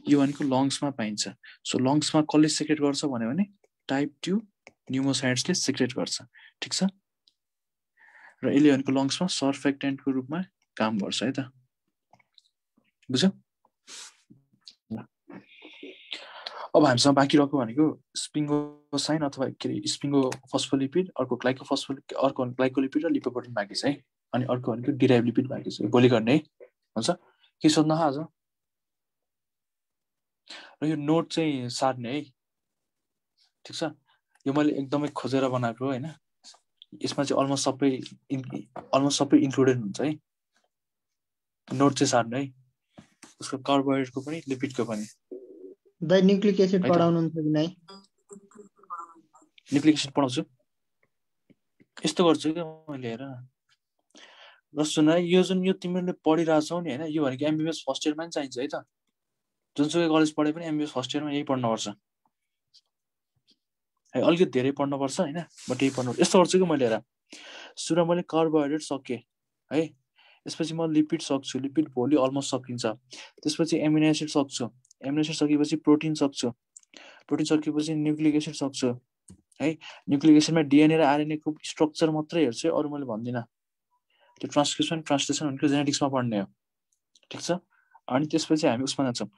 Speaker 1: यो भनेको लङ्समा पाइन्छ सो लङ्समा कसले सिक्रेट गर्छ भने टाइप 2 न्युमोसाइट्सले सिक्रेट गर्छ ठीक छ र यसले भनेको लङ्समा सर्फेक्टेन्टको रूपमा काम गर्छ है त बुझ्यौ अब हामीसँग बाँकी रहेको भनेको स्पिङ्गोसाइन अथवा के अरे स्पिङ्गो फस्फोलिपिड अर्को ग्लाइकोलिपिड र लिपोप्रोटिन बाँकी छ है अनि अर्को भनेको डिराइभ लिपिड बाँकी छ भोलि गर्ने है हुन्छ के सोध्न आज र यो नोट चाहिँ सार्ने है ठिक छ यो मैले एकदमै खोजेर बनाएको होइन यसमा चाहिँ अलमोस्ट सबै इन्क्लुडेड हुन्छ है नोट चाहिँ सार्ने है उसको कार्बोहाइड्रेटको पनि लिपिडको पनि
Speaker 2: दाइ न्युक्लिक एसिड पढाउनुहुन्छ कि नै
Speaker 1: न्युक्लिक एसिड पढाउँछु यस्तो गर्छु क्या मैले हेर र सुन यो जुन यो तिमीले पढिरहेछौ नि हैन यो भनेको एमबीबीएस फर्स्ट इयरमा नि चाहिन्छ है त जुनसुकै कलेज पढे पनि एमबीबीएस फर्स्ट इयरमा यही पढ्नुपर्छ है अलिकति धेरै पढ्नुपर्छ हैन बट यही पढ्नु यस्तो गर्छु कि मैले हेर सुन मैले कार्बोहाइड्रेट सके है त्यसपछि म लिपिड सक्छु लिपिड भोलि अलमोस्ट सकिन्छ त्यसपछि एमिनो एसिड सक्छु एमिनो एसिड सकेपछि प्रोटिन सक्छु प्रोटिन सकेपछि न्युक्लिक एसिड सक्छु है न्युक्लिक एसिडमा डीएनए र आरएनए को स्ट्रक्चर मात्रै हेर्छु अरु मैले भन्दिन त्यो ट्रान्सक्रिप्सन ट्रान्सलेसन भनेको जेनेटिक्समा पढ्ने हो ठीक छ अनि त्यसपछि हामी उसमा जान्छौँ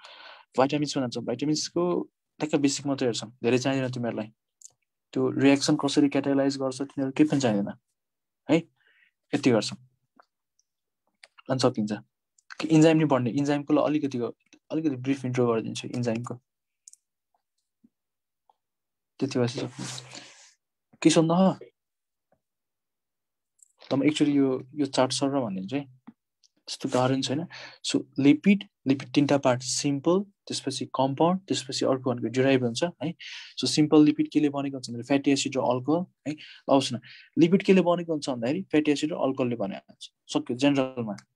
Speaker 1: भाइटामिन्समा जान्छौँ भाइटामिन्सको टक्क बेसिक मात्रै हेर्छौँ धेरै चाहिँदैन तिमीहरूलाई त्यो रिएक्सन कसरी क्याटालाइज गर्छ तिनीहरू केही पनि चाहिँदैन है यति गर्छौँ अनि सकिन्छ इन्जाइम नि पढ्ने इन्जाइमको अलिकति ब्रिफ इन्ट्रो गरिदिन्छु इन्जाइमको त्यति भएपछि सकिन्छ के सोध्न हो त म एक्चुअली यो चार्ट सर भनिदिन्छु है त्यस्तो गाह्रो छैन सो लिपिड तीनटा पार्ट सिम्पल त्यसपछि कम्पाउन्ड त्यसपछि अर्को भनेको डिराइभ हुन्छ है सो सिम्पल लिपिड केले बनेको हुन्छ भने फ्याटी एसिड र अल्कोहल है आउँछ न लिपिड केले बनेको हुन्छ भन्दाखेरि फ्याटी एसिड र अल्कोहलले बनेको हुन्छ सक्यो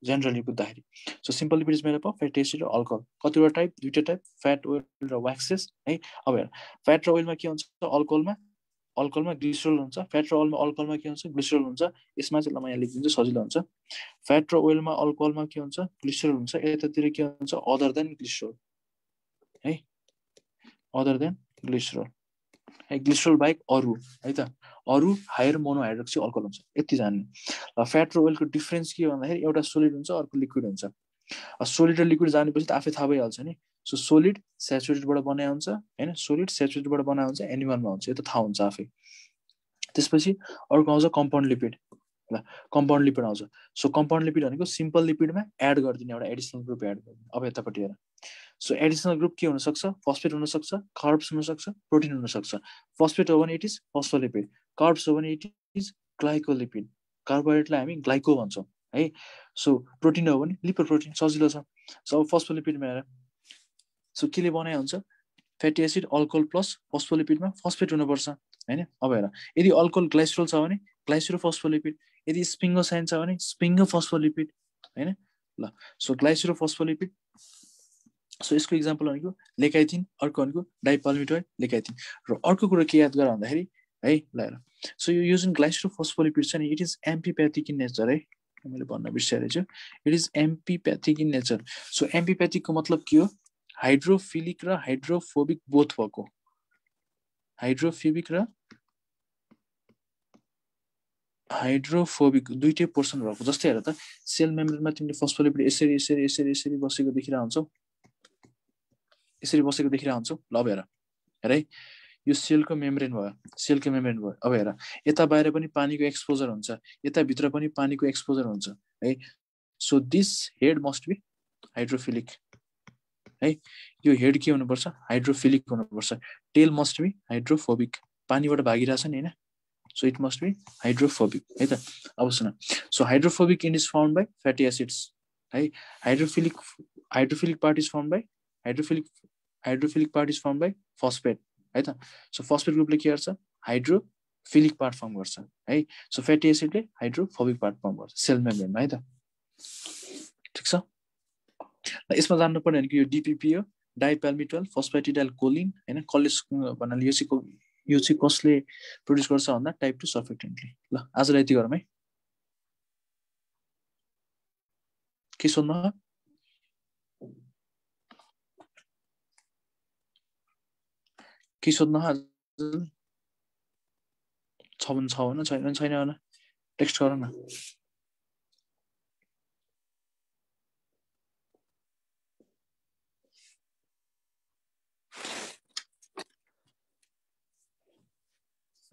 Speaker 1: जेनरली बुझ्दाखेरि so simple lipid is made up of fatty acid र अल्कोहल कतिवटा टाइप दुईटा टाइप फ्याट ओइल र व्याक्सेस है अब हेर फ्याट र ओइलमा के हुन्छ अल्कोहलमा ग्लिसरल हुन्छ फ्याट र अल्कोहलमा के हुन्छ ग्लिसरल हुन्छ यसमा चाहिँ ल म यहाँ लेखिदिन्छु सजिलो हुन्छ फ्याट र ओइलमा अल्कोहलमा के हुन्छ ग्लिसरल हुन्छ यतातिर के हुन्छ अदर देन ग्लिसरल है अदर देन ग्लिसरल है ग्लिसरल बाहेक अरु है त अरु हायर मोनोहाइड्रोक्सी अल्कोहल हुन्छ यति जान्ने र फ्याट र ओइलको डिफरेन्स के भन्दाखेरि एउटा सोलिड हुन्छ अर्को लिक्विड हुन्छ सोलिड र लिक्विड जानेपछि त आफै थाहा भइहाल्छ नि सो सोलिड स्याचुरेटेडबाट बनाए हुन्छ हैन सोलिड स्याचुरेटेडबाट बनाए हुन्छ एनिमलमा हुन्छ यो त थाहा हुन्छ आफै त्यसपछि अर्को आउँछ कम्पाउन्ड लिपिड ल कम्पाउन्ड लिपिड आउँछ सो कम्पाउन्ड लिपिड भनेको सिम्पल लिपिडमा एड गरिदिने एउटा एडिसनल ग्रुप एड गरिदिने अब यतापट्टि हेर सो एडिसनल ग्रुप के हुन सक्छ फस्फेट हुन सक्छ कार्ब्स हुन सक्छ प्रोटिन हुन सक्छ फस्फेट हो भने इट इज फस्फोलिपिड कार्ब्स हो भने इट इज ग्लाइकोलिपिड कार्बोहाइड्रेटलाई हामी ग्लाइको भन्छौँ है। सो प्रोटिन हो भने लिपोप्रोटिन सजिलो छ। सो अब फस्फोलिपिडमा हेर, सो केले बनाए हुन्छ फ्याटी एसिड अल्कोहल प्लस फस्फोलिपिडमा फस्फेट हुनुपर्छ हैन। अब हेर यदि अल्कोहल ग्लाइसरोल छ भने ग्लाइसरोफस्फोलिपिड, यदि स्पिङ्गोसाइन छ भने स्पिङ्गोफस्फोलिपिड हैन। ल सो ग्लाइसरोफस्फोलिपिड, सो यसको इक्जाम्पल भनेको लेकाइथिन, अर्को भनेको डाइपाल्मिटोइड लेकाइथिन। र अर्को कुरा के याद गर भन्दाखेरि है, ल हेर सो यो जुन ग्लाइसरोफस्फोलिपिड छ नि it is amphipathic in nature है, मैले भन्न बिर्सेको छु, it is amphipathic in nature. So एम्फिप्याथिकको मतलब के हो, हाइड्रोफिलिक र हाइड्रोफोबिक बोथ भएको, हाइड्रोफिलिक र हाइड्रोफोबिक दुईटै पोर्सन भएको। जस्तै हेर त सेल मेम्ब्रेनमा तिमीले फस्फोलिपिड यसरी यसरी यसरी यसरी बसेको देखिरह हुन्छौ, यसरी बसेको देखिरह हुन्छौ। ल अब हेर हेर है, यो सेलको मेम्ब्रेन भयो, सेलको मेम्ब्रेन भयो। अब हेर यता बाहिर पनि पानीको एक्सपोजर हुन्छ, यता भित्र पनि पानीको एक्सपोजर हुन्छ है। So this head must be hydrophilic है, यो हेड के हुनुपर्छ हाइड्रोफिलिक हुनुपर्छ। टेल मस्ट बी हाइड्रोफोबिक, पानीबाट भागिरहेछ नि हैन, so it must be hydrophobic है त। अब सुन, so hydrophobic end is found by fatty acids है, hydrophilic part is found by hydrophilic part is found by phosphate है त। सो फस्फेट ग्रुपले के गर्छ हाइड्रोफिलिक पार्ट फर्म गर्छ है। सो फ्याटी एसिडले हाइड्रोफोबिक पार्ट फर्म गर्छ सेल मेम्ब्रेनमा है त, ठिक छ। यसमा जान्नुपर्ने भनेको यो डिपिपी हो, डाइपाल्मिटोइल फस्फेटिडाइल कोलिन हैन। कलेज भन्नाले यो चाहिँ कसले प्रोड्युस गर्छ भन्दा टाइप 2 सर्फेक्टेन्टले। ल आजलाई यति गरौँ है, के सोध्नु के सोध्नु छ भने छ भन, छैन भने छैन भन, टेक्स्ट गर न।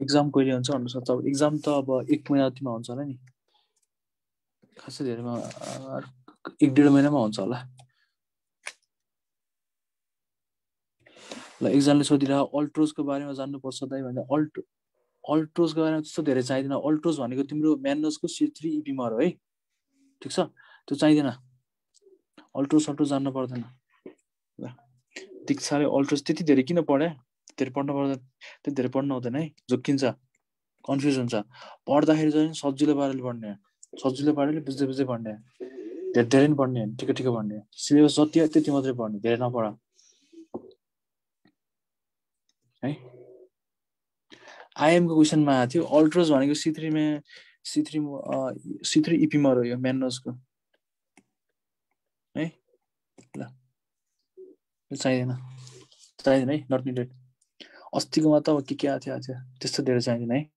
Speaker 1: एक्जाम कहिले हुन्छ भन्नुहोस् त। अब एक्जाम त अब 1 महिना जतिमा हुन्छ होला नि, खासै धेरैमा 1-1.5 महिनामा हुन्छ होला। ल एक्जामले सोधिरह अल्ट्रोजको बारेमा जान्नुपर्छ दाइ भन्दा अल्ट्रोजको बारेमा त्यस्तो धेरै चाहिँदैन। अल्ट्रोज भनेको तिम्रो म्यान्नोजको C3 इपिमर हो है, ठिक छ, त्यो चाहिँदैन। अल्ट्रोज जान्न पर्दैन। ल दीक्षाले अल्ट्रोज त्यति धेरै किन पढ्या, धेरै पढ्नु पर्दैन, त्यति धेरै पढ्नु हुँदैन है, झुक्किन्छ, कन्फ्युज हुन्छ। पढ्दाखेरि चाहिँ सजिलो पाराले पढ्ने, सजिलो पाराले बुझ्दै बुझ्दै पढ्ने, धेरै धेरै पनि पढ्ने, ठिक ठिक पढ्ने, सिलेबस जति हो त्यति मात्रै पढ्ने, धेरै नपढ है। आइएमको क्वेसनमा आएको थियो अल्ट्रोज भनेको C3 इपिमर हो यो म्यान्नोजको है। ल चाहिँदैन है, नट निडेड। अस्तिकोमा त अब के आएको थियो त्यस्तो धेरै चाहिँदैन है।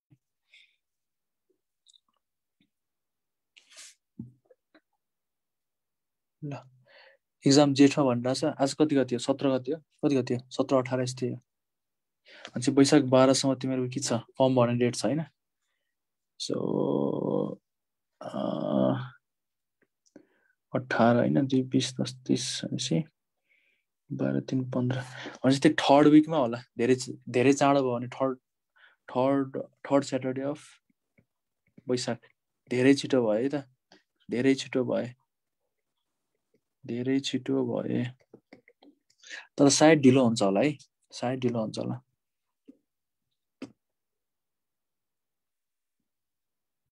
Speaker 1: ल एक्जाम जेठमा भनिरहेछ, आज कति गति हो 17 गति हो, कति गति हो 17-18 यस्तै हो। अनि वैशाख 12सम्म तिमीहरूको के छ फर्म भर्ने डेट छ होइन। सो 18 होइन 2, 20, 10, 30 भनेपछि 12, 3, 15 भनेपछि त्यो थर्ड विकमा होला। धेरै चाँडो भयो भने थर्ड स्याटरडे अफ वैशाख, धेरै छिटो भयो है त, धेरै छिटो भए, तर सायद ढिलो हुन्छ होला है, सायद ढिलो हुन्छ होला।